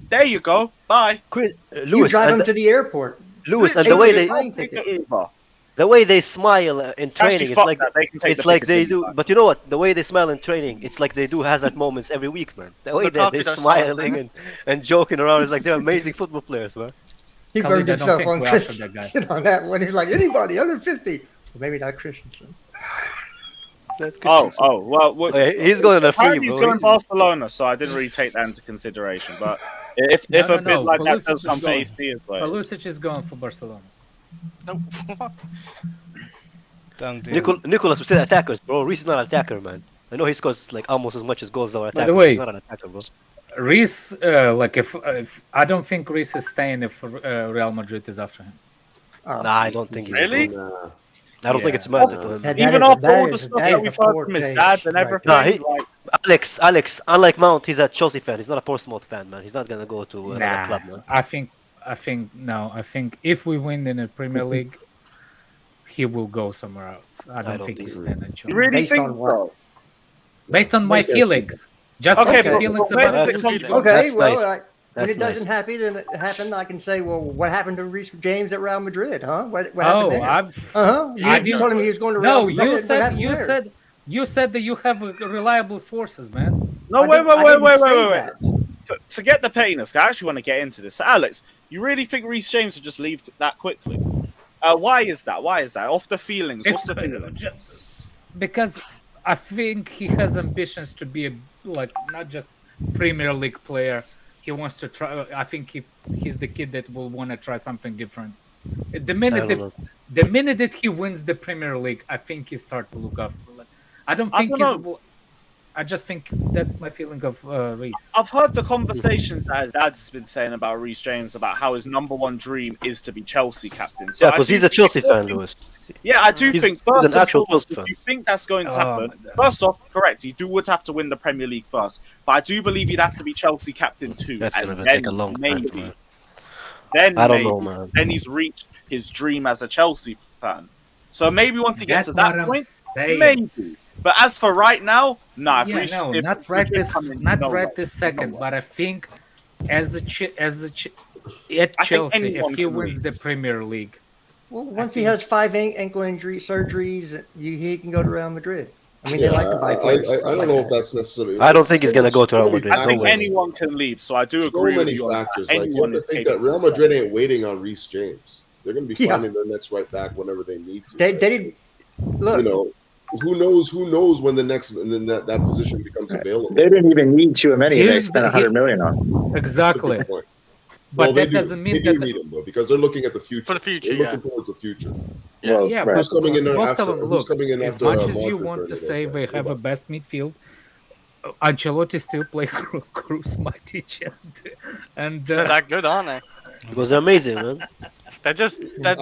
there you go. Bye. Chris, You Lewis, drive and him to the airport. Lewis, and the way they, Plane ticket. the way they smile in training, Actually, it's fuck like that. They can take it's the like pick they and do. take it. But you know what? The way they smile in training, it's like they do hazard moments every week, man. The way Lukaku they're does smiling something. and joking around is like they're amazing football players, man. He Khalid, burned I don't himself think on we're after that guy. Christensen on that one. He's like, anybody under 50. Well, maybe not Christensen. Well, Oh, yeah, he's going to free, apparently he's bro. going Barcelona, so I didn't really take that into consideration. But if No, a bid like that Pulisic does is come for going. AC as well. Pulisic is going for Barcelona. No. Done deal. Nicholas, we said attackers, bro. Reece is not an attacker, man. I know he scores like almost as much as goals as our attacker. the way- he's not an attacker, bro. Reese, like if I don't think Reese is staying if Real Madrid is after him. Oh, Nah, I don't think he's Really? Nah. I don't think Yeah. it's magic to him. That Even is a- after that all the is- stuff that that is we've a heard poor from his take dad and right everything, Nah, he- like, Alex, unlike Mount, he's a Chelsea fan. He's not a Portsmouth fan, man. He's not gonna go to another club, man. I think if we win in the Premier League, he will go somewhere else. I don't think he's staying at you Chelsea. really Based think on what? so? Based on my Based on- feelings, just Okay, like but feelings where about does the it come Chelsea from? goal. Okay, That's well, nice. When That's it doesn't happen, I can say, well, what happened to Reece James at Real Madrid, huh? What happened there? You told him he was going to Real Madrid. You said that you have reliable sources, man. No, wait. Forget the pettiness. I actually want to get into this. So, Alex, you really think Reece James would just leave that quickly? Why is that? Off the feelings. What's the feeling? Because I think he has ambitions to be not just Premier League player. He wants to try. I think he's the kid that will want to try something different. The minute that he wins the Premier League, I think he start to look up. I just think that's my feeling of Reece. I've heard the conversations that his dad's been saying about Reece James, about how his #1 dream is to be Chelsea captain. So because he's a Chelsea fan, Lewis. Yeah, I do think. First he's an actual Chelsea fan. If you think that's going to happen, first off, correct. You would have to win the Premier League first, but I do believe he'd have to be Chelsea captain too. That's going to take a long time. Man. Then I don't know, man. Then he's reached his dream as a Chelsea fan. So maybe once he gets to that point, maybe. But as for right now, not right this second. But I think at Chelsea, if he wins the Premier League, well, once he has 5 ankle injury surgeries, he can go to Real Madrid. I mean, they like to buy players. I don't know if that's necessarily. I don't think he's going to go to Real Madrid. I think anyone can leave, so I do agree with you. So many factors. Like, you have to think that Real Madrid ain't waiting on Reece James. They're going to be finding their next right back whenever they need to. They didn't look. Who knows when the next that position becomes available? They didn't even need Tchouaméni. They spent $100 million on. Exactly. But that doesn't mean that they need him though, because they're looking at the future. For the future, they're looking towards the future. Yeah, who's coming in most after? of them, Who's coming in as after? Much as you want to say they have a best midfield, Ancelotti still play Cruz, Matic, and they're that good, aren't they? Because they're amazing, man. They're just that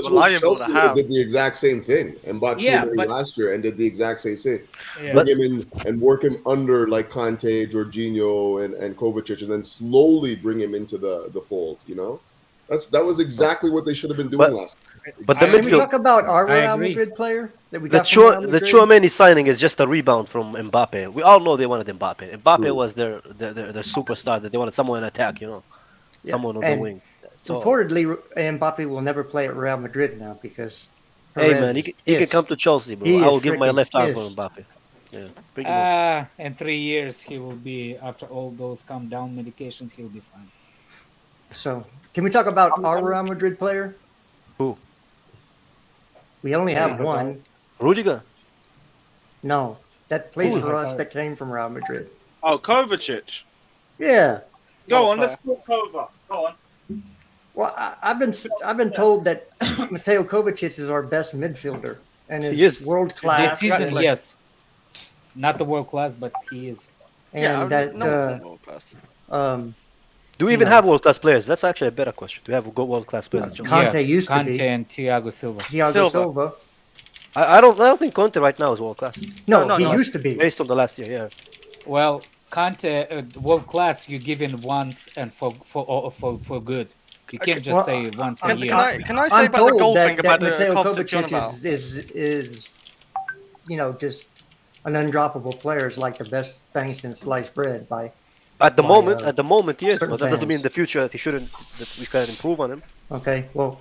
reliable to have. Did the exact same thing and bought Tchouaméni last year and did the exact same thing. Yeah. Bring him in and work him under like Conte, Jorginho, and Kovacic, and then slowly bring him into the fold. That was exactly what they should have been doing last time. But the Can we talk about our Real Madrid player that we got the Tchouaméni signing is just a rebound from Mbappe. We all know they wanted Mbappe. Mbappe was their superstar, that they wanted someone in attack, someone on the wing. So, reportedly, Mbappe will never play at Real Madrid now because. Hey man, he can come to Chelsea, bro. I will give my left arm for Mbappe. Yeah, in 3 years he will be, after all those calm down medications, he'll be fine. So, can we talk about our Real Madrid player? Who? We only have one. Rudiger? No, that plays for us that came from Real Madrid. Oh, Kovacic. Yeah. Go on, let's talk Kova. Go on. Well, I've been told that Mateo Kovacic is our best midfielder and is world class. This season, yes, not the world class, but he is. And world class. Do we even have world class players? That's actually a better question. Do we have world class players? Conte used to be. Conte and Thiago Silva. Thiago Silva. I don't think Conte right now is world class. No, he used to be based on the last year. Yeah. Well, Conte world class you give in once and for good. You can't just say once a year. Can I say about the goal thing about the Kovacic is just an undroppable player, is like the best thing since sliced bread by. At the moment, yes, but that doesn't mean in the future that we can improve on him. Okay, well,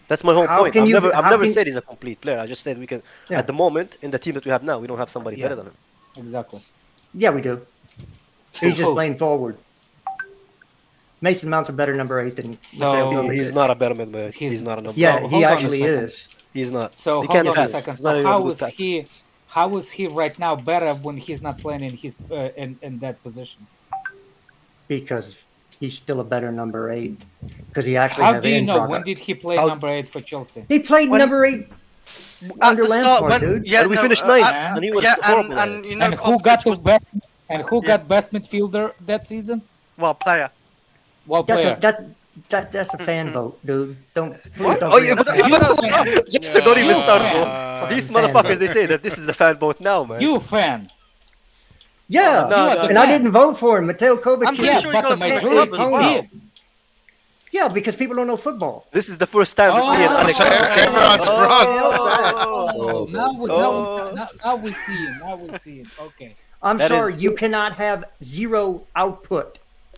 that's my whole point. I've never said he's a complete player. I just said we can. At the moment, in the team that we have now, we don't have somebody better than him. Exactly. Yeah, we do. He's just playing forward. Mason Mount's a better number 8 than. He's not a better number 8. He's not a number 8. Yeah, he actually is. He's not. So hold on a second. How is he right now better when he's not playing in his in that position? Because he's still a better number 8. Because he actually. How do you know? When did he play number 8 for Chelsea? He played number 8 under Lampard, dude. Yeah, we finished 9th, and he was horrible. And who got the best? And who got best midfielder that season? Well, player. Well, player. That's a fan vote, dude. Don't. Don't even start, bro. These motherfuckers, they say that this is the fan vote now, man. You fan. Yeah, and I didn't vote for him. Mateo Kovacic. I'm pretty sure you got a fan as well. Yeah, because people don't know football. This is the first time that me and Alex. Everyone's wrong. Now we see it. Okay. I'm sorry, you cannot have zero output.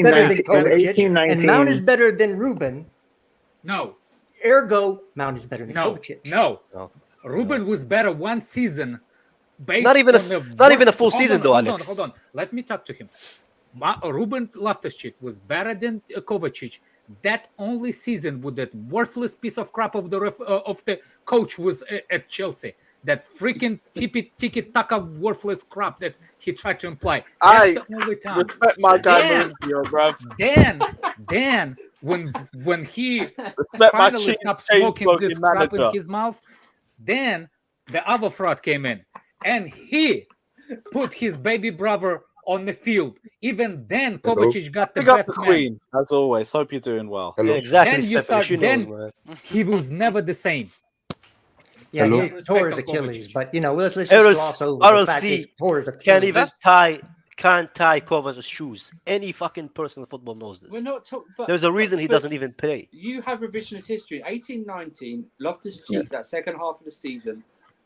is better than 18, Kovacic, and Mount is 19. better than Ruben. No. Ergo, Mount is better than No, Kovacic. no. Ruben was better one season. Based Not even a full season, though, Alex. Hold on. Let me talk to him. Ruben Loftus-Cheek was better than Kovacic. That only season with that worthless piece of crap of the coach was at Chelsea. That freaking tiki-taka worthless crap that he tried to imply. That's the only time. Respect my guy, Maurizio, bruv. Then when he Respect my finally stopped smoking this crap in his mouth, then the other fraud came in, and he put his baby brother on the field. Even then, Kovacic got the Pick up best the man. Queen, as always. Hope you're doing well. Yeah, exactly. Then you Stephanie, start. she Then knows, man. he was never the same. Yeah, Hello? he tore his Achilles, but let's just RLC gloss over the fact that he tore his can't Achilles. even can't tie Kovacic's shoes. Any fucking person in football knows this. We're not talking. There's a reason he doesn't even play. You have revisionist history. 18-19, Loftus-Cheek, that second half of the season.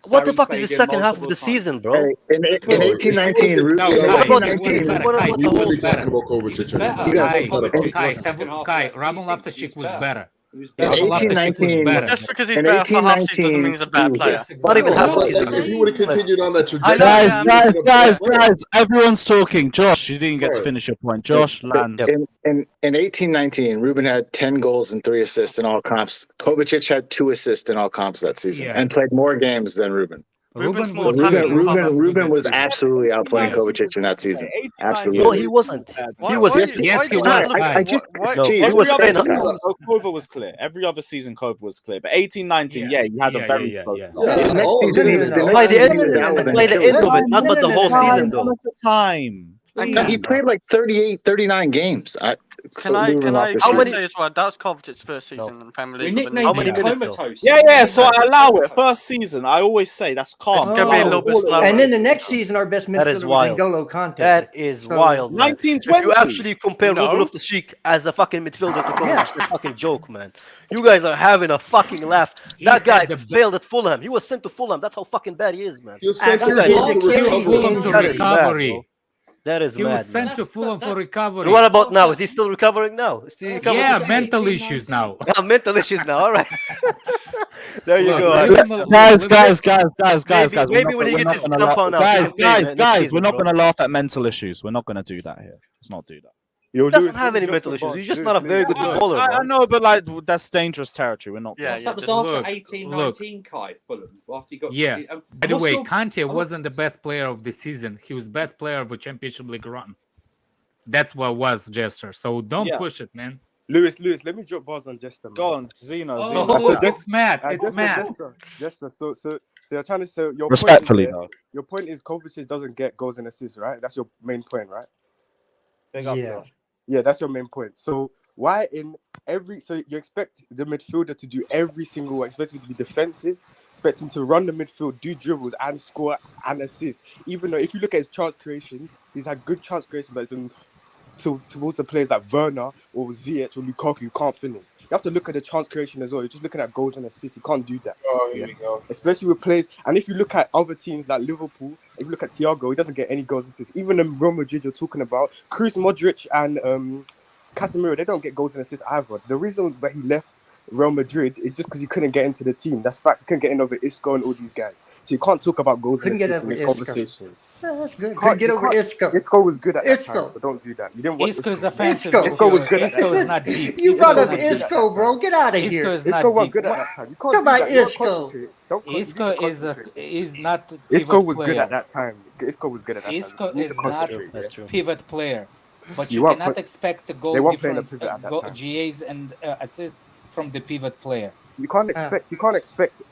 What the Sarri fuck played is the him second half of multiple the times. season, bro? Hey, in 1819, No, Ruben. no, in no, 1819, We were talking about Kovacic. Kai, Ramon Loftus-Cheek was better. In Ramon Loftus-Cheek was 1819, better. Just because he's in better for half season doesn't 1819, mean he's a better player. Yes, Not even half Well, the season. if he would have continued on that trajectory, Guys, everyone's talking. Josh, you didn't get to finish your point. Josh, land. in 1819, Ruben had 10 goals and 3 assists in all comps. Kovacic had 2 assists in all comps that season and played more games than Ruben. Ruben's was Ruben was absolutely outplaying Kovacic in that season. Absolutely. No, he wasn't. Why- He was. why- Yes, he why- was. I just, why- No, geez, he was Every playing. other season, Kova was clear. Every other season, Kova was clear. But 1819, yeah, you had a very close. the all next of season, it. the By next the end, season, he was out with an by the end Achilles. of it, not but the whole season though. One at a time. He played like 38, 39 games. Can I say as well? That was Kovacic's first season in the Premier We League. with nicknamed How many him minutes, Comatose. Yeah, so I allow it. First season, I always say that's calm. It's gonna be a little bit slower. And then the next season, our best That is midfielder was wild. N'Golo Kante. That is wild, man. 1920. If you actually compare No. Ruben Loftus-Cheek as a fucking midfielder to Kovacic, it's a fucking joke, man. You guys are having a fucking laugh. That guy failed at Fulham. He was sent to Fulham. That's how fucking bad he is, man. He was sent to After his Fulham to Achilles recover. injury. That is mad, recovery. bro. That is He mad, was sent man. to Fulham for And recovery. what about now? Is he still recovering now? Is he recovering? Yeah, mental issues now. Mental issues now. All right. There you Look, go. Liverpool- Guys. Maybe when he gets his stump on out, Guys, he'll play next we're season, not bro. going to laugh at mental issues. We're not going to do that here. Let's not do that. He doesn't have any mental issues. He's just not a very good footballer. I bro. know, but like that's dangerous territory. We're not. Yeah, That was just after look, 18-19, Kai, Fulham. After you got. Yeah. By the what's way, your- Kante wasn't the best player of the season. He was best player of a Championship League run. That's what was Jester. So don't Yeah. push it, man. Lewis, let me drop bars on Jester. Man. Go on, Zeno. Oh, it's Matt. It's Jester, Matt. Jester. So you're trying to say your Respectfully, point is, though. your point is Kovacic doesn't get goals and assists, right? That's your main point, right? Big up, Yeah. Josh. Yeah, that's your main point. So why in every you expect the midfielder to do every single, expect him to be defensive, expect him to run the midfield, do dribbles and score and assist. Even though if you look at his chance creation, he's had good chance creation, but it's been towards the players like Werner or Ziyech or Lukaku, you can't finish. You have to look at the chance creation as well. You're just looking at goals and assists. You can't do that. Oh, here we go. Especially with players. And if you look at other teams like Liverpool, if you look at Thiago, he doesn't get any goals and assists. Even the Real Madrid you're talking about, Kroos, Modric and Casemiro, they don't get goals and assists either. The reason that he left Real Madrid is just because he couldn't get into the team. That's fact. He couldn't get in over Isco and all these guys. So you can't talk about goals Couldn't and get assists in over this Isco. conversation. Yeah, that's good. Can't- Couldn't get you over can't- Isco. Isco was good at that Isco. time, but don't do that. You didn't watch Isco is Isco. offensive. Isco was good at that Isco is time. not deep. You Isco brought is up not deep. Isco, bro. Get out of Isco here. is Isco not wasn't deep. good at that time. You can't Come do on, that. You don't Isco. concentrate. Don't con- you need Isco to is concentrate. not. Isco pivot was good player. at that time. Isco was good at that time. Isco You need is to not concentrate. That's true. pivot player, but You you weren't cannot put- expect the goal they weren't playing a difference, pivot at that time. GAs and assists from the pivot player. You can't expect. You can't expect.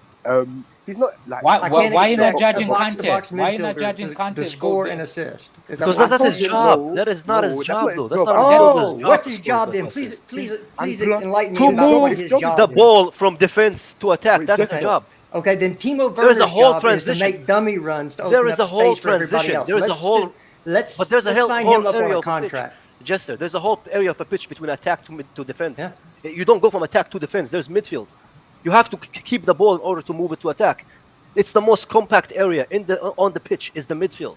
He's not like. Why? I Why, can't why you not expect a judging box-to-box Kante? Why you not midfielder judging to Kante? score and assist? Is Because what that's I'm not his saying? job. That is not his that's job, not his though. That's job. not a Oh, midfielder's job. what's to his score job the then? passes. Please plus- enlighten me To about what move his job job the is. ball from defense to attack. Wait, That's just his a- job. Okay, then Timo There is Werner's a whole job transition. is to make dummy runs to There open is up a whole space for everybody transition. else. There is a whole. Let's But there's a sign whole him up on area a of a pitch. contract. Jester, there's a whole area of a pitch between attack to defense. Yeah. You don't go from attack to defense. There's midfield. You have to keep the ball in order to move it to attack. It's the most compact area on the pitch is the midfield.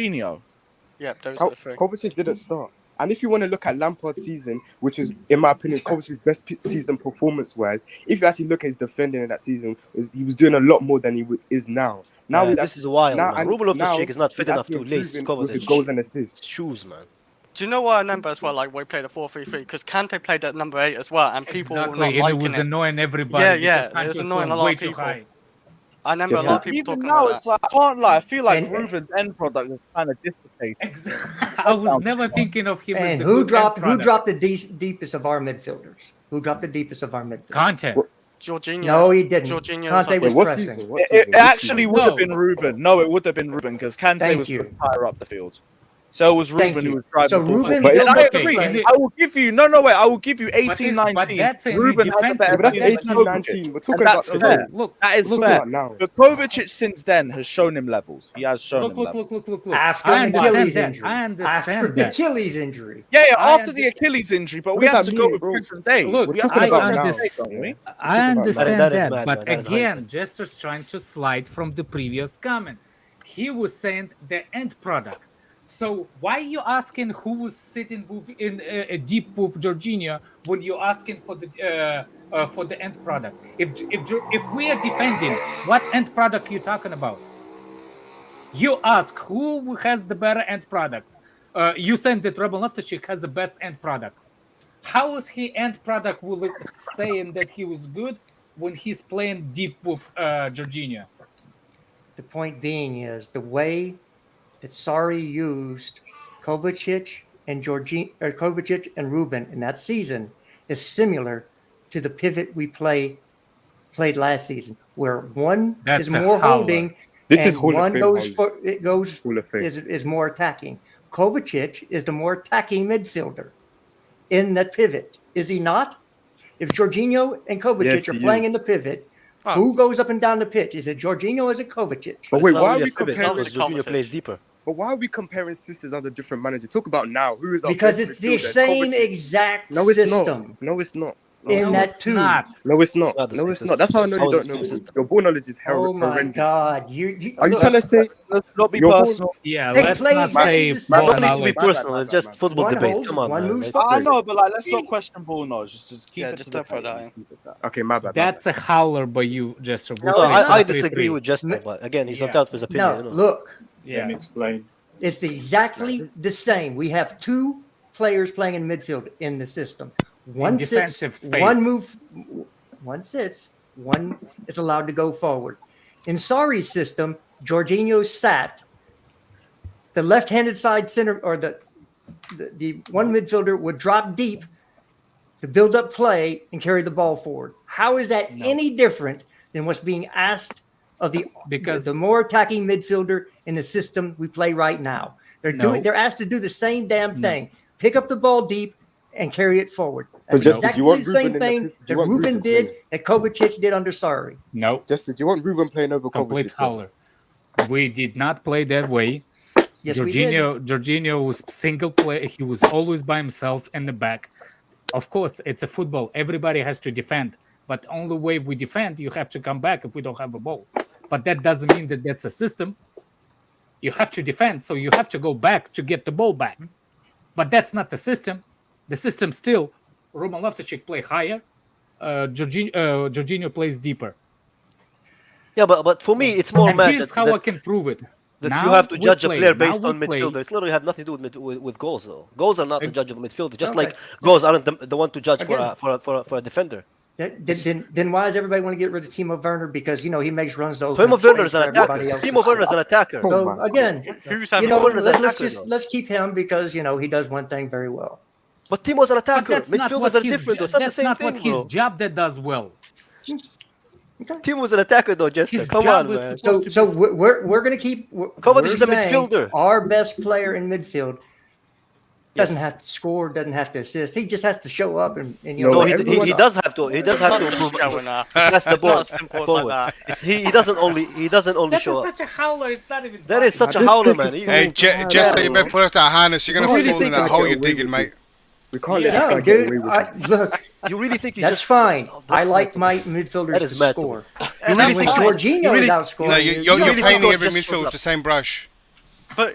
Jorginho. Yeah, those are the three. Kovacic didn't start. And if you want to look at Lampard's season, which is, in my opinion, Kovacic's best season performance-wise, if you actually look at his defending in that season, he was doing a lot more than he is now. Now this is wild, man. Ruben now Loftus-Cheek is not fit he's enough to actually lace improving with his goals and assists. shoes, man. Do you know what I remember as well? Like we played a 4-3-3 because Kante played at number 8 as well, and people were not Exactly, and liking it was it. annoying everybody. Yeah, because it was Kante annoying a going lot way of too people. high. I remember a lot of people Even talking now, about it's like I can't lie. I feel like And- Ruben's end product is kind of dissipated. I was never thinking of him as And the who good dropped end who product. dropped the deepest of our midfielders? Who dropped the deepest of our midfielders? Content. Jorginho. No, he didn't. Jorginho Conte was What pressing. season? It actually would have No. been Ruben. No, it would have been Ruben because Kante Thank was you. put higher up the field. So it was Thank Ruben who you. was driving So the ball Ruben forward. And built I up the agree. play. I will give you wait. I will give you 18, But 19. that's only Ruben has a defensive. better But that's season than 18, Kovacic. 19. We're talking And about that's the fair. Look, That is look fair. about now. But Kovacic since then has shown him levels. He has shown him look. levels. After I an understand Achilles that. injury. I After understand the that. Achilles injury. Yeah, I after the Achilles injury, but What we does have that to go mean, with bro? present day. Look, we have to talking go about with now. present day, don't we? I understand That is that, mad, but man. That is again, hindsight. Jester's trying to slide from the previous comment. He was saying the end product. So why are you asking who was sitting in a deep with Jorginho when you're asking for the end product? If we are defending, what end product you talking about? You ask who has the better end product. You saying that Romelu Loftus-Cheek has the best end product. How is he end product saying that he was good when he's playing deep with Jorginho? The point being is the way that Sarri used Kovacic and Kovacic and Ruben in that season is similar to the pivot we played last season, where one That's is a more howler. holding This and is Hall of one Fame, goes Holmes. Hall of Fame. is more attacking. Kovacic is the more attacking midfielder in that pivot, is he not? If Jorginho and Kovacic Yes, are he playing in is. the pivot, who goes up and down the pitch? Is it Jorginho or is it Kovacic? But wait, It's not why are really we a pivot, comparing? because Jorginho plays deeper. But why are we comparing systems under different managers? Talk about now. Who is our Because best it's the midfielder? same Kovacic. exact No, it's system not. No, it's not. in that it's two. not. No, it's not. It's not the No, same it's system. not. That's how I know How you is don't it know. the same Ball. system? Your ball knowledge is Oh my horrendous. God! Are you trying to say? Let's not be Your ball- personal. Yeah, They let's play not exactly say the same. ball Don't need to be knowledge. personal. It's just football One debates. holds, Come on, one man. moves Like, I forward. know, but like, let's not question ball knowledge. Just keep Yeah, it just to the don't put that point. in. Okay, my bad. That's a howler by you, Jester. No, No, it's not. I 3-3. disagree with Jester, but again, he's Yeah. entitled to his opinion. No, You know. look, Yeah. Explain. it's exactly the same. We have two players playing in midfield in the system. One sits, defensive space. one sits, one is allowed to go forward. In Sarri's system, Jorginho sat. The left-handed side center, or the one midfielder would drop deep to build up play and carry the ball forward. How is that any different than what's being asked of Because- the more attacking midfielder in the system we play right now? They're asked to do the same damn thing. Pick up the ball deep and carry it forward. That's Justin, exactly you want the Ruben same in the thing pit- that you want Ruben Ruben did, playing? that Kovacic did under Sarri. No, Justin, do you want Ruben playing over complete Kovacic? howler. We did not play that way. Yes, we did. Jorginho was single play. He was always by himself in the back. Of course, it's a football. Everybody has to defend. But only way we defend, you have to come back if we don't have a ball. But that doesn't mean that that's a system. You have to defend, so you have to go back to get the ball back. But that's not the system. The system still, Romelu Loftus-Cheek play higher. Jorginho plays deeper. Yeah, but for me, it's more And mad here's that, how that, I can prove it. that Now you have to we judge a play. player Now based we on play. midfielder. It's literally have nothing to do with goals, though. Goals are not the judge of a midfielder. Just Okay. like goals aren't the one to judge Again. for a defender. Then why does everybody want to get rid of Timo Werner? Because he makes runs to open Timo up Werner space is an for everybody attacker. else. Timo Werner is an attacker. So again, Who's you having know, Werner's an let's attacker, just though. let's keep him because he does one thing very well. But Timo's an But attacker. that's not Midfielders what are his different. jo- It's not the that's same not thing, what his bro. job that does well. Timo's an attacker, though, Jester. His Come job on, is man. supposed So to be we're going to keep. Kovacic we're is a saying midfielder. Our best player in midfield doesn't Yes. have to score, doesn't have to assist. He just has to show up and No, he everyone- does have to. He does have to improve. Showing up. That's the It's ball not as simple as forward. like It's- he doesn't only That show is up. such a howler. It's not even. That is such a This howler, take man. is He- so Hey, bad, Jester, you bro. better put out that harness. You're gonna Why do you fall in think that I hole get you're away digging, with mate. We can't let No, this guy get dude. away with this. Look, You really think you that's just fine. Oh, I that's like mad. my midfielders That to is mad, though. score. You And really when think Jorginho you really- is outscoring No, you, you're really painting think every just midfielder with up. the same brush. But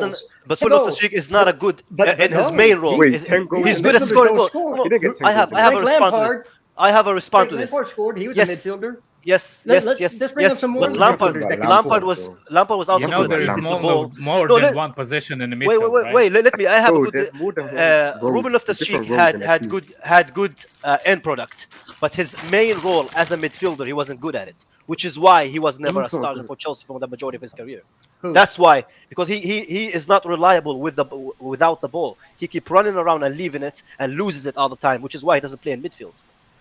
doesn't. goals. But 10 Loftus-Cheek is not a good in his main role. Wait, He's 10 goals he's in good at midfielder scoring don't goals. score. No, He didn't get 10 I have goals I in have a Frank response to Lampard. this. I have a response Frank to this. Lampard scored. He was Yes. a midfielder. Yes, Let's bring on some more but Lampard, midfielders that can Lampard score. was Lampard was also You know, good there with is the more ball. than one position in the Wait, midfield, right? wait. Let me. I have a No, good. there's more than one role. Ruben There's Loftus-Cheek different roles in the team. had good end product. but his main role as a midfielder, he wasn't good at it, which is why he was never a Who's not starter good? for Chelsea for the majority of his career. Who? That's why, because he is not reliable without the ball. He keep running around and leaving it and loses it all the time, which is why he doesn't play in midfield.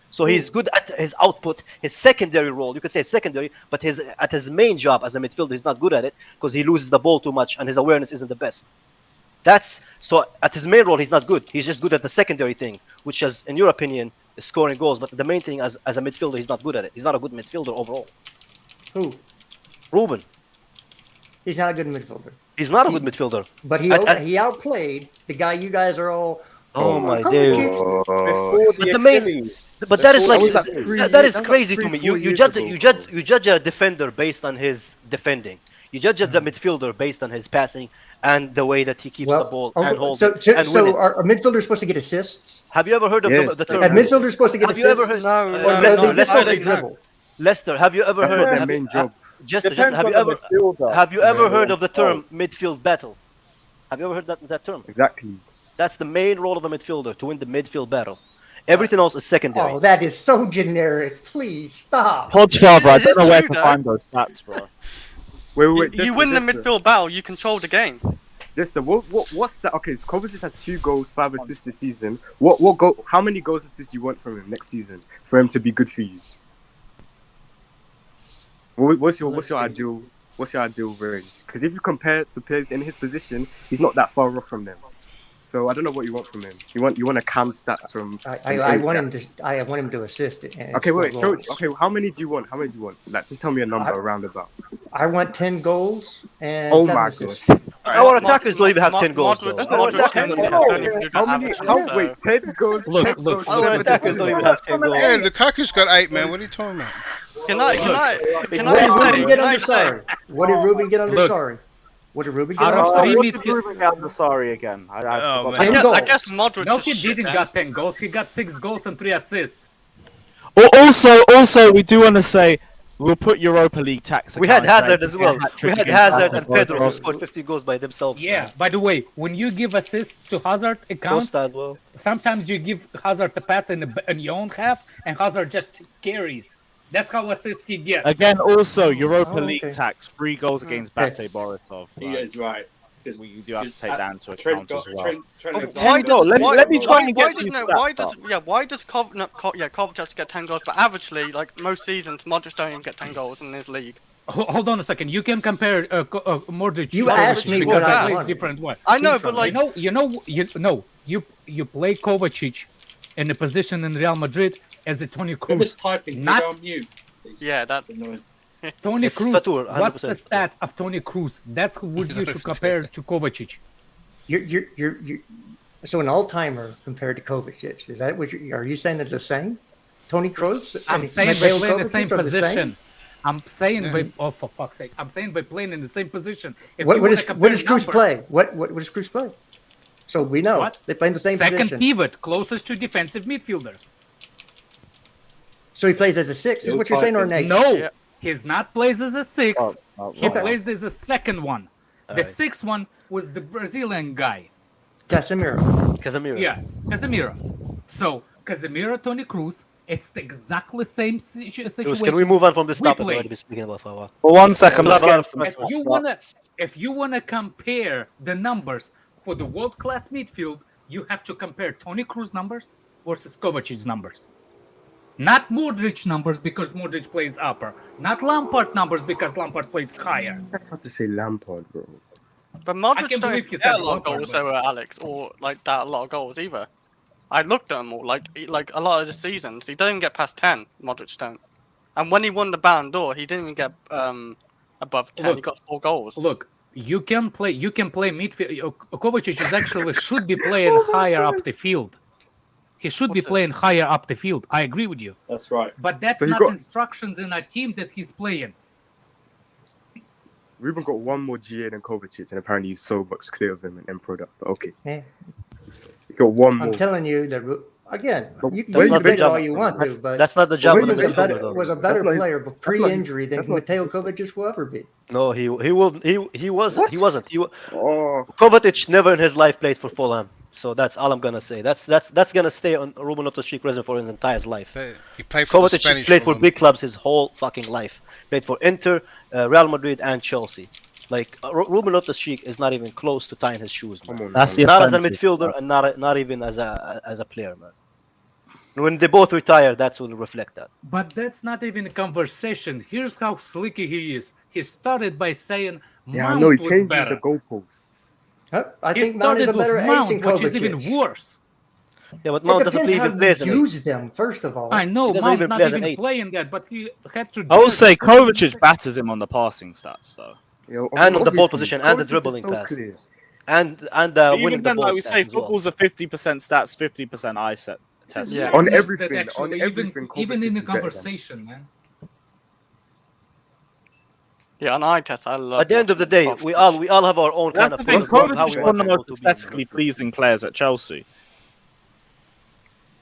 So he's good at his output, his secondary role. You could say secondary, but at his main job as a midfielder, he's not good at it because he loses the ball too much and his awareness isn't the best. So at his main role, he's not good. He's just good at the secondary thing, which is, in your opinion, is scoring goals. But the main thing as a midfielder, he's not good at it. He's not a good midfielder overall. Who? Ruben. He's not a good midfielder. He's not a good midfielder. But he outplayed the guy you guys are all. Oh my days! But that is crazy to me. You judge a defender based on his defending. You judge the midfielder based on his passing and the way that he keeps the ball and holds it and win it. So are midfielders supposed to get assists? Have you ever heard of the term? Are midfielders supposed to get Have assists? you ever heard? No. Lester, have you ever That's heard? not their main job. Have you ever heard of the term midfield battle? Have you ever heard that term? Exactly. That's the main role of a midfielder, to win the midfield battle. Everything else is secondary. Oh, that is so generic. Please stop. Podfather, I don't know where to find those stats, bro. Wait. You win the midfield battle, you control the game. What's that? Okay, so Kovacic had 2 goals, 5 assists this season. What goal? How many goals assists do you want from him next season for him to be good for you? What's your ideal range? Because if you compare to players in his position, he's not that far off from them. So I don't know what you want from him. You want a cam stats from. I want him to assist it. Okay, wait. Okay, how many do you want? Like, just tell me a number around about. I want 10 goals and. Oh my gosh. Our attackers don't even have 10 goals. Wait, 10 goals. Look. Our attackers don't even have 10 goals. Yeah, Lukaku's got 8, man. What are you talking about? What did Ruben get under Sorry? What did Ruben get? Out of 3 Ruben got the sorry again. I guess Modric. No, he didn't got 10 goals. He got 6 goals and 3 assists. Also, we do want to say we'll put Europa League tax. We had Hazard as well. We had Hazard and Pedro who scored 50 goals by themselves. Yeah. Man. By the way, when you give assist to Hazard, it counts. Well. Sometimes you give Hazard the pass in your own half, and Hazard just carries. That's how assists he gets. Again, also Europa League tax, 3 goals against Bate Borisov. He is right. We do have to take that into account as well. Let me try and get why does Kovacic has to get 10 goals, but averagely, like most seasons, Modric don't even get 10 goals in this league. Hold on a second. You can compare Modric. You asked me because what I plays different way. I know, but like you play Kovacic in a position in Real Madrid as a Toni Kroos. Not mute. Yeah, that. Toni Kroos. What's the stats of Toni Kroos? That's what you should compare to Kovacic. You're so an all-timer compared to Kovacic. Is that what are you saying? It's the same? Toni Kroos. I'm saying they play in the same position. I'm saying for fuck's sake. I'm saying by playing in the same position. What does Kroos play? What does Kroos play? So we know they play in the same position. Second pivot, closest to defensive midfielder. So he plays as a 6, is what you're saying, or an 8? No, he's not plays as a 6. He plays as a second one. The 6th one was the Brazilian guy. Casemiro. Yeah, Casemiro. So, Casemiro, Toni Kroos, it's the exactly same situation. Can we move on from this topic? We've been speaking about for a while. For 1 second, if you wanna compare the numbers for the world-class midfield, you have to compare Toni Kroos numbers versus Kovacic's numbers. Not Modric numbers because Modric plays upper. Not Lampard numbers because Lampard plays higher. That's hard to say Lampard, bro. But Modric don't get a lot of goals, though, Alex, or like that a lot of goals either. I looked at them all, like a lot of the seasons, he doesn't get past 10. Modric don't. And when he won the Ballon d'Or, he didn't even get above 10. He got 4 goals. Look, you can play midfield. Kovacic is actually should be playing higher up the field. He should be playing higher up the field. I agree with you. That's right. But that's not instructions in a team that he's playing. Ruben got 1 more GA than Kovacic, and apparently he's so much clear of him in end product. But okay. Yeah. He got 1 more. I'm telling you that, again, you can That's debate all you want to, but that's not the job of the Ruben midfielder. was a better player pre-injury than Mateo Kovacic will ever be. No, he wasn't. Kovacic never in his life played for Fulham. So that's all I'm gonna say. That's gonna stay on Ruben Loftus-Cheek resume for his entire life. He played for the Kovacic Spanish played for for big clubs his whole fucking life. Played for Inter, Real Madrid, and Chelsea. Like Ruben Loftus-Cheek is not even close to tying his shoes, man. That's the Not as a offensive midfielder and not even as a player, man. When they both retire, that's when reflect that. But that's not even a conversation. Here's how slicky he is. He started by saying Yeah, Mount I know he was changes better. the goalposts. I He think Mount is started a better with eight Mount, than which is even Kovacic. worse. Yeah, but It Mount doesn't depends even how play as an you eight. use them, first of all. I know He doesn't Mount even not play as an even eight. playing that, but he had to. I would say put him in Kovacic batters him on the passing stats, though. Yo, And on the ball obviously, position and the Kovacic is dribbling so pass. clear. And But winning even the then, ball like we say, stats as well. football's a 50% stats, 50% eye set test. Yeah, On he missed everything, that on actually, everything, even Kovacic in the is better than. conversation, man. Yeah, on eye test, I love. At the end of the day, we all have our own kind That's of the thing. philosophy of how Kovacic we is one want of the people most to be. aesthetically pleasing players at Chelsea.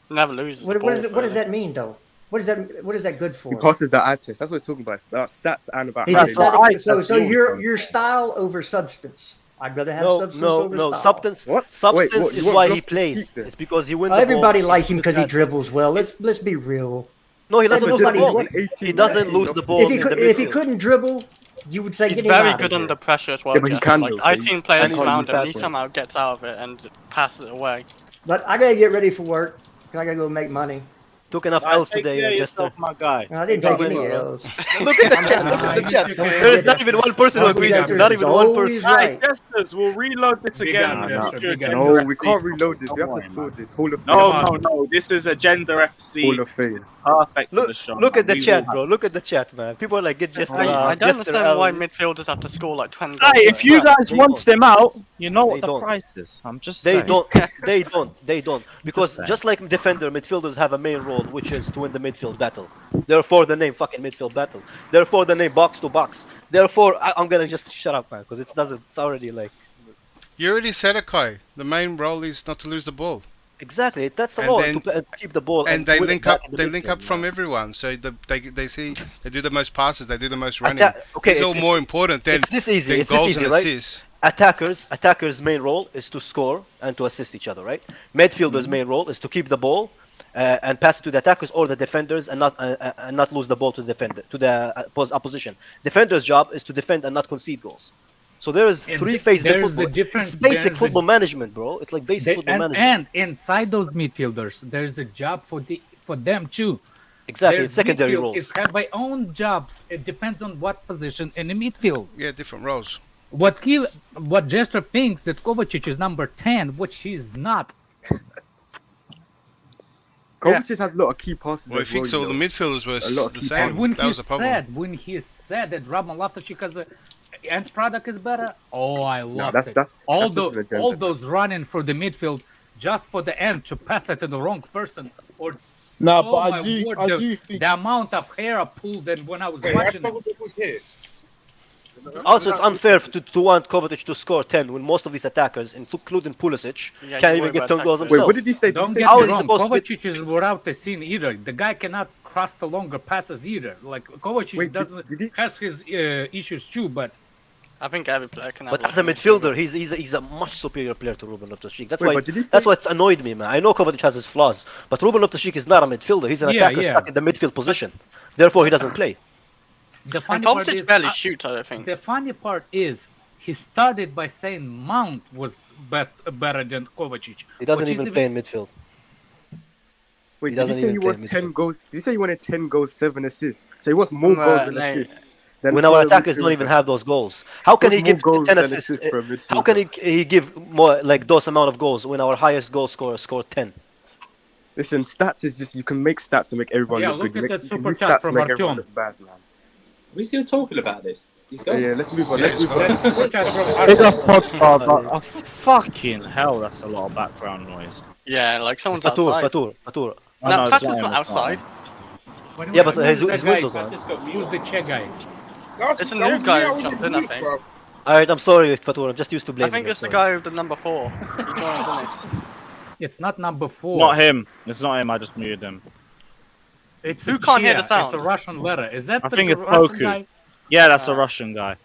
Never loses. What does that mean, though? What is that good He for? passes the eye test. That's what we're talking about. It's about stats and about He's how they aesthetic, look. so your style over substance. I'd rather have substance over style. Substance. What? Substance Wait, what, is you want why he Bluff to plays. keep them? It's because he wins the ball. Everybody likes him He because he passes. dribbles well. Let's be real. No, he doesn't lose the Nobody- ball. won 18 He doesn't 19 lose the off ball If he in could, the if he midfield. couldn't dribble, you would say He's get him very out good of here. under pressure as well. Yeah, but he Jeff. can, Like, though, so I've he- seen players and he surround him, and he passes. somehow gets out of it and passes it away. But I gotta get ready for work. I gotta go make money. Took enough Right, L's take today, care of Jester. yourself, my guy. I didn't Go take any ahead, bro. L's. Look at the chat. Look at the chat. There is not even one person who agrees with you. Not even one person. Right, Jesters, we'll reload this Big again. up, in Jester, future big up. Agenda No, we FC. can't reload this. We have Don't to worry, store man. this. Hall of Fame. No. This is Agenda FC. Hall of Fame. Perfect for the show. Look at man. the We chat, will bro. have- Look at the chat, man. People are like, get Jester out. I don't Jester understand why out. midfielders have to score like 10 goals. Hey, if you Bruh, guys they want don't. him out, you know They what the don't. price is. I'm just They saying. don't. They don't. Because saying. just like defender, midfielders have a main role, which is to win the midfield battle. Therefore, the name fucking midfield battle. Therefore, the name box to box. Therefore, I'm gonna just shut up, man, because it's already like. You already said it, Kai. The main role is not to lose the ball. Exactly, that's the And role, then- to keep the ball. And they win it link back up. in the They link midfield, up from man. everyone. So they do the most passes. They do the most running. Okay, it's all more important than it's this easy. than It's this goals easy, and right? assists. Attackers' main role is to score and to assist each other, right? Midfielders' main role is to keep the ball and pass it to the attackers or the defenders and not lose the ball to the opposition. Defender's job is to defend and not concede goals. So there is And three phases in there's football. the difference. It's basic There's football management, bro. It's like basic football management. And inside those midfielders, there's a job for them too. Exactly, There's it's secondary midfield roles. is have by own jobs. It depends on what position in the midfield. Yeah, different roles. What Jester thinks that Kovacic is number 10, which he's not. Kovacic has a lot of key passes. Well, I as think well, so. you The know. midfielders were A lot of the key same. And when That was a problem. when he said that Roman Loftus-Cheek has a end product is better, I love that's- it. that's all just an agenda. all those running for the midfield just for the end to pass it to the wrong person or. Nah, Oh but I my do, word, I the, do think the amount of hair I pulled and when I was watching it. Also, it's unfair to want Kovacic to score 10 when most of these attackers, including Pulisic, Yeah, can't you even worry get about 10 goals taxes. themselves. Wait, what did he say? Did Don't he say get How me is he wrong. supposed to be- Kovacic is without the scene either. The guy cannot cross the longer passes either. Like Kovacic Wait, doesn't did he- has his issues too, but I think every player can have. But like as a a midfielder, he's a much superior player to Ruben Loftus-Cheek. That's Wait, why but did he say- that's what's annoyed me, man. I know Kovacic has his flaws, but Ruben Loftus-Cheek is not a midfielder. He's an Yeah, attacker yeah. stuck in the midfield position. Therefore, he doesn't play. the And funny part Kovacic is barely shoots, I don't think. the funny part is he started by saying Mount was better than Kovacic. He doesn't which is even play in midfield. Wait, He did he doesn't say he even play was midfield. 10 goals? Did he say he wanted 10 goals, 7 assists? So he wants more goals than no. assists. than When for our a attackers don't midfielder. even have those goals, how can What's he more give goals 10 than assists? assists for a How can midfielder? he give more like those amount of goals when our highest goal scorer scored 10? Listen, stats is just, you can make stats to make everyone Yeah, look look good. You at make, that you can super use chat stats to from make everyone Artyom. look bad, man. Are we still talking about this? He's gone. Yeah, let's move on. Let's move That on. super chat from Big Artyom. off Podstar, but oh, fucking hell, that's a lot of background noise. Yeah, like someone's Fatur. outside. I No, know, it's Fatur's him, not it's outside. Yeah, but Who's his that windows guy? are. Who's the Czech guy? It's a new guy who jumped in, I think. Alright, I'm sorry, Fatur. I'm just used to I blaming think you, it's the sorry. guy with the number 4. He joined, didn't he? It's not number 4. Not him. It's not him. I just muted him. It's Who a can't hear the Chia. sound? It's a Russian letter. Is that I the think it's Russian Poku. guy? Yeah, that's a Russian guy.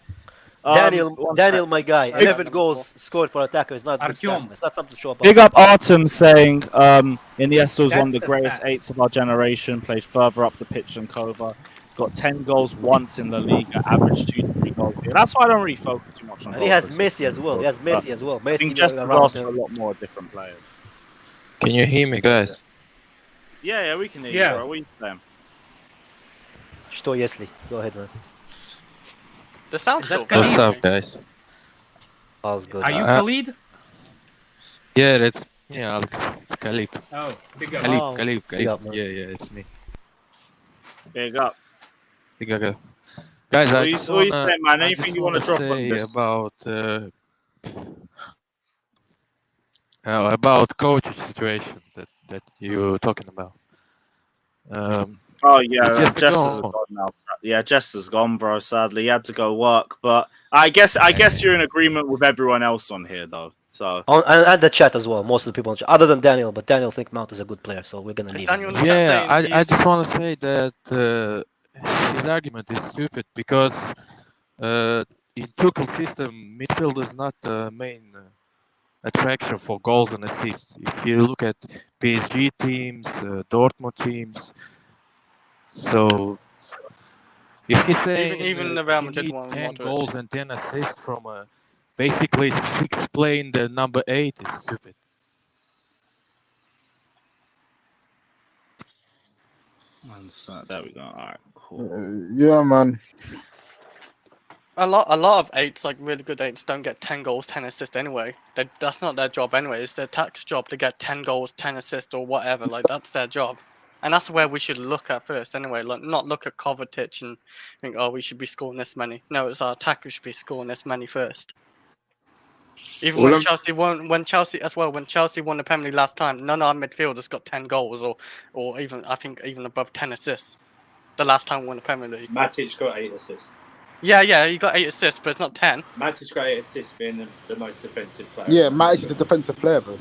Daniel, my guy, 11 goals scored for attacker is not good stat. It's not something to show about. Big up Artem saying Iniesta was one of the That's the greatest stat. eights of our generation, played further up the pitch than Kova, got 10 goals once in La Liga, averaged 2 to 3 goals a year. That's why I don't really focus too much on And he goals has for Messi as well. He has Messi as well. I think Messi just around asked for him. a lot more different players. Can you hear me, guys? Yeah, we can hear Yeah. you, bro. What are you saying? Что если? Go ahead, man. The sound's still What's good. up, guys? All's good. Are you Khalid? Yeah, that's me, Alex. It's Khalid. Oh, big up. Khalid. Big up, man. Yeah, it's me. Big up. Big up. Guys, What I you just saying, wanna, man? I Anything just you wanna wanna drop on say this? about coaching situation that you're talking about. Oh yeah, It's Jester's gone. gone now. Yeah, Jester's gone, bro. Sadly, he had to go work. But I guess you're in agreement with everyone else on here, though. So And the chat as well. Most of the people in the chat, other than Daniel, but Daniel think Mount is a good player, so we're gonna leave him. Yeah, I just want to say that his argument is stupid because in Tuchel system, midfield is not the main attraction for goals and assists. If you look at PSG teams, Dortmund teams, so if he's saying Even the Real he Madrid need one, 10 Modric. goals and 10 assists from basically 6 playing the number 8 is stupid. there we go. All right, cool. Yeah, man. A lot of eights, like really good eights, don't get 10 goals, 10 assists anyway. That's not their job anyway. It's their tax job to get 10 goals, 10 assists or whatever. Like that's their job, and that's where we should look at first anyway. Like not look at Kovacic and think, oh, we should be scoring this many. No, it's our attacker should be scoring this many first. Even when Chelsea won, when Chelsea won the Premier League last time, none of our midfielders got 10 goals or even I think even above 10 assists. The last time we won the Premier League. Matic got 8 assists. Yeah, he got 8 assists, but it's not 10. Matic got 8 assists, being the most defensive player. Yeah, Matic is a defensive player, though.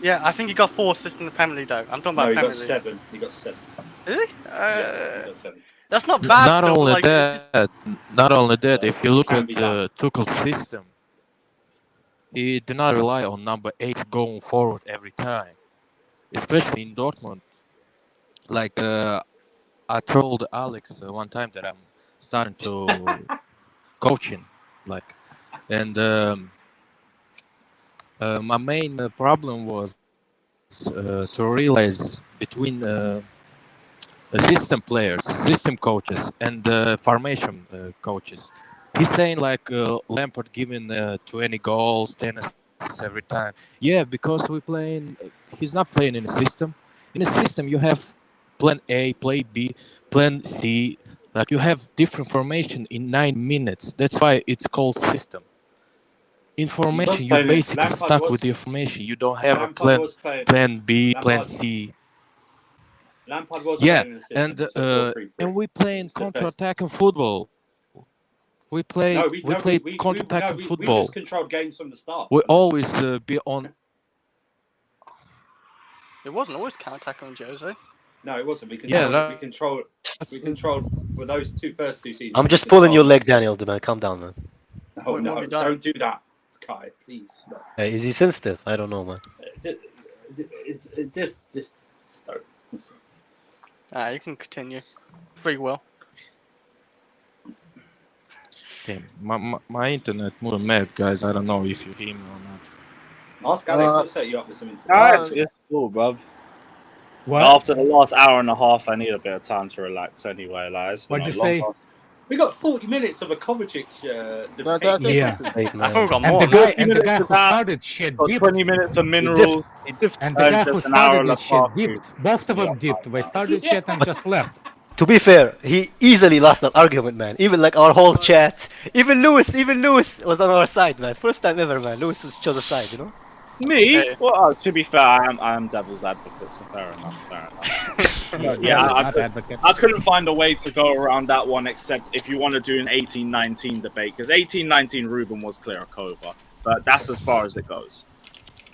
Yeah, I think he got 4 assists in the Premier League, though. I'm talking about No, he Premier got League. 7. He got 7. Did he? Yeah, he got 7. That's not bad. Not still, only like, it's that, if you look can at be done. Tuchel's system, he do not rely on number 8 going forward every time, especially in Dortmund. Like I told Alex one time that I'm starting to coaching, like, and my main problem was to realize between system players, system coaches, and formation coaches. He's saying like Lampard giving 20 goals, 10 assists every time. Yeah, because he's not playing in a system. In a system, you have plan A, plan B, plan C. Like you have different formation in 9 minutes. That's why it's called system. In formation, you're basically stuck with the information. You don't have a plan B, plan C. Lampard was Yeah, playing in a system, and so 4-3-3. and we playing It's the best. counter-attacking football. We played counter-attacking we football. just controlled games from the start. We always be on. It wasn't always counter-attacking on Jose. No, it wasn't. We Yeah, controlled for those first two seasons. I'm just pulling your leg, Daniel. Man, calm down, man. Oh, What no, have you done? don't do that, Kai, please. No. Hey, is he sensitive? I don't know, man. Just don't. You can continue. Free will. Damn, my internet moved mad, guys. I don't know if you hear me or not. Ask Alex to set you up with some internet. Nice, it's cool, bruv. What? After the last hour and a half, I need a bit of time to relax anyway. Like, it's been What'd a you long say? half- We got 40 minutes of a Kovacic debate. Yeah. Hey, I thought we man. got And more. the guy, Minutes and the guy of who that, started shit got dipped. 20 minutes of minerals. And the guy who just an hour started this shit Lukaku. dipped. Both of them dipped. They started shit and just left. To be fair, he easily lost that argument, man. Even like our whole chat. Even Lewis was on our side, man. First time ever, man. Lewis chose a side, you know? Me? Hey. Well, to be fair, I am devil's advocate, so fair enough. I couldn't find a way to go around that one except if you want to do an 18-19 debate, because 18-19 Ruben was clear Kova, but that's as far as it goes.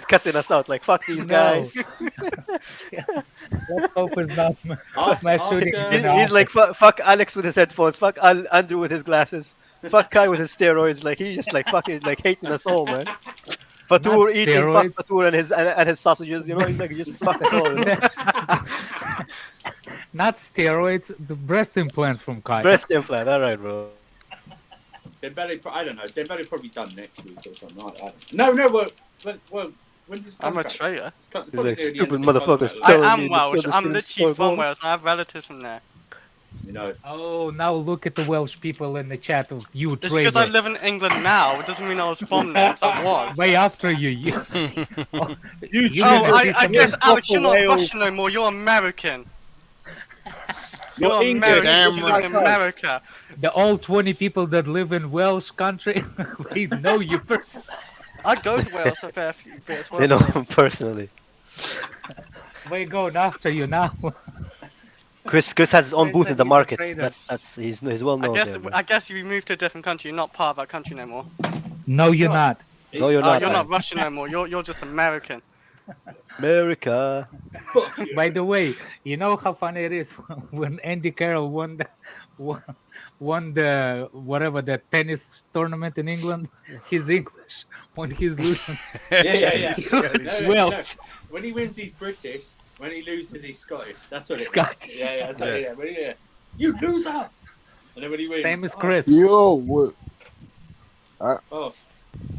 head cussing us out like fuck these No. guys. Let's hope it's not He's my shooting. like fuck Alex with his headphones, fuck Andrew with his glasses. Fuck Kai with his steroids. Like he just like fucking like hating us all, man. Fatur Not eating steroids. Fatur and his sausages. You know, he's like just fuck us all. You know? Not steroids, the breast implants from Kai. Breast implant. All right, bro. Dembele, I don't know. Dembele probably done next week or something. I don't know. No, well, when does I'm a contract? traitor. It's got- He's probably like near the end stupid of his motherfuckers. contract, I telling me am the Welsh. furthest I'm thing is literally so from cool. Wales. I have relatives from there. You know. Oh, now look at the Welsh people in the chat of you Just because I traitor. live in England now, it doesn't mean I was from there. 'Cause I was. Way after you. You Oh, didn't I see some guess Alex, you're not Wales. Russian no more. You're American. You're You're English. American. Damn You live in right. America. the all 20 people that live in Welsh country, we know you personally. I go to Wales a fair few bits. They know him personally. We're going after you now. Chris has his own They booth said in the he's a market. traitor. He's well known there. Man. I guess if you move to a different country, you're not part of that country no more. No, you're not. No, you're Oh, not. you're man. not Russian no more. You're just American. America. By the way, you know how funny it is when Andy Carroll won the whatever the tennis tournament in England. He's English when he's losing. Yeah. Welsh. When he wins, he's British. When he loses, he's Scottish. That's what it is. Scottish. Yeah. That's what, yeah. Yeah. You loser. And then when he wins, Same as Chris. Yo, what? Oh,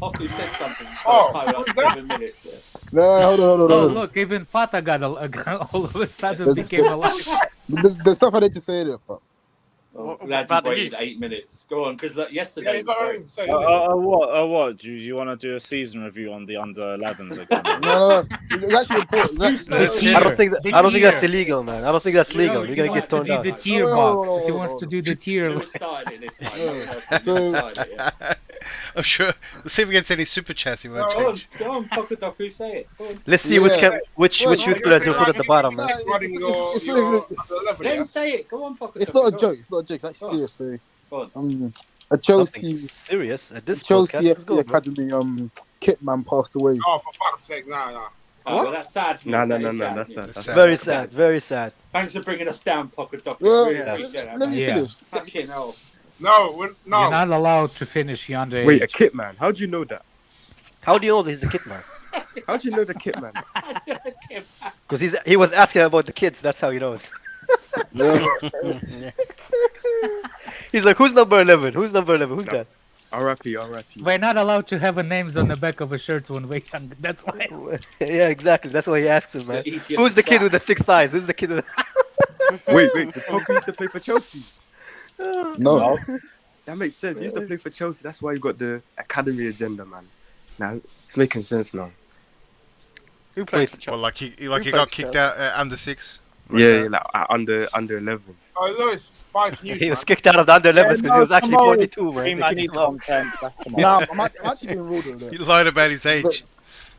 Hoku said something. Oh, Like what's that? 7 minutes. Yeah. No, hold on. So look, even Fata got all of a sudden became alive. There's stuff I need to say there, but Oh, glad about you the waited youth? 8 minutes. Go on, because yesterday. Yeah, you got was great. What? Do you want to do a season review on the under 11s again? no. It's actually important. It's actually, I don't think that's tier. illegal, man. I don't think that's You know, legal. he You're gonna wants get to thrown Do down. the tier Oh, box. hold on, He hold wants on. to do the tier. Lewis started it this time. So- Lewis started it, yeah. I'm sure. Let's see if we get any super chats. He Go won't on, change. go on, Pocodoku, say it. Go on. Let's see Yeah. which Well, youth players you put at the bottom, man. Running your it's not even- level, Let yeah? him say it. Go on, Pocodoku. it's not a go joke. It's not a joke. It's actually Oh. serious. So, on. Go on. a Chelsea Something serious at this Chelsea podcast. Let's FC go, bro. Academy Kitman passed away. Oh, for fuck's sake, nah. Oh, well, that's sad. No, That is that's yeah. sad. That's Very That's sad. Very sad. Thanks for bringing us down, Pocodoku. Well, Really appreciate that. let me Yeah. finish. Fucking hell. No, You're no. not allowed to finish yonder. Wait, a kit man. How do you know that? How do you know that he's a kid, man? How do you know the kit man? Because he was asking about the kids. That's how he knows. He's like, who's number 11? Who's number 11? Who's that? R.I.P. We're not allowed to have names on the back of a shirt when we're young. That's why. Yeah, exactly. That's why he asks him, man. Easier Who's to the kid track. with the thick thighs? Who's the kid with Wait. The Poku used to play for Chelsea. the... No. That makes sense. He used to play for Chelsea. That's why you got the academy agenda, man. Now it's making sense now. Who played for Well, Chelsea? like he Who got played kicked for out under 6. Yeah, like under 11s. Oh, Lewis, Spice News, He was man. kicked out of the under 11s because Yeah, he was no, actually come on. 42, man. They I kicked need him out. content. That's come on. Nah, I'm actually being rude with He it. lied about his age.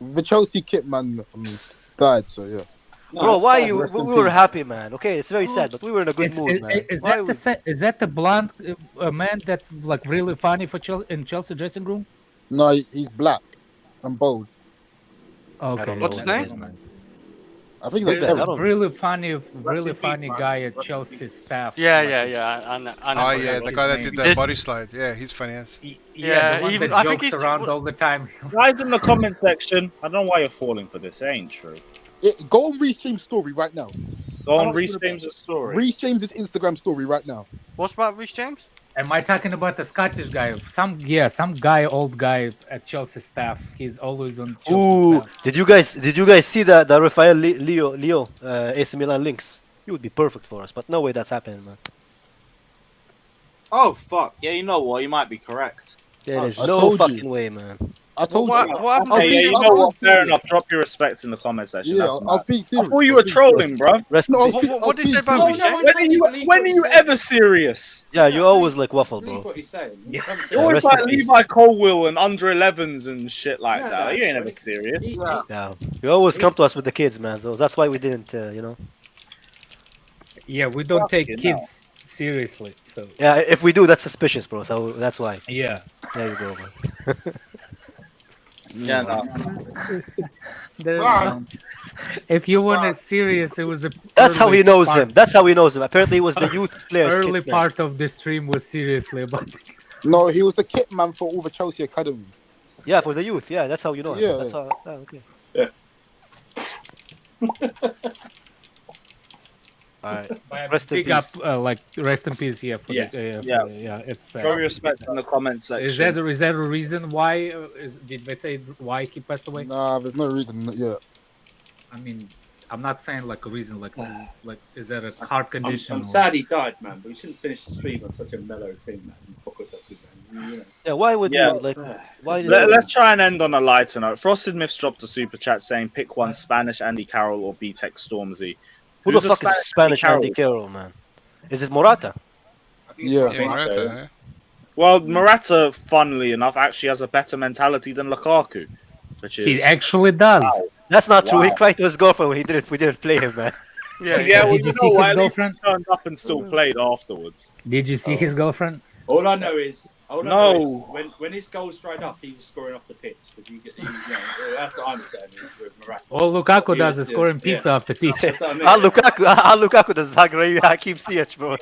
The Chelsea Kitman died, so yeah. No, Bro, it's why sad. you? Rest in We were peace. happy, man. Okay, it's very sad, but we were in a good It's- mood, man. Is Why is that the blonde man that like really funny for Chelsea in Chelsea dressing room? No, he's black and bold. I Okay. don't know What's what his it name? is, man. I think he's like There's I a don't- really funny in peace, man. guy at Rest in Chelsea peace. staff. Yeah, Like, I know. Oh forgot yeah, his the guy that name. did the This- body slide. Yeah, he's funny as. Yeah, the one even- that I think jokes he's- around all the time. Guys in the comment section, I don't know why you're falling for this. It ain't true. Go on Reece James' story right now. Go on How much Reece would it be? James' story. Reece James' Instagram story right now. What about Reece James? Am I talking about the Scottish guy? Some old guy at Chelsea staff. He's always on Chelsea Ooh, staff. did you guys see the Rafael Leo AC Milan links? He would be perfect for us, but no way that's happening, man. Oh fuck! Yeah, you know what? You might be correct. There is I no told you. fucking way, man. I told What- you. what happened I was to Hey, yeah, being- you I know was what? being Fair serious. enough. Drop your respects in the comment section. Yeah, That's I was mad. being I serious. thought you I were was being trolling, serious. bruv. Rest No, I was in being, peace. I was What did being you say about serious. Reece James? When are you ever serious? Yeah, you always like waffle, Believe bro. what he's saying. You're Yeah, always rest like in peace. Levi Colwill and under 11s and shit like Yeah, that. man. You ain't ever serious. Yeah. Yeah, you always come to us with the kids, man. So that's why we didn't, you know. Yeah, we don't take Fucking kids seriously. So Yeah, if we do, that's suspicious, bro. So that's why. yeah. There you go, man. Yeah, no. There's Plus, if you want it serious, it was a. That's how early he knows part- him. That's how he knows him. Apparently, it was the youth players. Early kid, man. part of the stream was seriously about. No, he was the kit man for all the Chelsea academy. Yeah, for the youth. Yeah, that's how you know. Yeah. That's how. Okay. Yeah. Alright. But Rest in big up, peace. rest in peace. Yeah, for Yes. yeah, it's Show respect in the comments section. Is that a reason why? Did they say why he passed away? Nah, there's no reason yet. I mean, I'm not saying like a reason, is that a heart condition? I'm sad he died, man, but we shouldn't finish the stream on such a mellow thing, man. Yeah, why would Yeah. you like? Why? Let's try and end on a lighter note. Frosted Myths dropped a super chat saying, "Pick one: Spanish Andy Carroll or B-Tech Stormzy." Who Who's the a fuck is Spanish Andy Carroll, man? Is it Morata? Yeah. Morata, Well, Morata, funnily enough, actually has a better mentality than Lukaku, which is He actually does. Wow. That's not true. He Wow. cried to his girlfriend when we didn't play him, man. Yeah, well, Did you you see know his what? At least he girlfriend? turned up and still played afterwards. Did you see his girlfriend? All I know is, No. when his goals dried up, he was scoring off the pitch. That's what I'm saying with Morata. All Lukaku He does was, is scoring yeah. pizza off the pitch. That's what I mean. Lukaku does Hakim Ziyech, bro.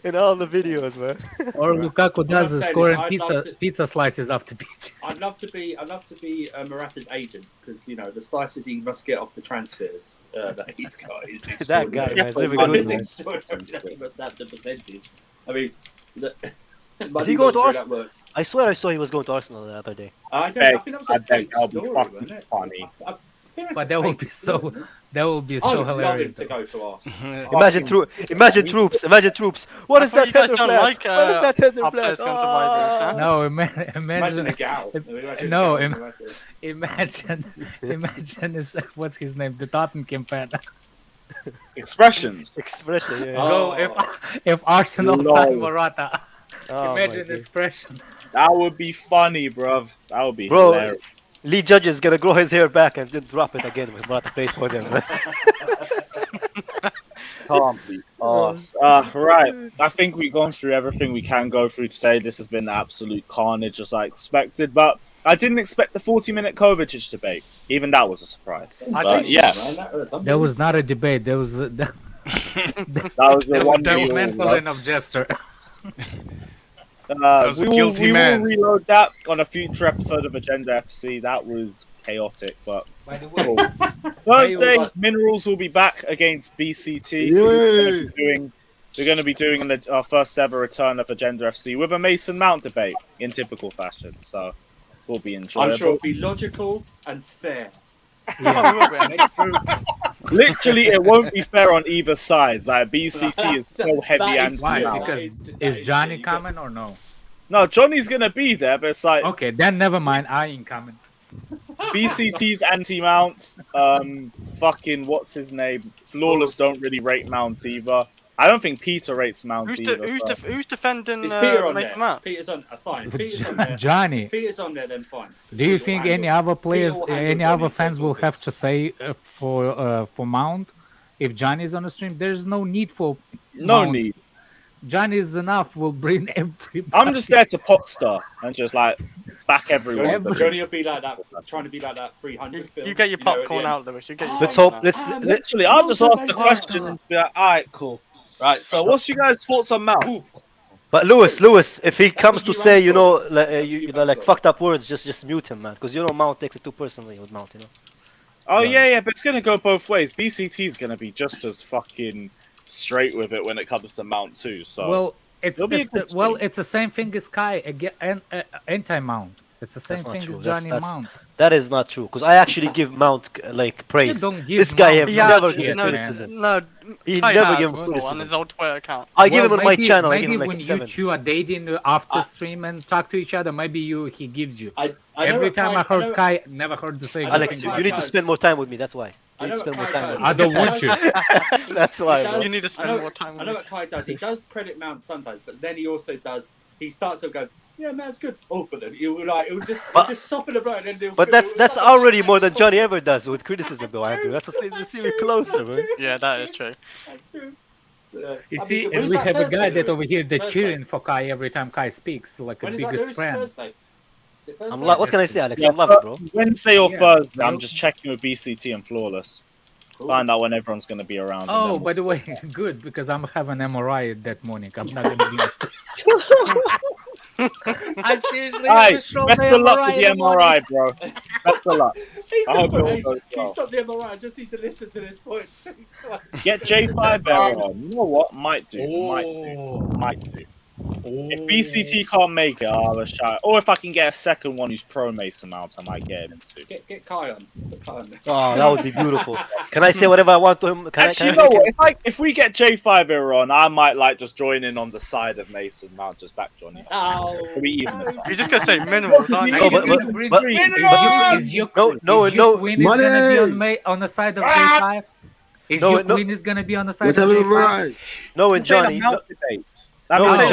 In all the videos, man. Or Lukaku What does I'm is saying scoring is I'd love pizza slices off the pitch. I'd love to be Morata's agent because the slices he must get off the transfers that he's got is That guy, man, is living good, man. He must have the percentage. I mean, Is he going to Arsenal? I swear I saw he was going to Arsenal the other day. I think that was a fake that'll be story, fucking wasn't it? funny. I think that's But a that will fake be story. that will be I so would love him hilarious. to go to Arsenal. Imagine troops. What is that you guys header don't flag? like What is that header up flag? players going to rivals, huh? No, Imagine imagine a gal. Imagine is what's his name? The Tottenham fan. Expressions. Expression, yeah. Bro, if Arsenal Lol. sign Morata, Oh, imagine my expression. That would be funny, bruv. That would be Bro, hilarious. Lee Judge is gonna grow his hair back and then drop it again when Morata plays for them. Man. Can't be arsed. Right. I think we've gone through everything we can go through today. This has been absolute carnage as I expected, but I didn't expect the 40-minute Kovacic debate. Even that was a surprise. But, yeah. That was not a debate. That was that was a one mental enough gesture. was a guilty we man. will reload that on a future episode of Agenda FC. That was chaotic, but by the way, cool. Thursday, Minerals will be back against BCT. We're going to be doing our first ever return of Agenda FC with a Mason Mount debate in typical fashion. So will be enjoyable. I'm sure it'll be logical and fair. Literally, it won't be fair on either side. Like BCT is so heavy and why? Because is Johnny coming or no? No, Johnny's gonna be there, but it's like okay, then never mind. I ain't coming. BCT's anti-Mount. Fucking what's his name? Flawless don't really rate Mount either. I don't think Peter rates Mount Who's, either. who's defending Is Peter on Mason there? Mount? Peter's on. Fine. Peter's on there. Johnny. If Peter's on there, then fine. Do you think any other players, Peter will handle any Johnny other fans will have to say for Mount if Johnny is on the stream? There's no need for No Mount. need. Johnny is enough. Will bring everybody. I'm just there to pot star and just like back everyone. Johnny will be like that, trying to be like that 300 film. You get your popcorn out, Lewis. You get your Let's popcorn hope. out. Literally, I'll just ask the question and be like, all right, cool. Right, so what's your guys' thoughts on Mount? But Lewis, if he comes to say, like fucked up words, just mute him, man, because Mount takes it too personally with Mount, Oh yeah, but it's gonna go both ways. BCT's gonna be just as fucking straight with it when it comes to Mount too. So Well, it's it'll be a good it's the same thing as Kai again, anti-Mount. It's the same That's not thing true. as Johnny Mount. That is not true, because I actually give Mount like praise. don't give This guy Mount have never shit, given man. criticism. No, He Kai never has gave on criticism. his old Twitter account. I give him on my maybe- channel. I Maybe give him like when a you 7. two are dating after stream and talk to each other, maybe he gives you. I know Every what time Kai- I heard I know- Kai, never heard to say. good Alex, thing you need to spend more time with me. That's why. You need to know spend what more Kai time with does. me. I don't want you. That's why. He bro. does- You need to spend I know- more time I with know me. what Kai does. He does credit Mount sometimes, but then he also does. He starts to go, "Yeah, Mount's good." Oh, but then he'll just soften the blow, and then he'll. But that's already more than Johnny ever does with criticism, though, Andrew. That's the thing. Let's see, we're closer, man. Yeah, that is true. You see, and we have a guy that over here that cheering for Kai every time Kai speaks, like a When is that, biggest Lewis? friend. Thursday? Is it Thursday? What can I say, Alex? I'm loving, bro. Wednesday or Yeah. Thursday, I'm just checking with BCT and Flawless. Find out when everyone's going to be around. and Oh, then by the we'll- way, good because I'm having MRI that morning. I'm not gonna be. I seriously have Hey, a shoulder best of luck with MRI the in morning. MRI, bro. Best of luck. He's I not hope it all put, goes can you well. stop the MRI? I just need to listen to this point. Get J5 there on. You know what? Might do. Might do. If BCT can't make it, I'll have a shout. Or if I can get a second one who's pro Mason Mount, I might get him too. Get Kai on. Put Kai on there. Oh, that would be beautiful. Can I say whatever I want to him? Actually, you know what? If we get J5 here on, I might like just join in on the side of Mason Mount, just back Johnny. Oh, we even the time. You're just gonna say minerals, aren't you? No, but Is your queen is gonna be on the side of J5? Is your queen is gonna be on the side of J5? No, and Johnny. That No, means and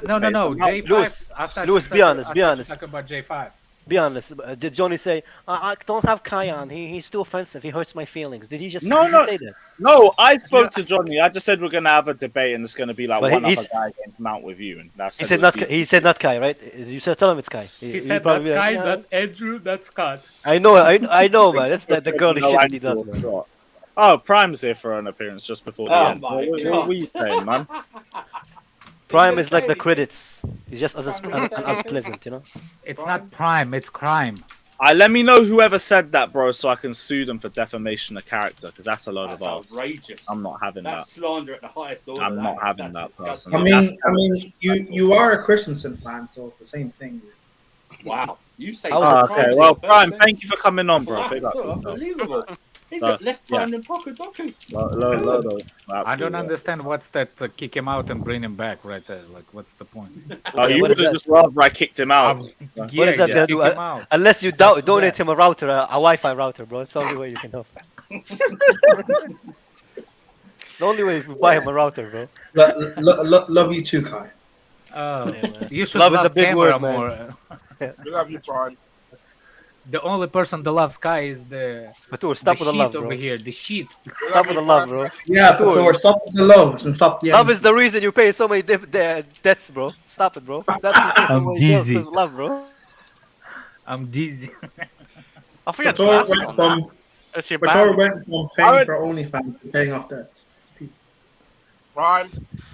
Johnny. No. J5. Lewis, I thought Lewis, you be said- honest, I be thought you honest. talk about J5. Be honest. Did Johnny say, I don't have Kai on? He's too offensive. He hurts my feelings. Did he just No, did no, he say that? no. I spoke to Johnny. I just said we're gonna have a debate, and it's gonna be like But one he's- other guy against Mount with you, and that's. He said not. He said not Kai, right? You said tell him it's Kai. He said that guy, that Andrew, that's Scott. I know, I know, man. That's the girly No shit that he angle does, man. shot. Oh, Prime's here for an appearance just before the Oh end. my What God. were you saying, man? Prime is like the credits. He's just as pleasant, you know. It's not prime, it's crime. Let me know whoever said that, bro, so I can sue them for defamation of character, because that's a load That's of arse. outrageous. I'm not having That's that. slander at the highest order. I'm not having that That's personally. I mean, you are a Christensen fan, so it's the same thing. Wow, you say. Oh, Prime okay, is well, your first Prime, thing? thank you for coming on, bro. Wow, Big up. unbelievable. He's Uh, got less time yeah. than Poco Doku. I don't understand what's that kick him out and bring him back right there. Like, what's the point? Oh, you would have just rather I kicked him out. What is that gonna do? Unless you donate him a router, a Wi-Fi router, bro. It's the only way you can help. It's the only way if you buy him a router, bro. Love you too, Kai. Oh, you should Love love, is a big camera word, man. more. We love you, Prime. The only person that loves Sky is the Fatur, stop the with the sheet love, over bro. here. The sheet. Stop with the love, bro. Yeah, Fatur. Fator, stop with the loves and stop the. Love is the reason you pay so many debts, bro. Stop it, bro. That's you pay so I'm many dizzy. debts with love, bro. I'm dizzy. I think Fator went from It's your Fator band. went from paying for OnlyFans to paying off debts. Prime,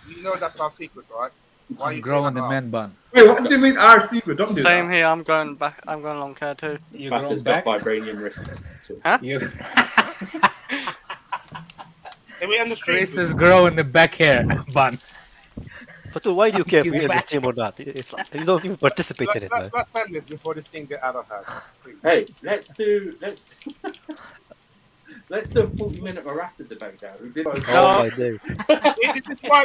you know that's our secret, right? Why I'm you growing saying the that? man bun. Wait, what do you mean our secret? Don't do Same that. here. I'm going back. I'm going long hair too. You Fatter's got vibranium wrists. Huh? Can we end the stream? Chris is growing the back hair bun. Fatur, why do you care if He's we end the back. stream or not? It's like, you don't even participate in it, man. Let's end this before this thing get out of hand. please. Hey, let's do a 40-minute Maratta debate now. We did. Oh my day.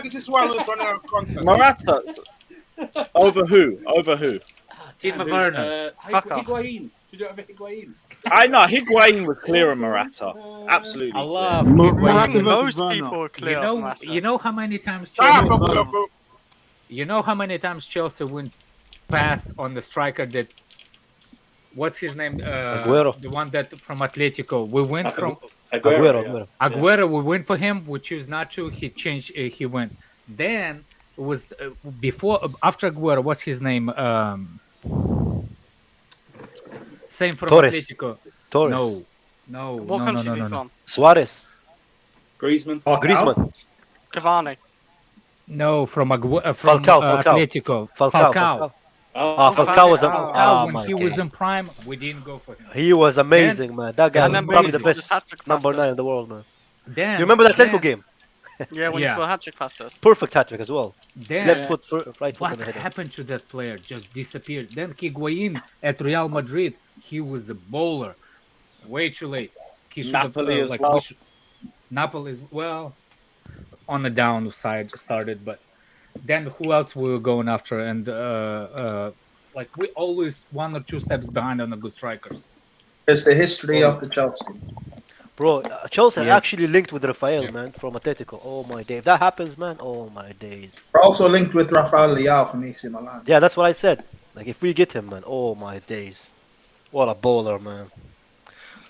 This is why we're running out of content. Morata. Over who? Over who? Timo Werner. Fuck off. Higuain. Should we have a Higuain? I know Higuain was clear on Morata. Absolutely. I love Morata Higuain. versus Most Werner. people are clear. You know, on Massa. you know how many times Ah, Chelsea, Poco Doku. you know how many times Chelsea went past on the striker that, what's his name? Aguero. The one that from Atletico. We went from Aguero. Aguero. We went for him. We choose not to. He changed. He went. Then it was after Aguero. What's his name? Same from Torres. Atletico. Torres. No. What country is he from? Suarez. Griezmann. Griezmann. Cavani. No, from from Falcao. Atletico. Falcao. Oh, Falcao was Falcao, when my he was God. in prime, we didn't go for him. He was amazing, man. That guy And was then probably the Brazil best just hat-trick number past 9 us. in the world, man. Then You remember that Atletico then- game? Yeah, when you Yeah. score a hat-trick past us. Perfect hat trick as well. Then Left foot, right foot, what and the header. happened to that player? Just disappeared. Then Higuain at Real Madrid, he was a bowler. Way too late. He should Napoli have as like well. Napoli is well on the downside started, but then who else we were going after? And like we always 1 or 2 steps behind on the good strikers. It's the history of the Chelsea. Bro, Chelsea are Yeah. actually linked with Rafael, man, from Atletico. Oh my day. If that happens, man, oh my days. We're also linked with Rafael Leao from AC Milan. Yeah, that's what I said. Like, if we get him, man, oh my days. What a bowler, man.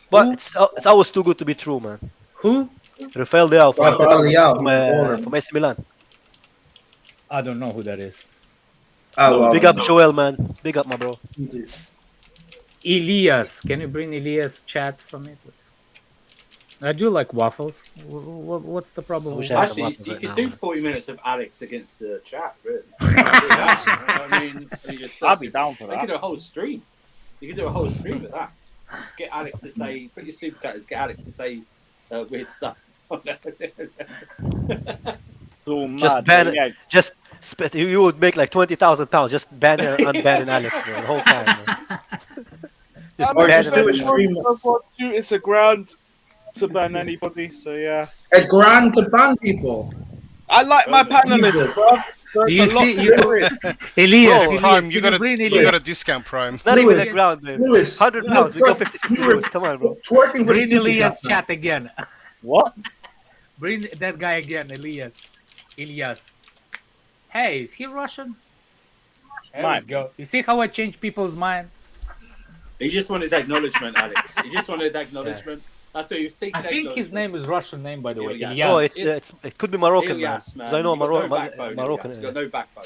But it's always too good to be true, man. Who? Rafael Leao from, Rafael Leao, from, he's a bowler. from AC Milan. I don't know who that is. Oh, well, Big up Joel, man. Big up, my bro. Elias. Can you bring Elias chat for me, please? I do like waffles. What's the problem? With Actually, you could do 40 minutes of Alex against the chat, really. I mean, I'd be down for You that. could do a whole stream. You could do a whole stream of that. Get Alex to say, put your super chatters, get Alex to say weird stuff. It's all mad. Just ban it. Just you would make like £20,000 just banning unbanning Alex for the whole time. I'm ban just him. it's a grand to ban anybody, so yeah. A grand to ban people. I like my panelists, bro. So Do you it's a lot see? to You do it. Elias, Bro, Elias, you can got bring a Elias? discount Prime. Not even Lewis, a ground, man. Lewis, £100. We got 50 Lewis, Come on, bro. twerking for the Bring super Elias chat, chat again. What? Bring that guy again, Elias. Elias. Hey, is he Russian? There Might we go. You see how I change people's mind? He just wanted acknowledgement, Alex. He just wanted acknowledgement. That's what he was seeking. I think his name is Russian name, by the way. Ilyas. No, Elias. it could be Moroccan, Ilyas, man. 'Cause I know You got no Moroccan. backbone, Ilyas. You got no backbone.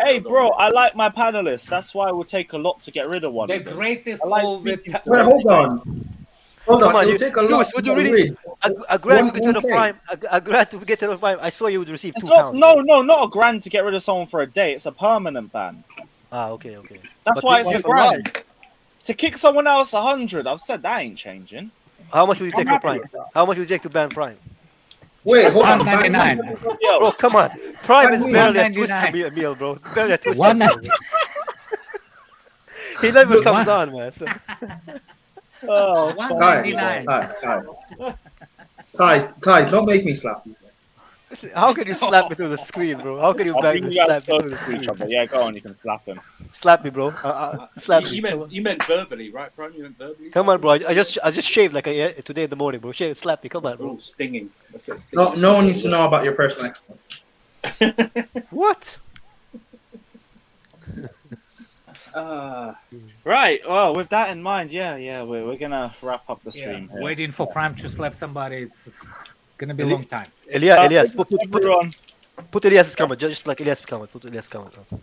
Hey, bro, I like my panelists. That's why it would take a lot to get rid of one. The of them. greatest I like all the speaking time. to Wait, them. hold on. Hold Come on, on, it'll you, take a lot. Lewis, would you really a grand to get rid of Prime? A grand to get rid of Prime? I saw you would receive It's £2. not a grand to get rid of someone for a day. It's a permanent ban. Ah, okay. That's But why you- it's a grand. To kick someone else 100, I've said that ain't changing. How much would you I'm take for happy Prime? with that. How much would you take to ban Prime? Wait, hold on. 199. Bro, come on. Prime is barely a 199. twisted meal, bro. Barely a twisted 199. He never comes on, man. So. Oh, Kai, don't make me slap you. How can you slap me through the screen, bro? How can you I'll back bring me you guys slap me closer through the to screen? each other. Yeah, go on, you can slap him. Slap me, bro. Slap me. You meant verbally, right, Prime? You meant verbally. Come on, bro. I just shaved like today in the morning, bro. Slap me. Come on, bro. Oh, stinging. That's what stinging. No one needs to know about your personal exploits. What? Right. Well, with that in mind, yeah, we're gonna wrap up the stream. here. Waiting for Prime to slap somebody, it's gonna be a long time. Elias, put everyone. Put Elias's comment, just like Elias' comment. Put Elias' comment on.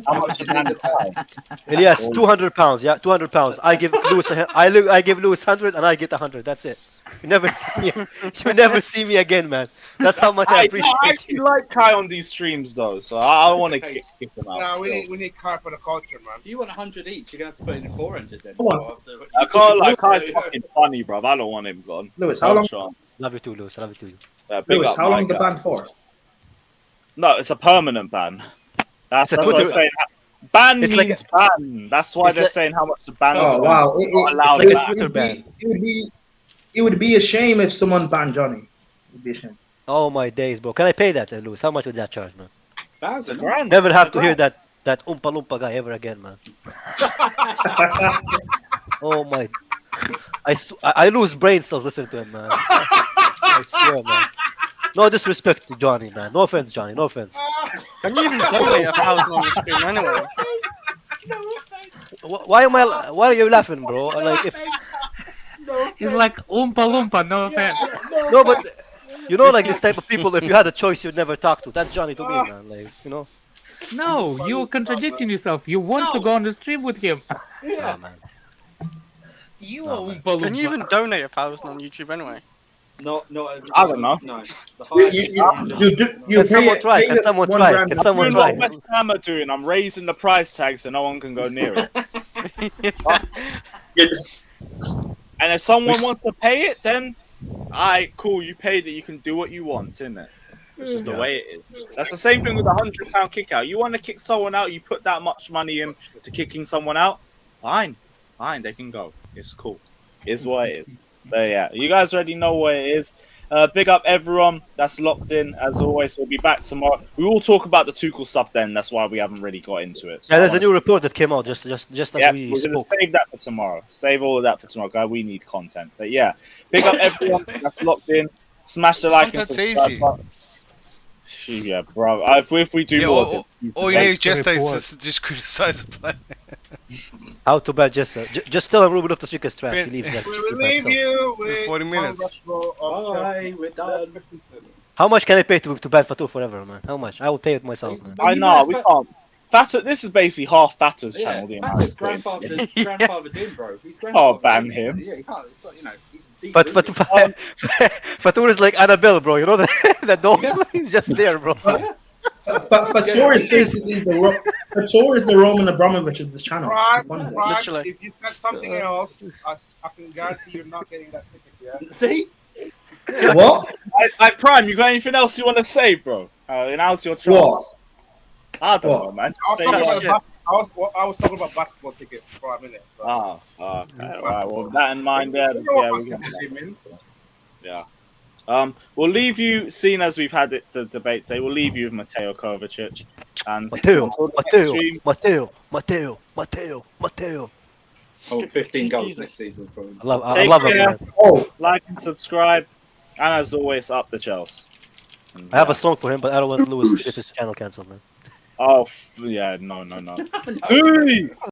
How much is the time? Elias, £200. Yeah, £200. I give Lewis I give Lewis 100 and I get 100. That's it. You never see me. You never see me again, man. That's how much I appreciate I actually you. like Kai on these streams though, so I want to kick him out. No, still. we need Kai for the culture, man. If you want 100 each, you're gonna have to put in 400 then. I can't like Kai's fucking funny, bro. I don't want him gone. Lewis, how long? Love you too, Lewis. Love you too. Big Lewis, up, how long my the guy. ban for? No, it's a permanent ban. That's It's a what I'm Twitter- saying. Ban It's like means ban. That's why it's they're like- saying how much the ban is. Oh wow! Not allowed like a back. Twitter ban. It would be a shame if someone banned Johnny. It would be a shame. Oh my days, bro. Can I pay that, Lewis? How much would that charge, man? That's a grand. Never have to hear that Oompa Loompa guy ever again, man. Oh my! I lose brain cells listening to him, man. I swear, man. No disrespect to Johnny, man. No offense, Johnny. No offense. Can you even donate 1,000 on the stream anyway? Why are you laughing, bro? Like if He's like Oompa Loompa, no offense. no, but you know, like this type of people, if you had a choice, you'd never talk to. That's Johnny to me, man. Like you know. No, you're contradicting yourself. You want to go on the stream with him. Nah, man. You are Oompa Loompa. Can you even donate 1,000 on YouTube anyway? Not I don't know. No. The highest is 100. Can someone try? Can someone try? Can someone Doing try? what West Ham are doing. I'm raising the price tag so no one can go near it. And if someone wants to pay it, then cool. You paid it. You can do what you want, isn't it? It's just the way it is. That's the same thing with a £100 kick out. You want to kick someone out, you put that much money in to kicking someone out. Fine, they can go. It's cool. It's what it is. But yeah, you guys already know what it is. Big up everyone that's locked in. As always, we'll be back tomorrow. We will talk about the Tuchel stuff then. That's why we haven't really got into it. So Yeah, there's a new report that came out just as yeah, we we're gonna spoke. save that for tomorrow. Save all of that for tomorrow, guys. We need content. But yeah, big up everyone that's locked in. Smash the like and Content's subscribe easy. button. Yeah, bro. If we do Yeah, more, all you need just is just criticize the play. How to bad just tell him Ruben Loftus Cheek is trash. Fin- He leaves that. We stupid will leave self. you with 40 minutes. Bye, we're done. How much can I pay to ban Fatou forever, man? How much? I will pay it myself, man. I know we can't. Fatter, this is basically half Fatter's Yeah, channel. The amount Fatter's he's putting. grandfathered in, bro. He's Oh, grandfathered ban in. him. Yeah, you can't. It's not, he's deep. But Fatur is like Annabelle, bro. You know that dog? He's just there, bro. Fatur is basically Fatur is the Roman Abramovich of this channel. Right, Funds it. right. If you said something else, I can guarantee you're not getting that ticket. Yeah. See? What? I Prime, you got anything else you want to say, bro? Now's your chance. I don't know, man. I was talking about basketball tickets for a minute. So. Okay. All right. Well, with that in mind, we'll leave you. Seeing as we've had the debate today, we'll leave you with Mateo Kovacic and Mateo. Oh, 15 goals this season from him. I love care. him. Like and subscribe, and as always, up the Chelsea. I have a song for him, but I don't want Lewis to get his channel cancelled, man. Oh, yeah, no. Hey!